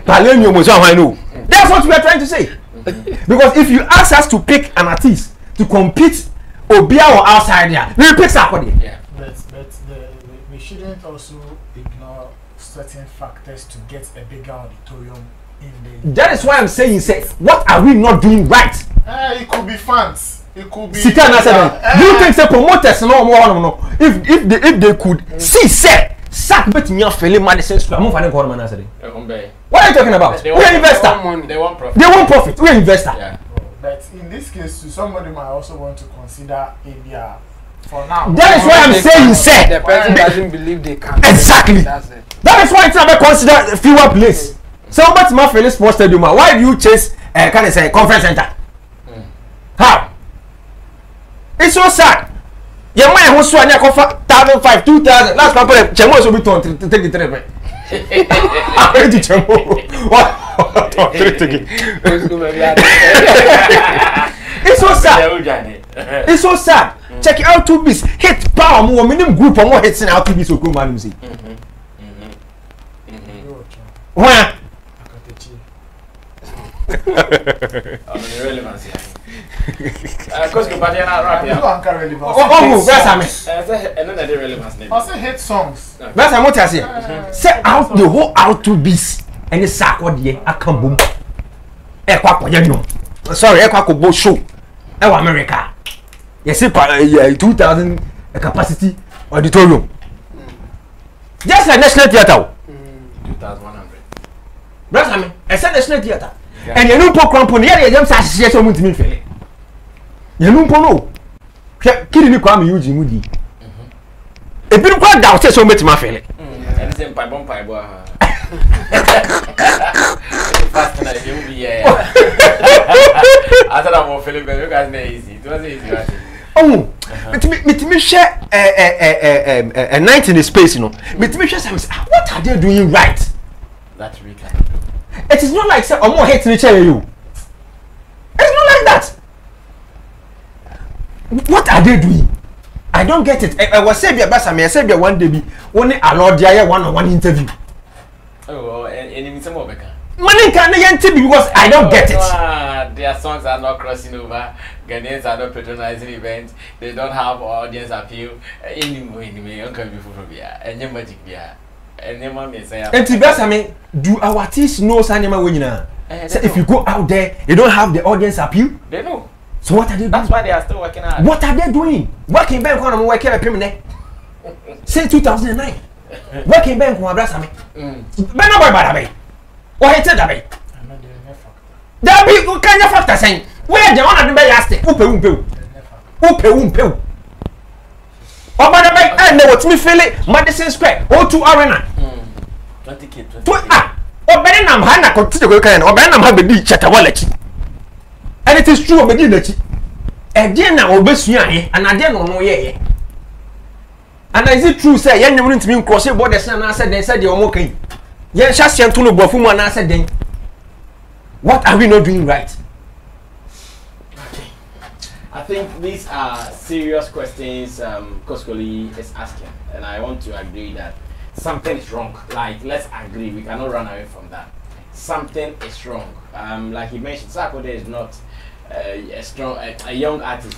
Speaker 6: palenio mo say no. That's what we are trying to say. Because if you ask us to pick an artist to compete Obia or outside there. We pick Sarkodie.
Speaker 4: Yeah.
Speaker 7: But we shouldn't also ignore certain factors to get a bigger auditorium in the.
Speaker 6: That is why I'm saying, say, what are we not doing right?
Speaker 7: It could be fans. It could be.
Speaker 6: Do you think the promoters no? If they could see, say, Sack bet me off Philip Madison Square. What are you talking about? We're investor.
Speaker 4: They want profit.
Speaker 6: They want profit. We're investor.
Speaker 7: Yeah. But in this case, somebody might also want to consider Appiah for now.
Speaker 6: That is why I'm saying, say,
Speaker 5: the person doesn't believe they can.
Speaker 6: Exactly.
Speaker 5: That's it.
Speaker 6: That is why it's not consider fewer place. So much more Philip Sports Stadium. Why do you chase can I say conference center? How? It's so sad. Your man who swung your cover 1,500, 2,000. Last time, Chemo will be told to take the trip. I'm ready to Chemo. What? It's so sad. It's so sad. Check out R2Bees. Hit power more minimum group or more hits in R2Bees or Kuma music. Where?
Speaker 4: Because you party na rap ya.
Speaker 6: Oh, that's
Speaker 4: another relevance.
Speaker 7: Also hit songs.
Speaker 6: That's what I say. Set out the whole R2Bees and the Sarkodie akam boom. Sorry, Ekwa show. America. Yes, 2,000 capacity auditorium. Just like National Theatre.
Speaker 4: 2,100.
Speaker 6: Brother, I mean, I said National Theatre. And you know, poor company, you don't say so much to me. You know, no. Killing you, come you, Jimmy. If you quite doubt, say so much to my family.
Speaker 4: And then pipe on pipe. Fast tonight, you'll be here. I thought I'm more feeling better. You guys are easy. It was easy, right?
Speaker 6: Oh, me share a night in the space, you know. Me share something. What are they doing right?
Speaker 4: That's really kind of.
Speaker 6: It is not like say or more hate in the chair you. It's not like that. What are they doing? I don't get it. I was saying I said one day be only allowed there one-on-one interview.
Speaker 4: Oh, and in some of
Speaker 6: money can interview because I don't get it.
Speaker 4: Their songs are not crossing over. Ghanaians are not patronizing events. They don't have audience appeal. Anyway, Uncle before here. And your magic here. And your mom is saying,
Speaker 6: I mean, do our artists know Sanema winner? So if you go out there, you don't have the audience appeal?
Speaker 4: They know.
Speaker 6: So what are they doing?
Speaker 4: That's why they are still working hard.
Speaker 6: What are they doing? Working bank on working a permanent. Since 2009. Working bank on Abrasame. But no by me. What is it? There be what kind of factor saying? Where the one of the asked Upe. Oh, by the way, I know what's me feeling. Madison Square, O2 Arena.
Speaker 4: 20K.
Speaker 6: Oh, better than Hannah continue to go or better have the chatter wallet. And it is true of the and then now obey and I didn't know ye. And is it true, say, young women to me cross your borders and I said they said you're okay. Yes, just young to know Bofuma and I said then. What are we not doing right?
Speaker 4: I think these are serious questions Koskoli is asking, and I want to agree that something is wrong. Like, let's agree, we cannot run away from that. Something is wrong. Like he mentioned, Sarkodie is not a young artist.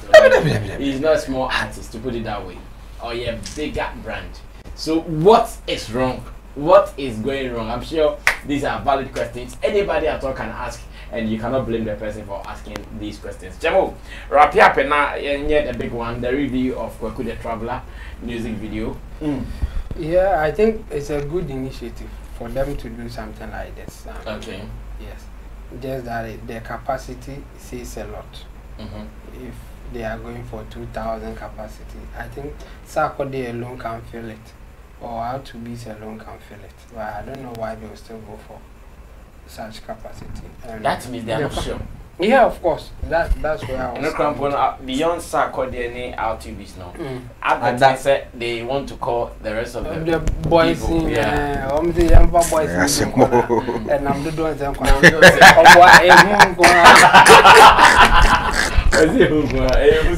Speaker 4: He's not a small artist, to put it that way, or a bigger brand. So what is wrong? What is going wrong? I'm sure these are valid questions. Anybody at all can ask, and you cannot blame the person for asking these questions. Jamo, Appiah Pena, yet a big one, the review of Kwaku the Traveler music video.
Speaker 5: Yeah, I think it's a good initiative for them to do something like this.
Speaker 4: Okay.
Speaker 5: Yes. Just that their capacity says a lot. If they are going for 2,000 capacity, I think Sarkodie alone can fill it. Or R2Bees alone can fill it. But I don't know why they will still go for such capacity.
Speaker 4: That means they are not sure.
Speaker 5: Yeah, of course. That's where I was.
Speaker 4: Beyond Sarkodie and R2Bees now. And that said they want to call the rest of
Speaker 5: the boys
Speaker 4: people,
Speaker 5: in
Speaker 4: the
Speaker 5: younger boys and I'm the doing them.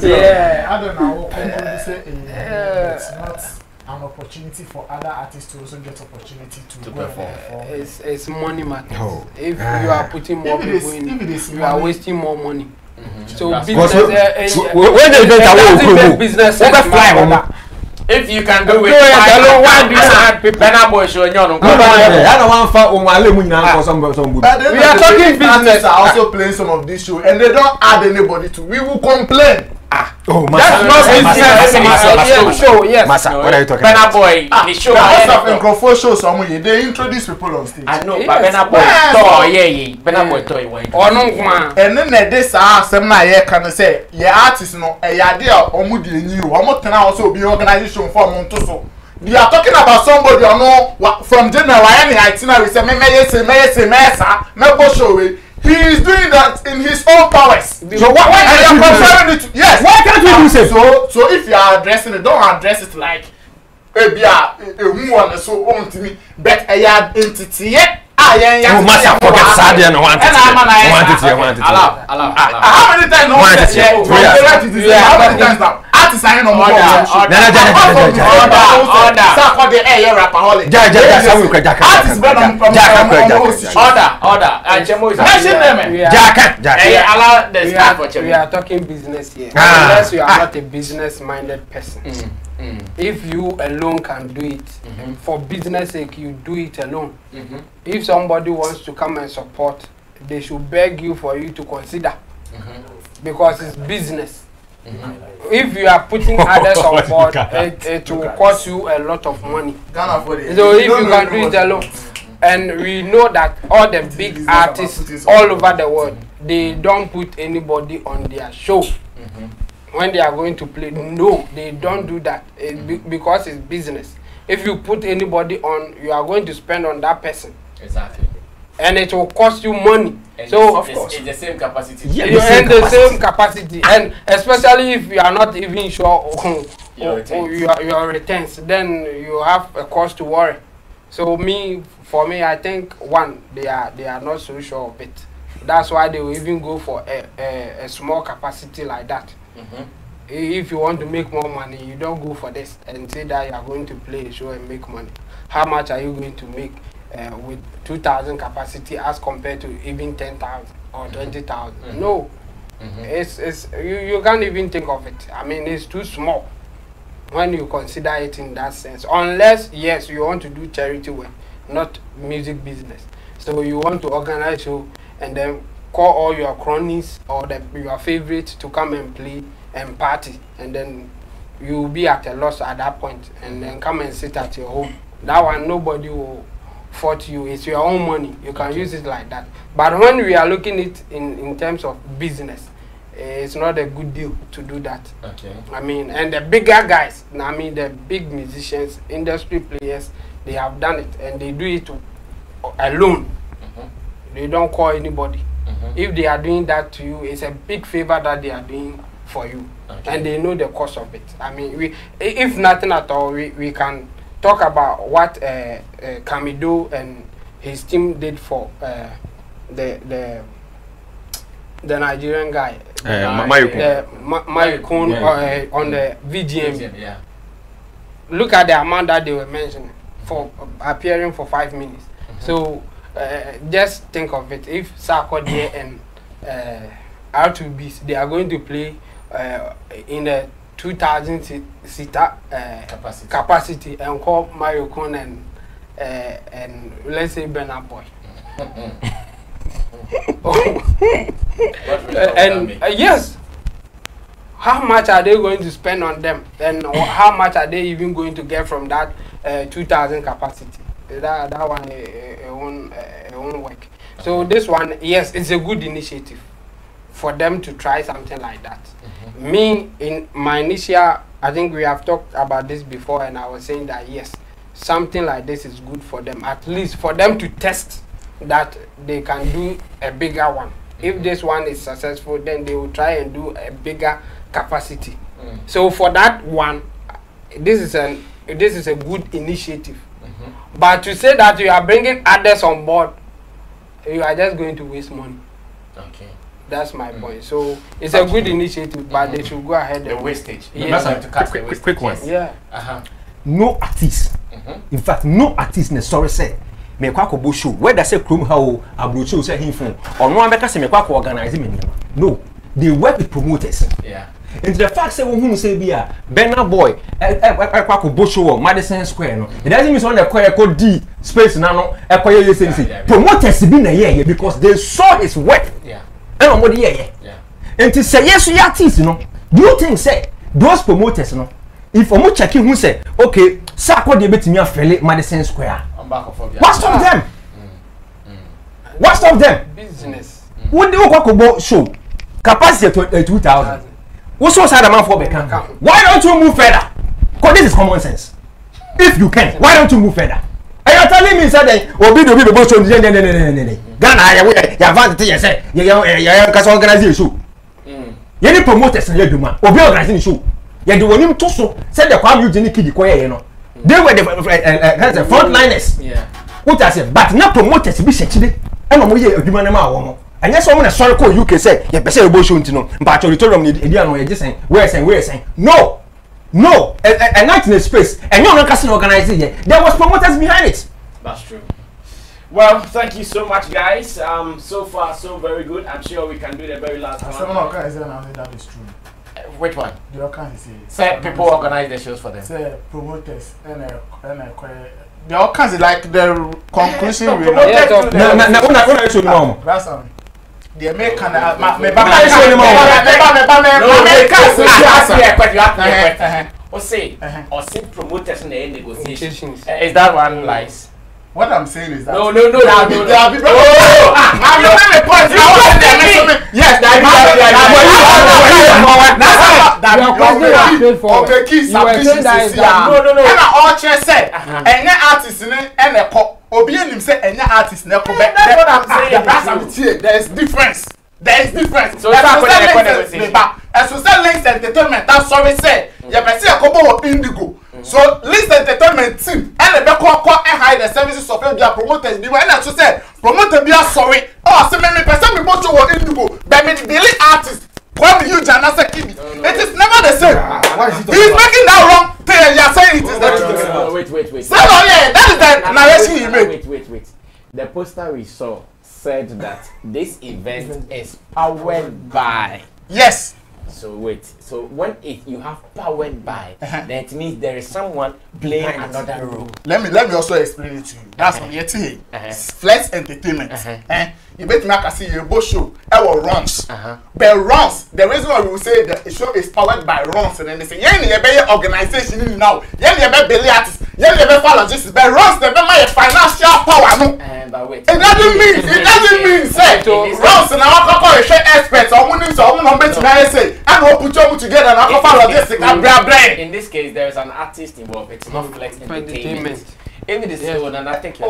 Speaker 7: Yeah, I don't know. It's not an opportunity for other artists to also get opportunity to perform.
Speaker 5: It's money matters. If you are putting more people in, you are wasting more money. So business
Speaker 6: when they get
Speaker 5: business
Speaker 6: fly
Speaker 4: if you can do it, why do you have Benna boy show you no?
Speaker 6: I don't want for on wale mu nyina for some good.
Speaker 7: We are talking business are also playing some of this show and they don't add anybody to. We will complain.
Speaker 6: Oh,
Speaker 4: that's not business. Show, yes.
Speaker 6: Massa, what are you talking
Speaker 4: Benna
Speaker 6: about?
Speaker 4: boy, the show.
Speaker 7: Microphone show someone they introduce people on stage.
Speaker 4: I know, but Benna boy, Benna boy toy why?
Speaker 5: Oh no,
Speaker 7: and then this some na here can say, yeah, artists no, a idea omu di new, omu tena also be organization for monto so. We are talking about somebody or no from January any itinerary say me show. He is doing that in his own powers. So why are you comparing it to, yes,
Speaker 6: why can't we do so?
Speaker 7: So if you are addressing it, don't address it like a woman so on to me, but a yard entity
Speaker 6: Massa forget Sadia no want it.
Speaker 4: Allow.
Speaker 7: How many times artists are no more. Sarkodie rapaholic.
Speaker 5: We are talking business here. Unless you are not a business-minded person. If you alone can do it, for business sake, you do it alone. If somebody wants to come and support, they should beg you for you to consider, because it's business. If you are putting others on board, it will cost you a lot of money. So if you can do it alone, and we know that all the big artists all over the world, they don't put anybody on their show. When they are going to play, no, they don't do that because it's business. If you put anybody on, you are going to spend on that person.
Speaker 4: Exactly.
Speaker 5: And it will cost you money.
Speaker 4: And
Speaker 5: so
Speaker 4: of course, it's the same capacity.
Speaker 5: Yeah, the same capacity. And especially if you are not even sure your returns, then you have a cause to worry. So for me, I think one, they are not so sure of it. That's why they will even go for a small capacity like that. If you want to make more money, you don't go for this and say that you are going to play a show and make money. How much are you going to make with 2,000 capacity as compared to even 10,000 or 20,000? No, you can't even think of it. I mean, it's too small when you consider it in that sense. Unless, yes, you want to do charity work, not music business. So you want to organize a show and then call all your cronies or your favorites to come and play and party, and then you will be at a loss at that point, and then come and sit at your home. That one, nobody will fault you. It's your own money. You can use it like that. But when we are looking at it in terms of business, it's not a good deal to do that.
Speaker 4: Okay.
Speaker 5: I mean, and the bigger guys, I mean, the big musicians, industry players, they have done it, and they do it alone. They don't call anybody. If they are doing that to you, it's a big favor that they are doing for you. And they know the cost of it. I mean, if nothing at all, we can talk about what Kamido and his team did for the Nigerian guy, Mayukun, on the VGM.
Speaker 4: Yeah.
Speaker 5: Look at the amount that they were mentioning for appearing for 5 minutes. So just think of it. If Sarkodie and R2Bees, they are going to play in the 2,000 seater capacity and call Mayukun and let's say Benna Boy. And yes, how much are they going to spend on them? And how much are they even going to get from that 2,000 capacity? That one won't work. So this one, yes, it's a good initiative for them to try something like that. Me, in my initial, I think we have talked about this before, and I was saying that yes, something like this is good for them, at least for them to test that they can do a bigger one. If this one is successful, then they will try and do a bigger capacity. So for that one, this is a good initiative. But to say that you are bringing others on board, you are just going to waste money.
Speaker 4: Okay.
Speaker 5: That's my point. So it's a good initiative, but they should go ahead.
Speaker 4: The wastage.
Speaker 5: Yeah.
Speaker 6: Quick one.
Speaker 5: Yeah.
Speaker 6: No artist. In fact, no artist necessarily say me kwa ko bo show. Where does say krum how abrocho say him phone. Or no ambeka say me kwa ko organize me. No. they work with promoters.
Speaker 4: Yeah.
Speaker 6: And the fact say who say be a Benna boy kwa show Madison Square no. It doesn't mean on the call D space na no you say promoters be na here because they saw his work.
Speaker 4: Yeah.
Speaker 6: And what here. Yeah. And to say yes you artists no. Do you think say those promoters no if omo checking who say okay Sarkodie betimi afele Madison Square. What stop them? What stop them?
Speaker 5: Business.
Speaker 6: What do you go show? Capacity 2,000. What's so sad amount for Beckham? Why don't you move further? Because this is common sense. If you can, why don't you move further? And you're telling me that Obi do people show Ghana, you advance to say you can organize a show. You need promoters and you do man. Obi organizing show. You do one to so said the Kwame Eugene Kid you know. They were the frontliners. Yeah. What I said, but not promoters be said. And I'm here a human amount. And yes, someone a Sarkodie UK say, yeah, but say about show to know, but you told them you're just saying, where saying, no, a night in a space, and you're not casting organizing here. There was promoters behind it.
Speaker 4: That's true. Well, thank you so much, guys. So far, so very good. I'm sure we can do the very last one.
Speaker 7: That is true.
Speaker 4: Which one?
Speaker 7: The can
Speaker 4: say people organize the shows for them.
Speaker 7: Say promoters and they all kinds of like the conclusion.
Speaker 6: No.
Speaker 7: That's the American.
Speaker 4: Or say promoters in the negotiations. Is that one lies?
Speaker 7: What I'm saying is that
Speaker 4: no.
Speaker 7: Yes, there is difference. So Links Entertainment, that's sorry say. Indigo. So Links Entertainment team and the hide the services of their promoters. And so say promoter be sorry. Oh, so many person be to Indigo. But me daily artist. It is never the same. He's making that wrong thing. You are saying it is the truth.
Speaker 4: Wait.
Speaker 7: So that is the narration he made.
Speaker 4: Wait. The poster we saw said that this event is powered by.
Speaker 7: Yes.
Speaker 4: So wait. So when you have powered by, then it means there is someone playing another role.
Speaker 7: Let me also explain it to you. That's what you're saying. Flex Entertainment. You bet me I can see your both show. Our runs. But runs. The reason why we will say that the show is powered by runs, and then they say, yeah, you be organization now. Yeah, you be belly artists. Yeah, you be logistics. But runs, they be my financial power. No.
Speaker 4: But wait.
Speaker 7: It doesn't mean say runs and our corporate experts. Or we say and we put you together and our logistics.
Speaker 4: In this case, there is an artist involved. It's not Flex Entertainment. Even the same one, and I think you're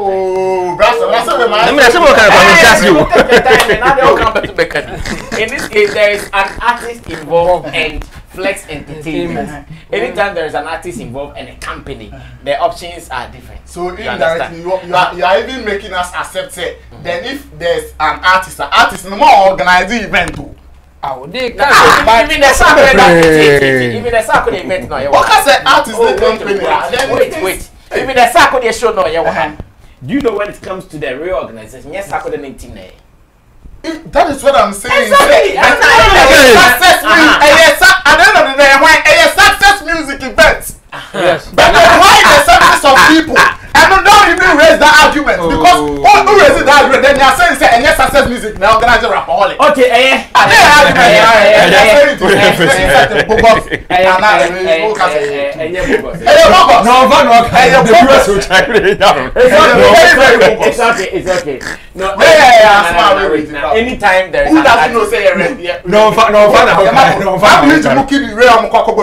Speaker 4: in this case, there is an artist involved and Flex Entertainment. Anytime there is an artist involved and a company, the options are different.
Speaker 7: So indirectly, you are even making us accept it. Then if there's an artist no more organizing event too.
Speaker 4: Even the Sarkodie event now.
Speaker 7: What can say artist company?
Speaker 4: Wait. Even the Sarkodie show now. Do you know when it comes to the real organization? Yes, Sarkodie 19.
Speaker 7: That is what I'm saying.
Speaker 4: Exactly.
Speaker 7: At the end of the day, when a success music event,
Speaker 5: yes.
Speaker 7: But why the service of people? And don't even raise that argument because who raises that argument? Then they are saying say any success music now organize a rapaholic.
Speaker 4: Okay, It's okay. No, anytime there is
Speaker 7: who doesn't know say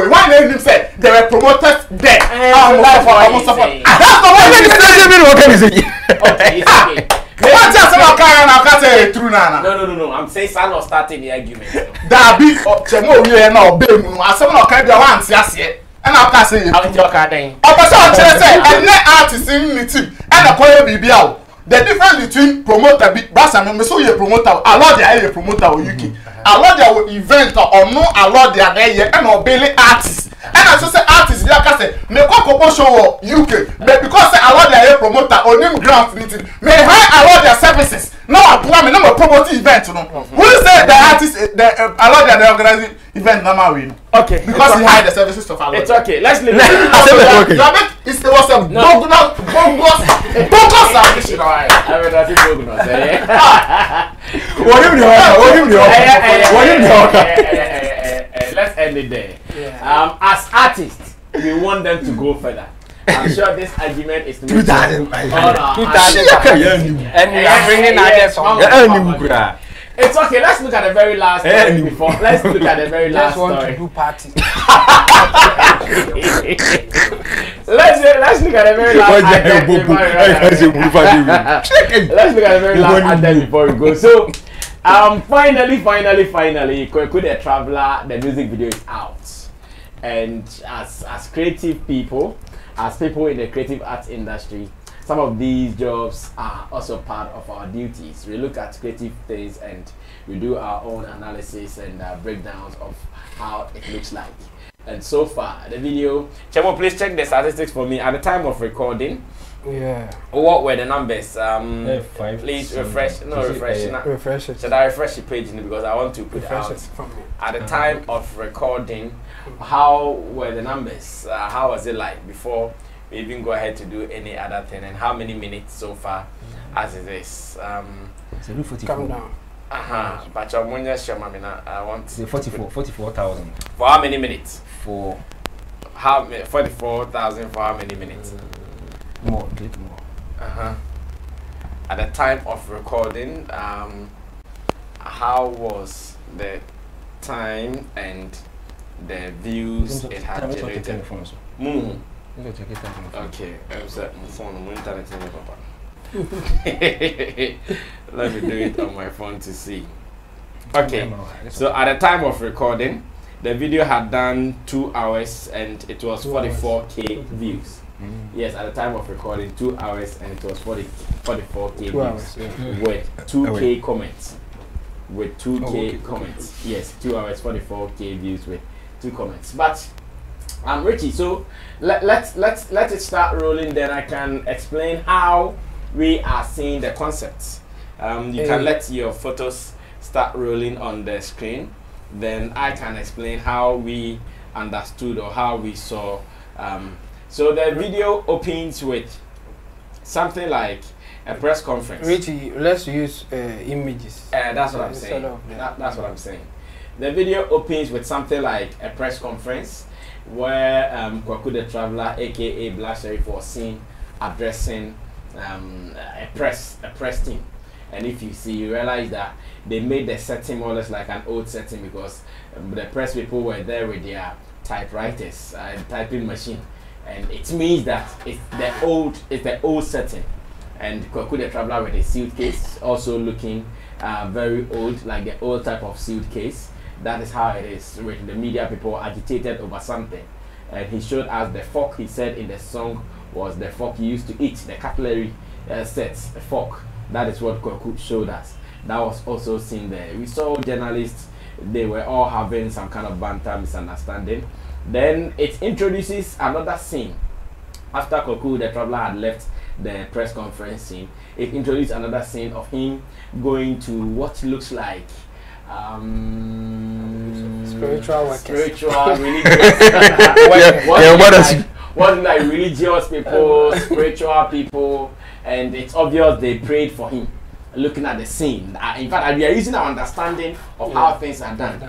Speaker 7: why name him say there were promoters there. That's the one.
Speaker 4: Okay, it's okay.
Speaker 7: What just about Karen? I can't say true now.
Speaker 4: No. I'm saying I'm not starting the argument.
Speaker 7: That big Chemo we now be I say no can be one see and I can say
Speaker 4: I'm your card then.
Speaker 7: Opposite say and artist in the team and the choir be out. The difference between promoter brass and me so you promoter allow the promoter or UK. Allow the event or no allow the there and no belly artist. And I just say artists like I say me go show UK but because say allow the promoter or name grant meeting may high allow their services. Now Appiah no promote event no. Who said the artist allow the organizing event na win?
Speaker 4: Okay.
Speaker 7: Because he had the services of Allah.
Speaker 4: It's okay. Let's leave it.
Speaker 7: It was a bogus ambition.
Speaker 4: I mean, that's bogus. Let's end it there. As artists, we want them to go further. I'm sure this argument is
Speaker 6: 2000.
Speaker 4: And
Speaker 5: we are bringing ideas on.
Speaker 4: It's okay. Let's look at the very last story before. Let's look at the very last story.
Speaker 5: Want to do party.
Speaker 4: Let's look at the very last let's look at the very last item before we go. So, finally, Kweku the Traveler, the music video is out, and as creative people, as people in the creative arts industry, some of these jobs are also part of our duties. We look at creative things and we do our own analysis and breakdowns of how it looks like. And so far, the video, Chemo, please check the statistics for me. At the time of recording, what were the numbers? Please refresh. No, refresh it. Should I refresh the page because I want to put it out? At the time of recording, how were the numbers? How was it like before we even go ahead to do any other thing? And how many minutes so far as it is?
Speaker 5: Calm down.
Speaker 4: But I want
Speaker 6: 44,000.
Speaker 4: For how many minutes?
Speaker 6: For
Speaker 4: how 44,000 for how many minutes?
Speaker 6: More, a little more.
Speaker 4: At the time of recording, how was the time and the views it had generated? Okay, let me do it on my phone to see. Okay, so at the time of recording, the video had done 2 hours and it was 44k views. Yes, at the time of recording, 2 hours and it was 44k views with 2k comments. With 2k comments. Yes, 2 hours, 44k views with 2 comments. But Richie, so let it start rolling. Then I can explain how we are seeing the concepts. You can let your photos start rolling on the screen. Then I can explain how we understood or how we saw. So the video opens with something like a press conference.
Speaker 5: Richie, let's use images.
Speaker 4: That's what I'm saying. That's what I'm saying. The video opens with something like a press conference where Kweku the Traveler, aka Black Sherif, was seen addressing a press team. And if you see, you realize that they made the setting more or less like an old setting because the press people were there with their typewriters, typing machine, and it means that it's the old setting. And Kweku the Traveler with a suitcase, also looking very old, like the old type of suitcase. That is how it is. With the media people agitated over something, and he showed us the fork. He said in the song was the fork he used to eat, the cutlery sets, a fork. That is what Kweku showed us. That was also seen there. We saw journalists, they were all having some kind of banter, misunderstanding. Then it introduces another scene. After Kweku the Traveler had left the press conference scene, it introduced another scene of him going to what looks like
Speaker 5: spiritual
Speaker 4: religious what like religious people, spiritual people, and it's obvious they prayed for him. Looking at the scene, in fact, we are using our understanding of how things are done.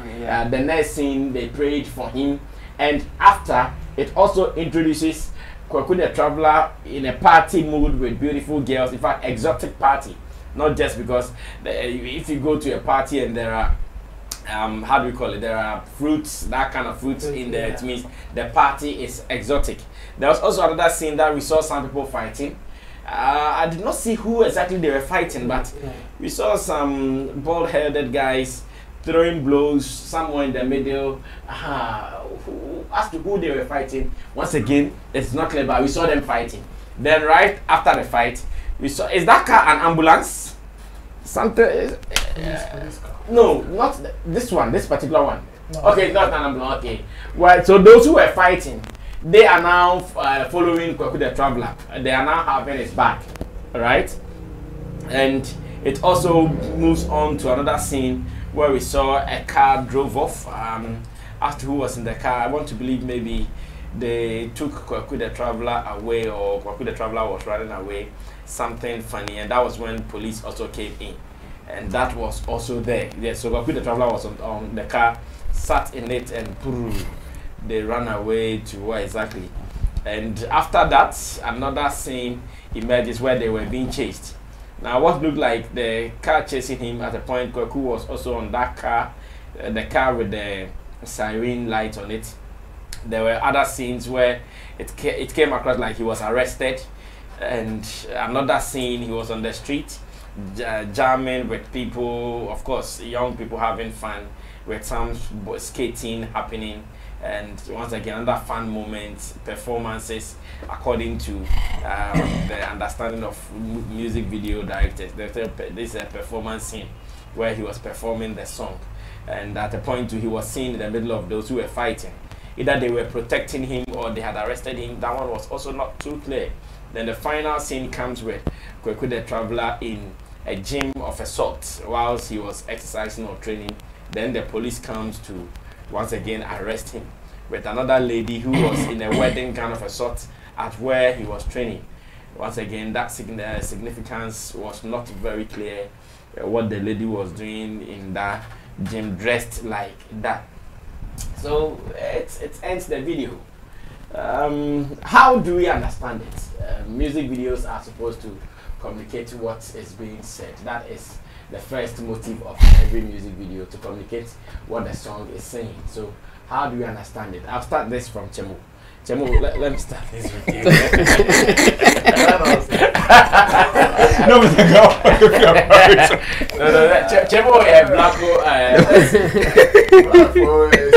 Speaker 4: The next scene, they prayed for him, and after it also introduces Kweku the Traveler in a party mood with beautiful girls. In fact, exotic party, not just because if you go to a party and there are how do we call it? There are fruits, that kind of fruits in there. It means the party is exotic. There was also another scene that we saw some people fighting. I did not see who exactly they were fighting, but we saw some bald-headed guys throwing blows somewhere in the middle. As to who they were fighting, once again, it's not clear, but we saw them fighting. Then right after the fight, we saw, is that car an ambulance? Something. No, not this one, this particular one. No. Okay, not an ambulance. Okay. Well, so those who were fighting, they are now following Kweku the Traveler. They are now having his back, right? And It also moves on to another scene where we saw a car drove off. Asked who was in the car. I want to believe maybe they took Kwaku the Traveler away, or Kwaku the Traveler was running away. Something funny, and that was when police also came in, and that was also there. Yes, so Kwaku the Traveler was on the car, sat in it, and they ran away to where exactly. And after that, another scene emerges where they were being chased. Now, what looked like the car chasing him at a point, Kwaku was also on that car, the car with the siren light on it. There were other scenes where it came across like he was arrested, and another scene he was on the street jamming with people, of course young people having fun, with some skating happening, and once again another fun moment, performances according to the understanding of music video directors. This is a performance scene where he was performing the song, and at a point he was seen in the middle of those who were fighting. Either they were protecting him or they had arrested him. That one was also not too clear. Then the final scene comes with Kwaku the Traveler in a gym of a sort whilst he was exercising or training. Then the police comes to once again arrest him with another lady who was in a wedding kind of a sort at where he was training. Once again, that significance was not very clear. What the lady was doing in that gym dressed like that. So it ends the video. How do we understand it? Music videos are supposed to communicate what is being said. That is the first motive of every music video, to communicate what the song is saying. So how do we understand it? I'll start this from Chemo. Chemo, let me start this with you. No, but Chemo,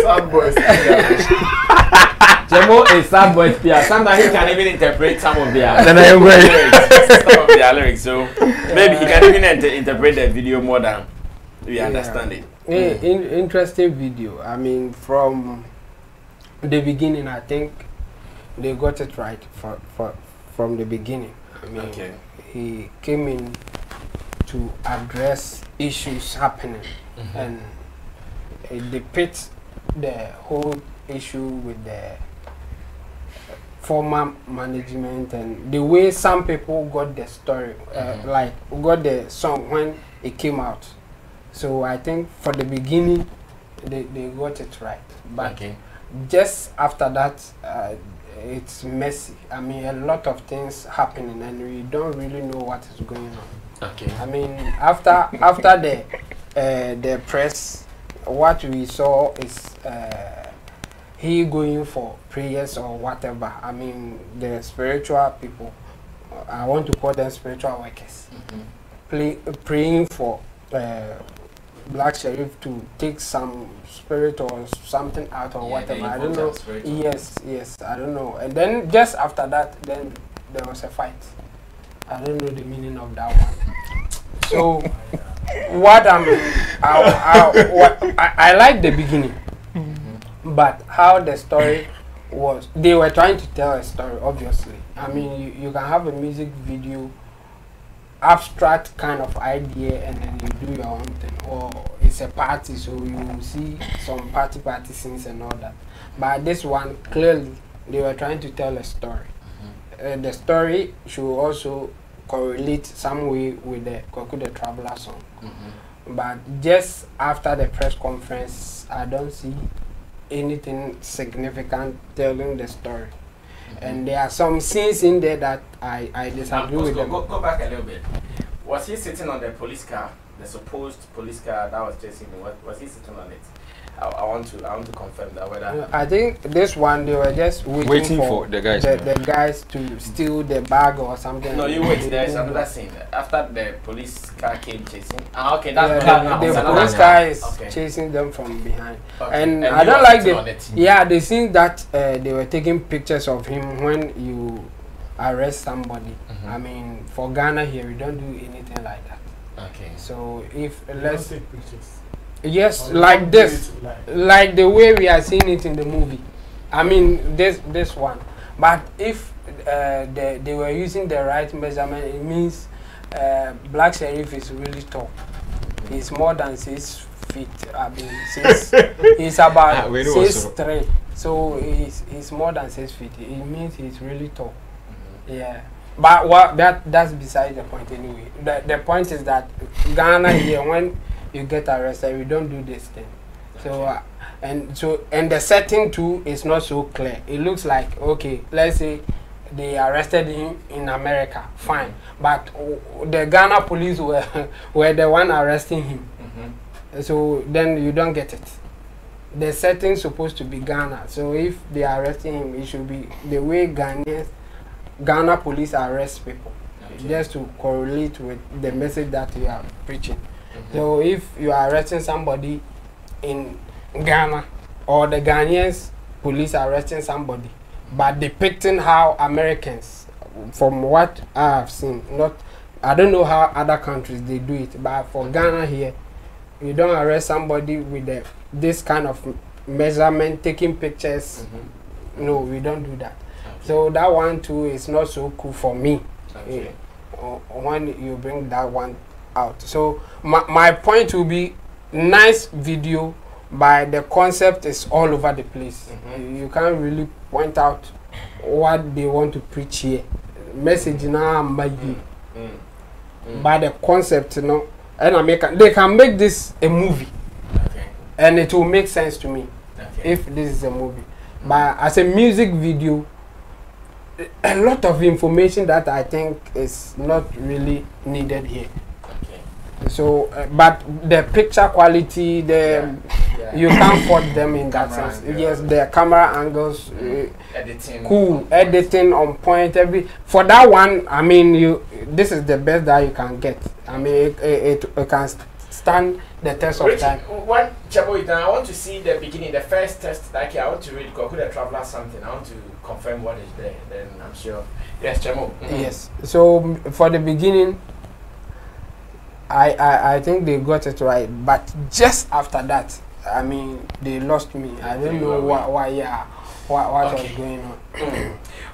Speaker 7: Sad boys.
Speaker 4: Chemo is sad boys. Sometimes he can even interpret some of their lyrics. So maybe he can even interpret the video more than we understand it.
Speaker 5: Interesting video. I mean, from the beginning, I think they got it right from the beginning. I mean, he came in to address issues happening, and they pit the whole issue with the former management and the way some people got the story, like got the song when it came out. So I think for the beginning they got it right, but just after that it's messy. I mean, a lot of things happening and we don't really know what is going on. I mean, after the press, what we saw is he going for prayers or whatever. I mean, the spiritual people, I want to call them spiritual workers, praying for Black Sherif to take some spirit or something out or whatever. I don't know. Yes, I don't know. And then just after that, then there was a fight. I don't know the meaning of that one. So what I like the beginning, but how the story was, they were trying to tell a story, obviously. I mean, you can have a music video, abstract kind of idea, and then you do your own thing, or it's a party, so you see some party scenes and all that. But this one, clearly they were trying to tell a story. The story should also correlate some way with the Kwaku the Traveler song. But just after the press conference, I don't see anything significant telling the story. And there are some scenes in there that I disagree with them.
Speaker 4: Go back a little bit. Was he sitting on the police car, the supposed police car that was chasing him? Was he sitting on it? I want to confirm that whether.
Speaker 5: I think this one they were just waiting for the guys to steal the bag or something.
Speaker 4: No, you wait. There is another scene after the police car came chasing. Okay,
Speaker 5: that's the police car is chasing them from behind, and I don't like the scene that they were taking pictures of him when you arrest somebody. I mean, for Ghana here, we don't do anything like that.
Speaker 4: Okay.
Speaker 5: So if let's take pictures. Yes, like this, like the way we are seeing it in the movie. I mean, this one. But if they were using the right measurement, it means Black Sherif is really tall. He's more than 6 feet. I mean, he's about 6'3". So he's more than 6 feet. It means he's really tall. Yeah. But that's beside the point anyway. The point is that Ghana here, when you get arrested, we don't do this thing. So and the setting too is not so clear. It looks like, okay, let's say they arrested him in America, fine. But the Ghana police were the one arresting him. So then you don't get it. The setting supposed to be Ghana. So if they are arresting him, it should be the way Ghana police arrest people, just to correlate with the message that you are preaching. So if you are arresting somebody in Ghana, or the Ghanaians police arresting somebody, but depicting how Americans, from what I have seen, I don't know how other countries they do it, but for Ghana here, you don't arrest somebody with this kind of measurement, taking pictures. No, we don't do that. So that one too is not so cool for me. When you bring that one out. So my point will be, nice video, but the concept is all over the place. You can't really point out what they want to preach here. Message now, but the concept, you know, and they can make this a movie, and it will make sense to me if this is a movie. But as a music video, a lot of information that I think is not really needed here. So, but the picture quality, you can't fault them in that sense. Yes, the camera angles, editing, cool, editing on point. For that one, I mean, this is the best that you can get. I mean, it can stand the test of time.
Speaker 4: One Chabo, I want to see the beginning, the first test. Like I want to read Kokuda Traveler something. I want to confirm what is there. Then I'm sure. Yes, Chabo.
Speaker 5: Yes. So for the beginning, I think they got it right, but just after that, I mean, they lost me. I don't know what was going on.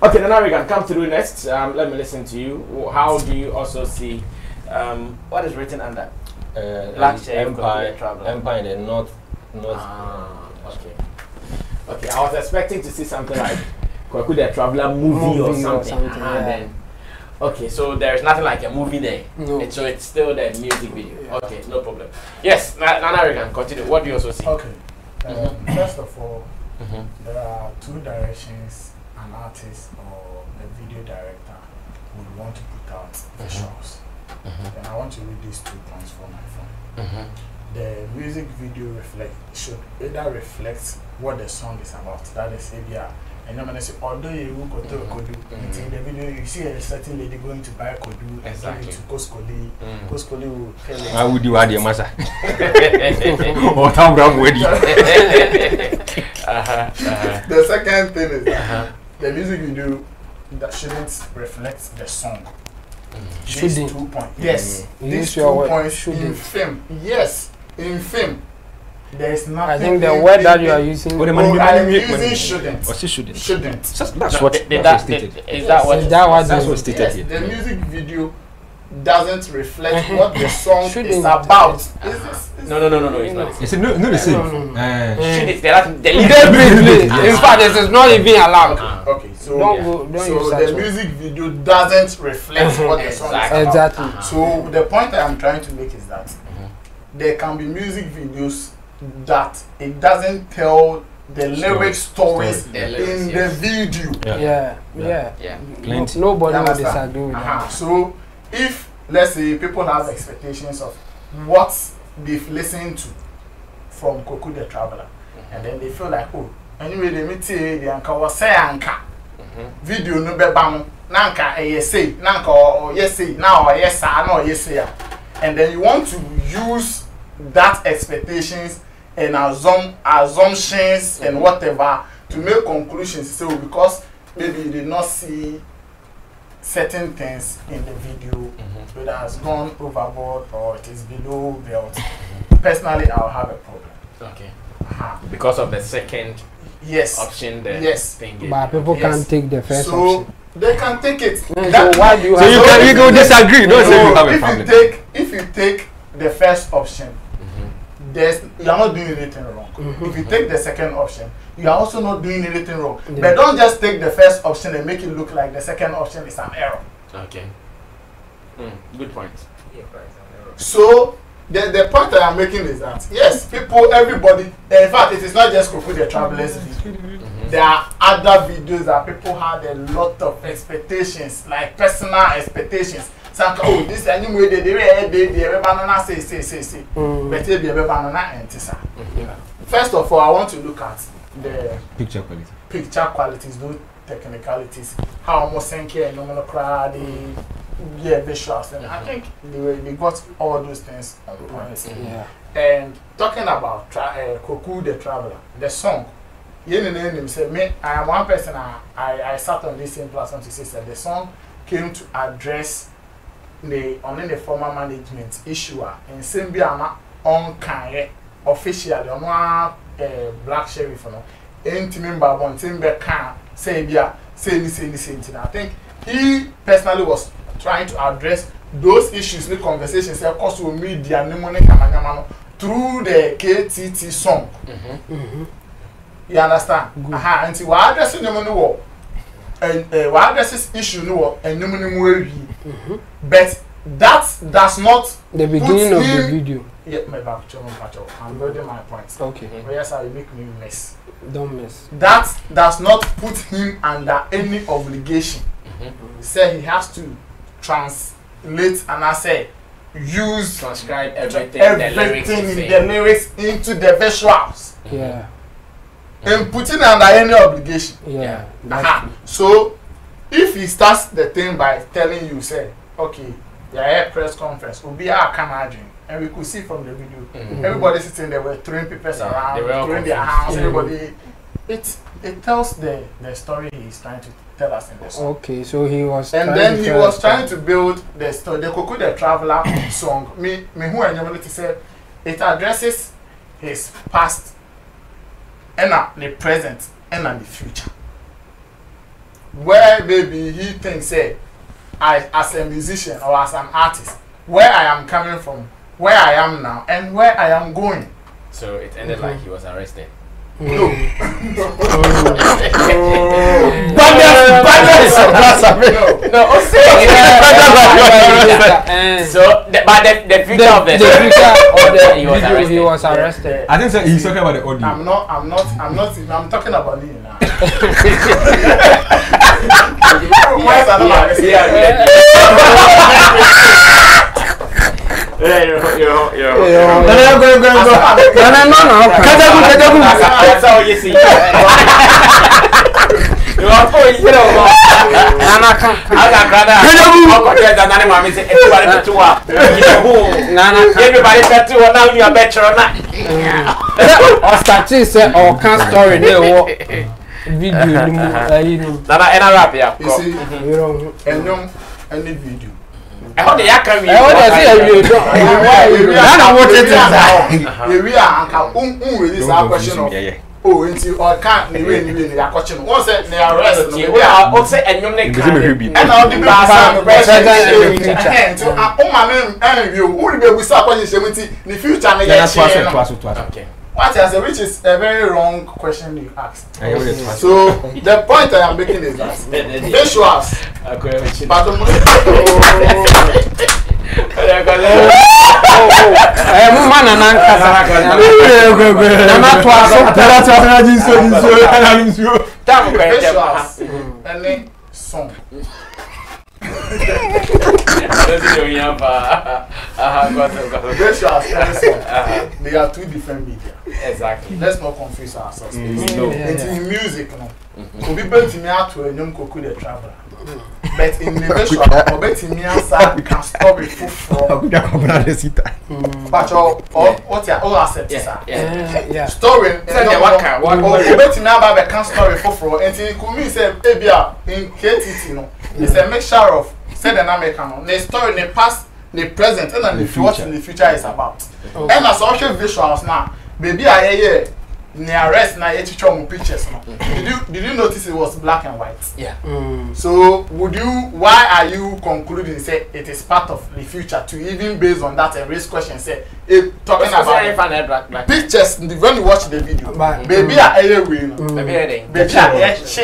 Speaker 4: Okay, then now we can come through next. Let me listen to you. How do you also see what is written under?
Speaker 6: Empire in the north.
Speaker 4: Okay, I was expecting to see something like Kokuda Traveler movie or something. Then, okay, so there's nothing like a movie there. No. So it's still the music video. Yeah. Okay, no problem. Yes, Nana, we can continue. What do you also see?
Speaker 7: Okay. First of all, there are two directions an artist or a video director would want to put out visuals. And I want to read these 2 points from my phone. The music video should either reflect what the song is about. That is, Appiah. And I'm going to say, although you go to Kodu, in the video you see a certain lady going to buy Kodu, exactly, to Koskoli. Koskoli will tell you.
Speaker 6: I would do what you must. Or Tom Brown wedding.
Speaker 7: The second thing is that the music video that shouldn't reflect the song. These 2 points. Yes. These 2 points in film. Yes. In film. There's nothing.
Speaker 5: I think the word that you are using.
Speaker 7: I'm using shouldn't.
Speaker 6: Or shouldn't.
Speaker 7: Shouldn't.
Speaker 6: That's what stated.
Speaker 5: Is that what
Speaker 6: stated here?
Speaker 7: The music video doesn't reflect what the song is about.
Speaker 4: No, it's not.
Speaker 6: It's no the same.
Speaker 5: In fact, this is not even allowed.
Speaker 7: Okay, so the music video doesn't reflect what the song is about.
Speaker 5: Exactly.
Speaker 7: So the point I am trying to make is that there can be music videos that it doesn't tell the lyric stories in the video.
Speaker 5: Nobody will disagree with that.
Speaker 7: So if, let's say, people have expectations of what they've listened to from Koku the Traveler, and then they feel like, oh, anyway, they meet the anka was say anka video no be bam nanka say nanka or yes say now or yes no yes say, and then you want to use that expectations and assumptions and whatever to make conclusions. So because maybe you did not see certain things in the video, so that has gone overboard or it is below belt. Personally, I'll have a problem.
Speaker 4: Okay. Because of the second option, the thing.
Speaker 5: But people can't take the first
Speaker 7: option. So they can take it.
Speaker 5: So why do you
Speaker 6: so you can disagree. Don't say you have a problem.
Speaker 7: If you take the first option, you are not doing anything wrong. If you take the second option, you are also not doing anything wrong. But don't just take the first option and make it look like the second option is an error.
Speaker 4: Okay. Good point.
Speaker 7: So the point I am making is that yes, people, everybody. In fact, it is not just Koku the Travelers video. There are other videos that people had a lot of expectations, like personal expectations. Oh, this anyway, they banana say. But they be banana and first of all, I want to look at the
Speaker 6: picture quality.
Speaker 7: Picture qualities, those technicalities, how almost and normal crowd, visuals, and I think they got all those things on point. And talking about Koku the Traveler, the song. Me, I am one person. I sat on this same platform to say that the song came to address the former management issue and same be on officially on black sheriff no intimate babon timber can say this. I think he personally was trying to address those issues, the conversations across media through the KTT song. You understand? Until we addressing the money war and we address this issue no and but that does not
Speaker 5: the beginning of the video.
Speaker 7: Yeah, I'm building my points.
Speaker 5: Okay.
Speaker 7: But yes, I will make me mess.
Speaker 5: Don't mess.
Speaker 7: That does not put him under any obligation. Say he has to translate and I say
Speaker 4: transcribe everything
Speaker 7: in the lyrics into the visuals.
Speaker 5: Yeah.
Speaker 7: And putting under any obligation.
Speaker 5: Yeah.
Speaker 7: So if he starts the thing by telling you, say, okay, yeah, press conference, will be our imagine, and we could see from the video, everybody sitting there were throwing papers around, throwing their hands, everybody. It tells the story he's trying to tell us in the song.
Speaker 5: Okay, so he was.
Speaker 7: And then he was trying to build the story. The Koku the Traveler song. Me who I normally say it addresses his past. And the present and the future. Where maybe he thinks, say, as a musician or as an artist, where I am coming from, where I am now, and where I am going.
Speaker 4: So it ended like he was arrested.
Speaker 7: No.
Speaker 4: So, but the future of the
Speaker 5: video, he was arrested.
Speaker 6: I think so he's talking about the audio.
Speaker 7: I'm talking about you now.
Speaker 4: How the yakka we
Speaker 7: oh, into or can't the way you are question. Once they arrest,
Speaker 4: we are also and you make
Speaker 7: and all the president to my you will be with support in the future. Okay. What is which is a very wrong question you asked. So the point I am making is that visuals. Song. They are two different media.
Speaker 4: Exactly.
Speaker 7: Let's not confuse ourselves. In music, we be built in out to a young Koku the Traveler. But in the visual, or bet in answer can stop it from. But what your all assets are. Story. Or bet in now can story for. And it could mean say Appiah in KTT no. It's a mixture of said an American. The story, the past, the present, and then what in the future is about. And as also visuals now, baby I hear nearest na echicho pictures no. Did you notice it was black and white?
Speaker 4: Yeah.
Speaker 7: So why are you concluding say it is part of the future to even based on that and raise questions say talking about pictures when you watch the video baby pictures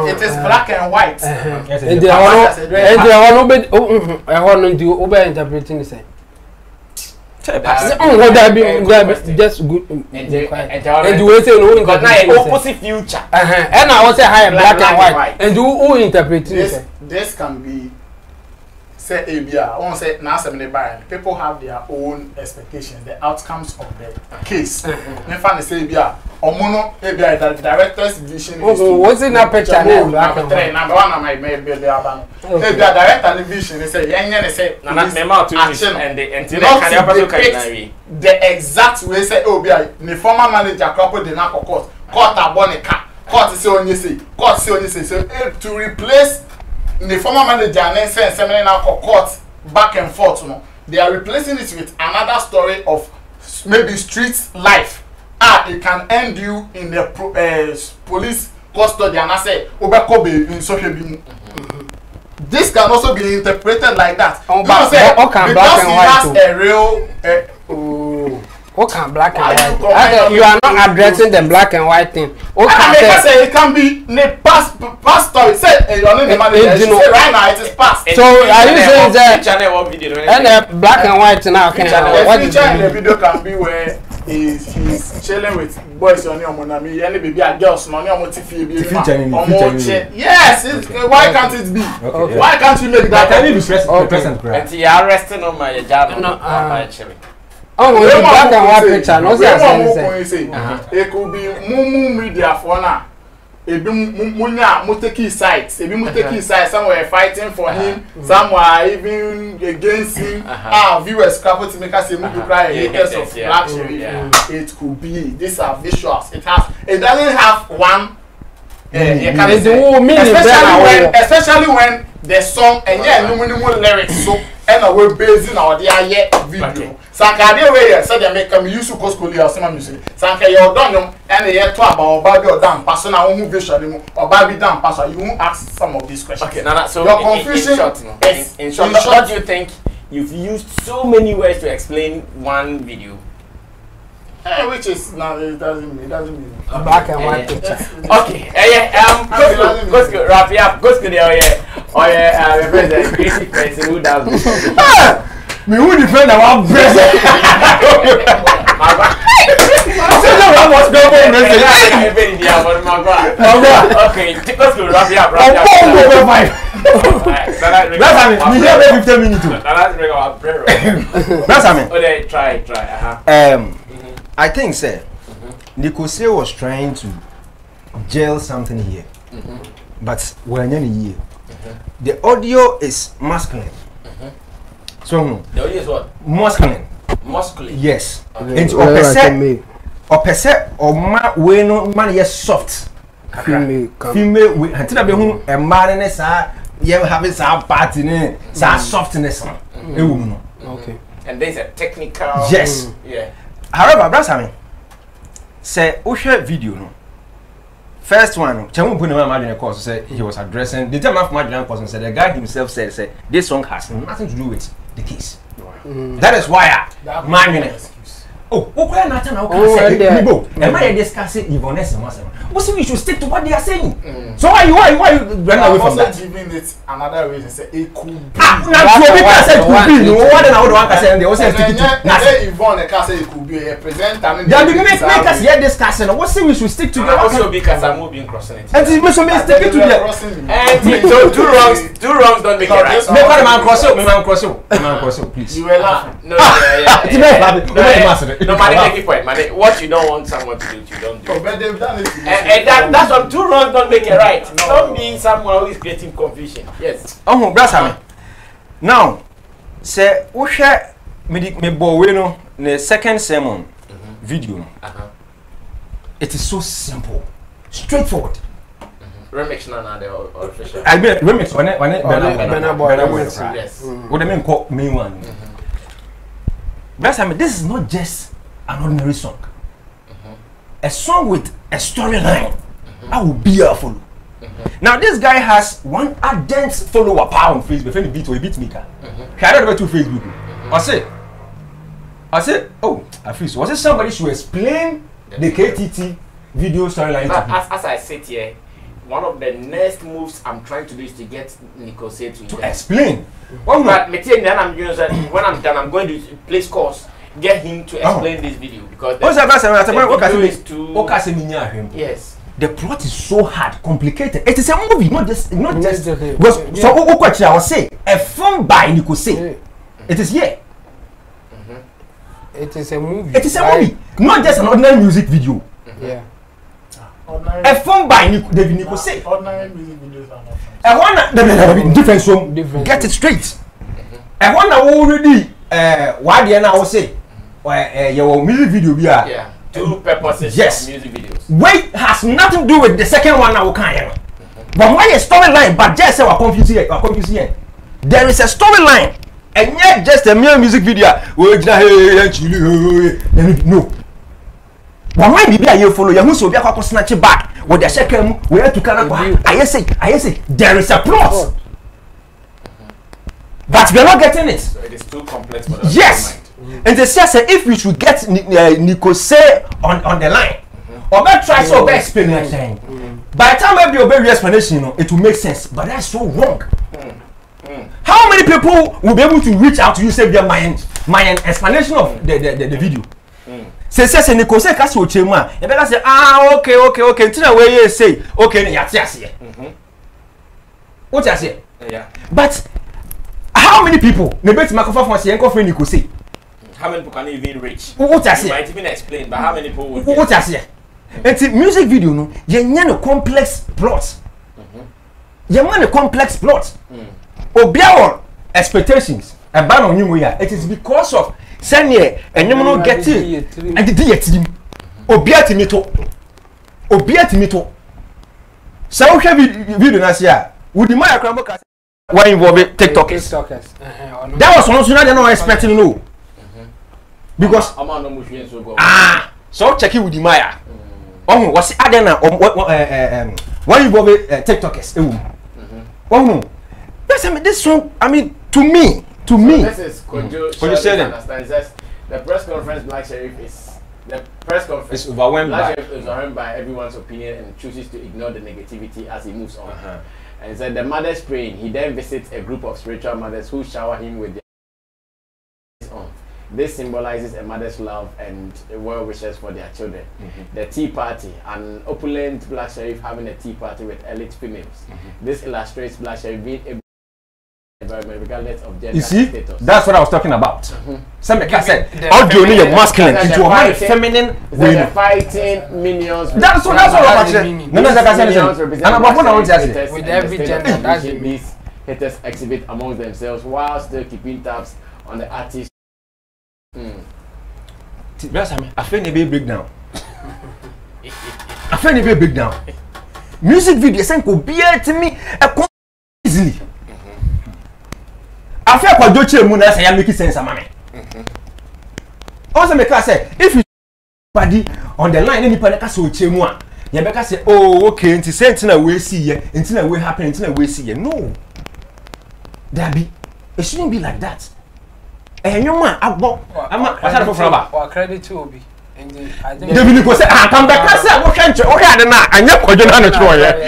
Speaker 7: it is black and white
Speaker 5: and they interpreting say just good and the way say no because now opposite future and I want say high black and white and who interpret
Speaker 7: this can be say Appiah I want say now people have their own expectations the outcomes of the case never say Appiah omono Appiah the director's vision is
Speaker 5: what's in that picture
Speaker 7: black and white number 1 am I maybe the other Appiah director vision is say yenye say
Speaker 4: and
Speaker 7: the exact way say Appiah the former manager couple dey na court abonika court say onye say so to replace the former manager and then sending now court back and forth no they are replacing it with another story of maybe street life it can end you in the police custody and I say obekobe in social this can also be interpreted like that because he has a real
Speaker 5: what can black and white? You are not addressing the black and white thing.
Speaker 7: Say it can be the past story. Say your name right now it is past.
Speaker 5: So are you saying that and black and white now can
Speaker 7: what is the video can be where he's chilling with boys on your monami and baby and girls on your motifi yes why can't it be why can't you make that
Speaker 4: present and you are resting on my job actually.
Speaker 5: Oh, black and white picture. No, say
Speaker 7: it could be mumu media for now. Ebi munya muteki sides. Ebi muteki sides. Some were fighting for him. Some were even against him. Viewers couple to make us say movie cry haters of black Sherif. It could be. These are visuals. It doesn't have one. Especially when the song and no lyrics so and we're based in our video. Sarkodie way said they make them use to coscoli or some music. Sanka you're done and they hear talk about Barbie or damn person who vision or Barbie damn pastor. You won't ask some of these questions.
Speaker 4: Okay, now so
Speaker 7: your confusion
Speaker 4: in short, what do you think you've used so many words to explain one video?
Speaker 7: Which is now it doesn't mean
Speaker 5: black and white picture.
Speaker 4: Okay, go wrap it up. Go to the president, creative person who does this.
Speaker 6: Me who defend our president?
Speaker 4: Okay, let's go wrap it up.
Speaker 6: That's I mean, we have 15 minutes.
Speaker 4: That's regular prayer.
Speaker 6: That's I mean.
Speaker 4: Okay, try.
Speaker 6: I think, sir, Nikose was trying to gel something here, but we're not here. The audio is masculine. So
Speaker 4: the audio is what?
Speaker 6: Masculine.
Speaker 4: Masculine.
Speaker 6: Yes.
Speaker 5: Okay.
Speaker 6: And or we no man yes soft. Female we until be who a man ne sa you having some party ne sa softness.
Speaker 5: Okay.
Speaker 4: And there's a technical.
Speaker 6: Yes.
Speaker 4: Yeah.
Speaker 6: However, brother, say Usha video no. First one, Chamu put him in course say he was addressing the time of Madrid course and said the guy himself said this song has nothing to do with the case. That is why oh, okay, not now. Am I discussing Yvonne? What's we should stick to what they are saying? So why you run away from that?
Speaker 7: Giving it another reason. Say it could be.
Speaker 6: Now, no one than I would want to say. They also stick to
Speaker 7: Yvonne can say it could be a present.
Speaker 6: They are beginning to make us here discussing. What's we should stick together?
Speaker 4: Also because I'm moving crossing it.
Speaker 6: And it's so stick it together.
Speaker 4: And so two wrongs don't make it right.
Speaker 6: Make one man cross you, please.
Speaker 7: You were laughing.
Speaker 4: No, no, man, take it point, man. What you don't want someone to do, you don't do.
Speaker 7: But they've done it.
Speaker 4: And that's what two wrongs don't make it right. Don't be someone who is creating confusion. Yes.
Speaker 6: Oh, brother. Now, say, we share me boy no the second sermon video. It is so simple, straightforward.
Speaker 4: Remix na the official.
Speaker 6: I mean remix when it
Speaker 4: yes.
Speaker 6: What I mean call main one. Brother, this is not just an ordinary song. a song with a storyline. I will be a follow. Now this guy has one ardent follower power on Facebook. When he beat or he beat maker. I don't know to Facebook. I said, oh, I feel so. Was it somebody should explain the KTT video storyline?
Speaker 4: As I sit here, one of the next moves I'm trying to do is to get Nikose to
Speaker 6: explain.
Speaker 4: But when I'm done, I'm going to place course, get him to explain this video because yes.
Speaker 6: The plot is so hard, complicated. It is a movie, not just so I was say a film by Nikose. It is here.
Speaker 5: It is a movie.
Speaker 6: It is a movie, not just an ordinary music video.
Speaker 5: Yeah.
Speaker 6: A film by David Nikose.
Speaker 7: Ordinary music videos are not.
Speaker 6: I want different song. Get it straight. I want already. Why the I will say, your music video be
Speaker 4: yeah. Two purposes.
Speaker 6: Yes.
Speaker 4: Of music videos.
Speaker 6: Weight has nothing to do with the second one. I will can't. But why a storyline? But just say we're confusing here. There is a storyline, and yet just a mere music video. No. But why be a follow? You must be a snatch back. With the second, we have to carry. I say, there is a plot. But we are not getting it.
Speaker 4: So it is too complex for us.
Speaker 6: Yes. And they say if we should get Nikose on the line, or better try to explain everything. By the time we be obey explanation, it will make sense. But that's so wrong. How many people will be able to reach out to you say their my explanation of the video? Say Nikose kasi ochema. You better say okay. Until where you say okay, what you say?
Speaker 4: Yeah.
Speaker 6: But how many people? Nikose.
Speaker 4: How many people can you even reach?
Speaker 6: What I
Speaker 4: you
Speaker 6: say?
Speaker 4: might even explain, but how many people would
Speaker 6: what I say? And the music video, no, you need a complex plot. You want a complex plot. Obia expectations and ban on you. It is because of Sanye and you know get it and the team. Obia Timito. So we have video Nasia. Would the Maya Cramboka why involve TikTokers? That was also not expecting no. Because so check it with the Maya. Oh, what's Adena why you involve TikTokers? Oh no. Yes, I mean this song. I mean to me.
Speaker 4: So this is the press conference. Black Sherif is the press conference.
Speaker 6: It's overwhelmed
Speaker 4: by everyone's opinion and chooses to ignore the negativity as he moves on. And said the mother's praying. He then visits a group of spiritual mothers who shower him with their on. This symbolizes a mother's love and well wishes for their children. The tea party, an opulent Black Sherif having a tea party with elite females. This illustrates Black Sherif being able environment regardless of gender status.
Speaker 6: That's what I was talking about. Some said, all the only masculine into a feminine
Speaker 4: women fighting minions.
Speaker 6: That's what I'm saying. No, that's
Speaker 4: with every gender. These haters exhibit among themselves while still keeping tabs on the artist.
Speaker 6: I feel a breakdown. I feel a breakdown. Music video could be to me easily. I feel like Doche Muna say I make sense, Sammy. Also, make us say if you body on the line, any panic so chemua. You make us say, oh, okay, until sentinel we see here, until we happen, until we see here. No, Debbie, it shouldn't be like that. And you man, I'm
Speaker 5: credit to Obi. I think
Speaker 6: David Nico say, I come back. I say, what can't you? Okay, I don't know. I'm not going to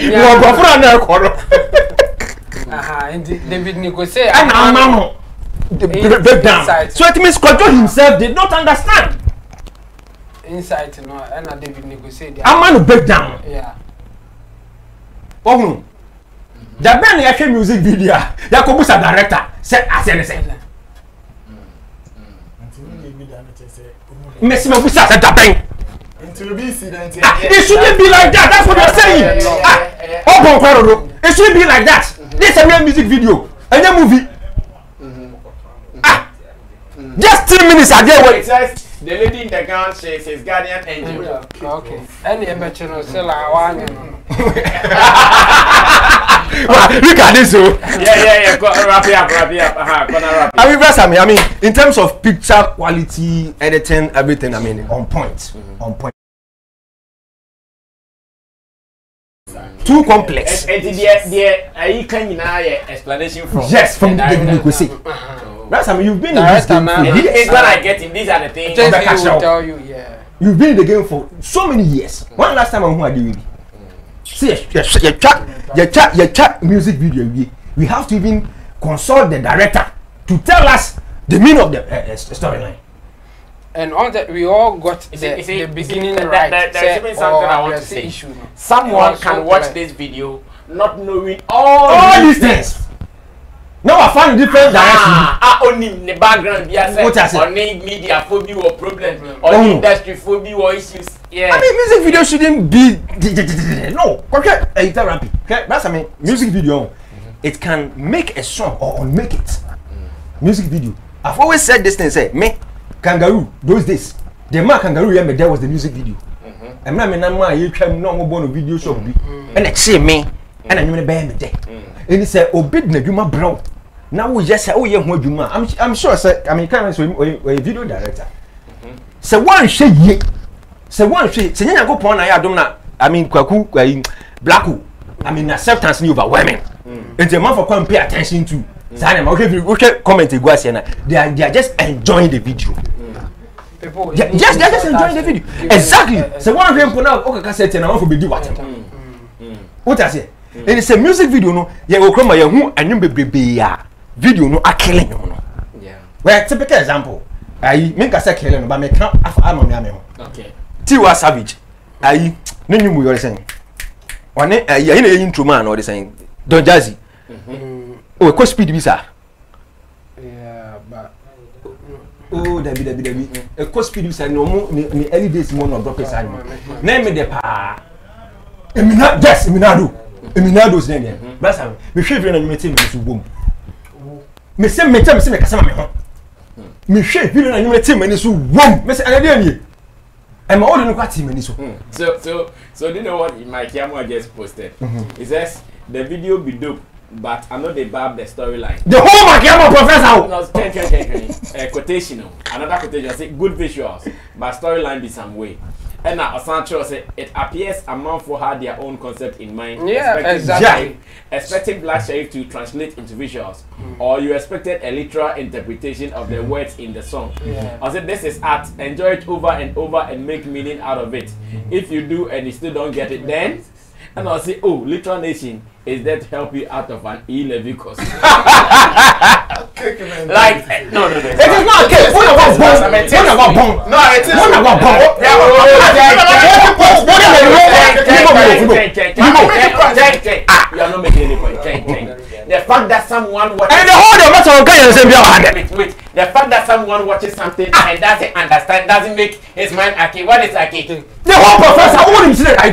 Speaker 6: you are going for
Speaker 5: and David Nico say,
Speaker 6: I'm breakdown. So it means Kojo himself did not understand.
Speaker 5: Insight, no, and David Nico say,
Speaker 6: I'm going to break down.
Speaker 5: Yeah.
Speaker 6: Oh, the band actually music video. Yakobu's a director. Said as anything. Messi Mabusa said that thing. It shouldn't be like that. That's what you're saying. It shouldn't be like that. This is a real music video. And a movie. Just 3 minutes a day.
Speaker 4: It says the lady in the gown says his guardian angel.
Speaker 5: Okay. Any emotional seller, one.
Speaker 6: Look at this.
Speaker 4: Yeah. Wrap it up.
Speaker 6: I mean, in terms of picture quality, editing, everything, I mean, on point. too complex.
Speaker 4: And the can explanation from
Speaker 6: yes from the beginning you see. That's I mean you've been in this game for years.
Speaker 4: It's what I get in these are the things.
Speaker 5: Just will tell you, yeah.
Speaker 6: You've been in the game for so many years. One last time I'm who I did with you. See, your chat music video. We have to even consult the director to tell us the meaning of the storyline.
Speaker 5: And all that we all got the beginning right.
Speaker 4: There's even something I want to say. Someone can watch this video not knowing all these things.
Speaker 6: No, I find a different direction.
Speaker 4: Only in the background, yes, or media phobia or problem, or industry phobia or issues. Yeah.
Speaker 6: I mean, music video shouldn't be no. Okay, therapy. Okay, that's I mean, music video. It can make a song or unmake it. Music video. I've always said this thing. Say me, Kangaroo. Those days, the man Kangaroo there was the music video. And now you can no more video shop. And it say me, and I'm gonna buy me there. And he said, "Obid na juma brown." Now we just say, "Oh yeah, what juma?" I'm sure. Say, I mean, can a video director. Say one say ye. Say one say. Say you go pon na ya dom na. I mean, kwaku blacku. I mean, acceptance ni overwhelming. And the man for come pay attention to. Okay, comment they are just enjoying the video. They're just enjoying the video. Exactly. So one of them put out okay cassette and I want to be what. What I say? And it's a music video no. Yeah, we come here who and you be video no are killing you no. Yeah. Well, typical example. I make a second but me can't am okay. Tiwa Savage. I no you you saying. One yeah in intro man or the saying. Don Jazzy. Oh, what speed be sir?
Speaker 5: Yeah, but
Speaker 6: oh, Debbie. A cost speed is no more. Me early days more no drop aside. Name me the pa. Eminado, yes, Eminado's name. That's how me shave and me team to boom. Me say me tell me kasama me ho. Me shave and me team me so boom. Me say anade and my old no kwati me so.
Speaker 4: So do you know what my camera just posted? It says the video be dope. But I know they barb the storyline.
Speaker 6: The whole Makiyama professor!
Speaker 4: No, quotation. Another quotation. I say good visuals, but storyline be some way. And now Sancho say it appears a man for had their own concept in mind.
Speaker 5: Yeah, exactly.
Speaker 4: Expecting Black Sherif to translate into visuals, or you expected a literal interpretation of the words in the song. Yeah. I said this is art. Enjoy it over and over and make meaning out of it. If you do and you still don't get it, then and I'll say, oh, literal nation is there to help you out of an E-level course. Like, no. It
Speaker 6: is not a cake. What about bomb? No, it is. What about bomb?
Speaker 4: You are not making any point. The fact that someone watches
Speaker 6: and the whole
Speaker 4: wait. The fact that someone watches something and doesn't understand doesn't make his mind okay. What is okay?
Speaker 6: The whole professor, I want him to say, I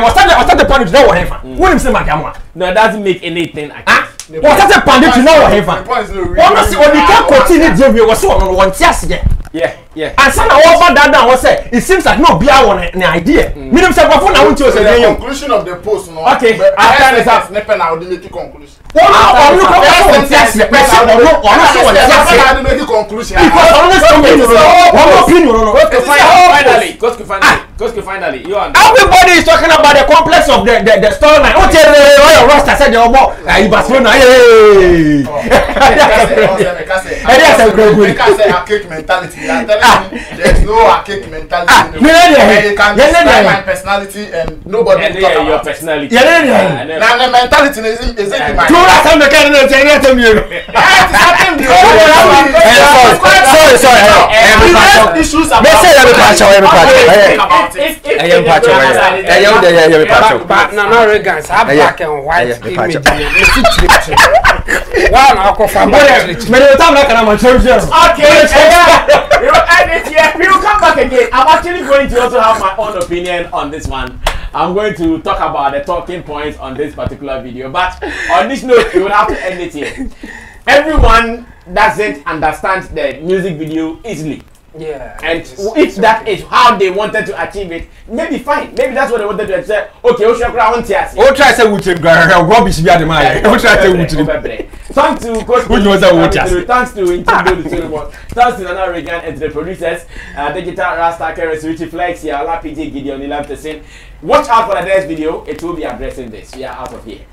Speaker 6: was starting the point to know what happened. What him say,
Speaker 4: no, it doesn't make anything okay.
Speaker 6: What's that a pandit to know what happened? Honestly, when you can't continue to do was so on one chest again.
Speaker 4: Yeah.
Speaker 6: And some over that was say it seems like no be our idea. Minimum say what I want to say
Speaker 7: the conclusion of the post no.
Speaker 6: Okay.
Speaker 7: After this snippet now they make conclusion.
Speaker 6: Because
Speaker 4: finally, you
Speaker 6: everybody is talking about the complex of the storyline. Oh, your roster said the Barcelona.
Speaker 7: Archaic mentality. There's no archaic mentality. You can describe my personality and nobody will talk about
Speaker 4: your personality.
Speaker 7: Now the mentality isn't my.
Speaker 6: Sorry.
Speaker 5: No, guys, I'm black and white.
Speaker 4: We will come back again. I'm actually going to also have my own opinion on this one. I'm going to talk about the talking points on this particular video. But on this note, we will have to end it here. Everyone doesn't understand the music video easily.
Speaker 5: Yeah.
Speaker 4: And if that is how they wanted to achieve it, maybe fine. Maybe that's what they wanted to achieve. Okay, we'll try to say Thanks to Coach. Thanks to Intimbo the Tournament. Thanks to Nana Regan and the producers. Digital Rasta Keres, Richie Flex, here, PJ Gideon, 11%. Watch out for the next video. It will be addressing this. We are out of here.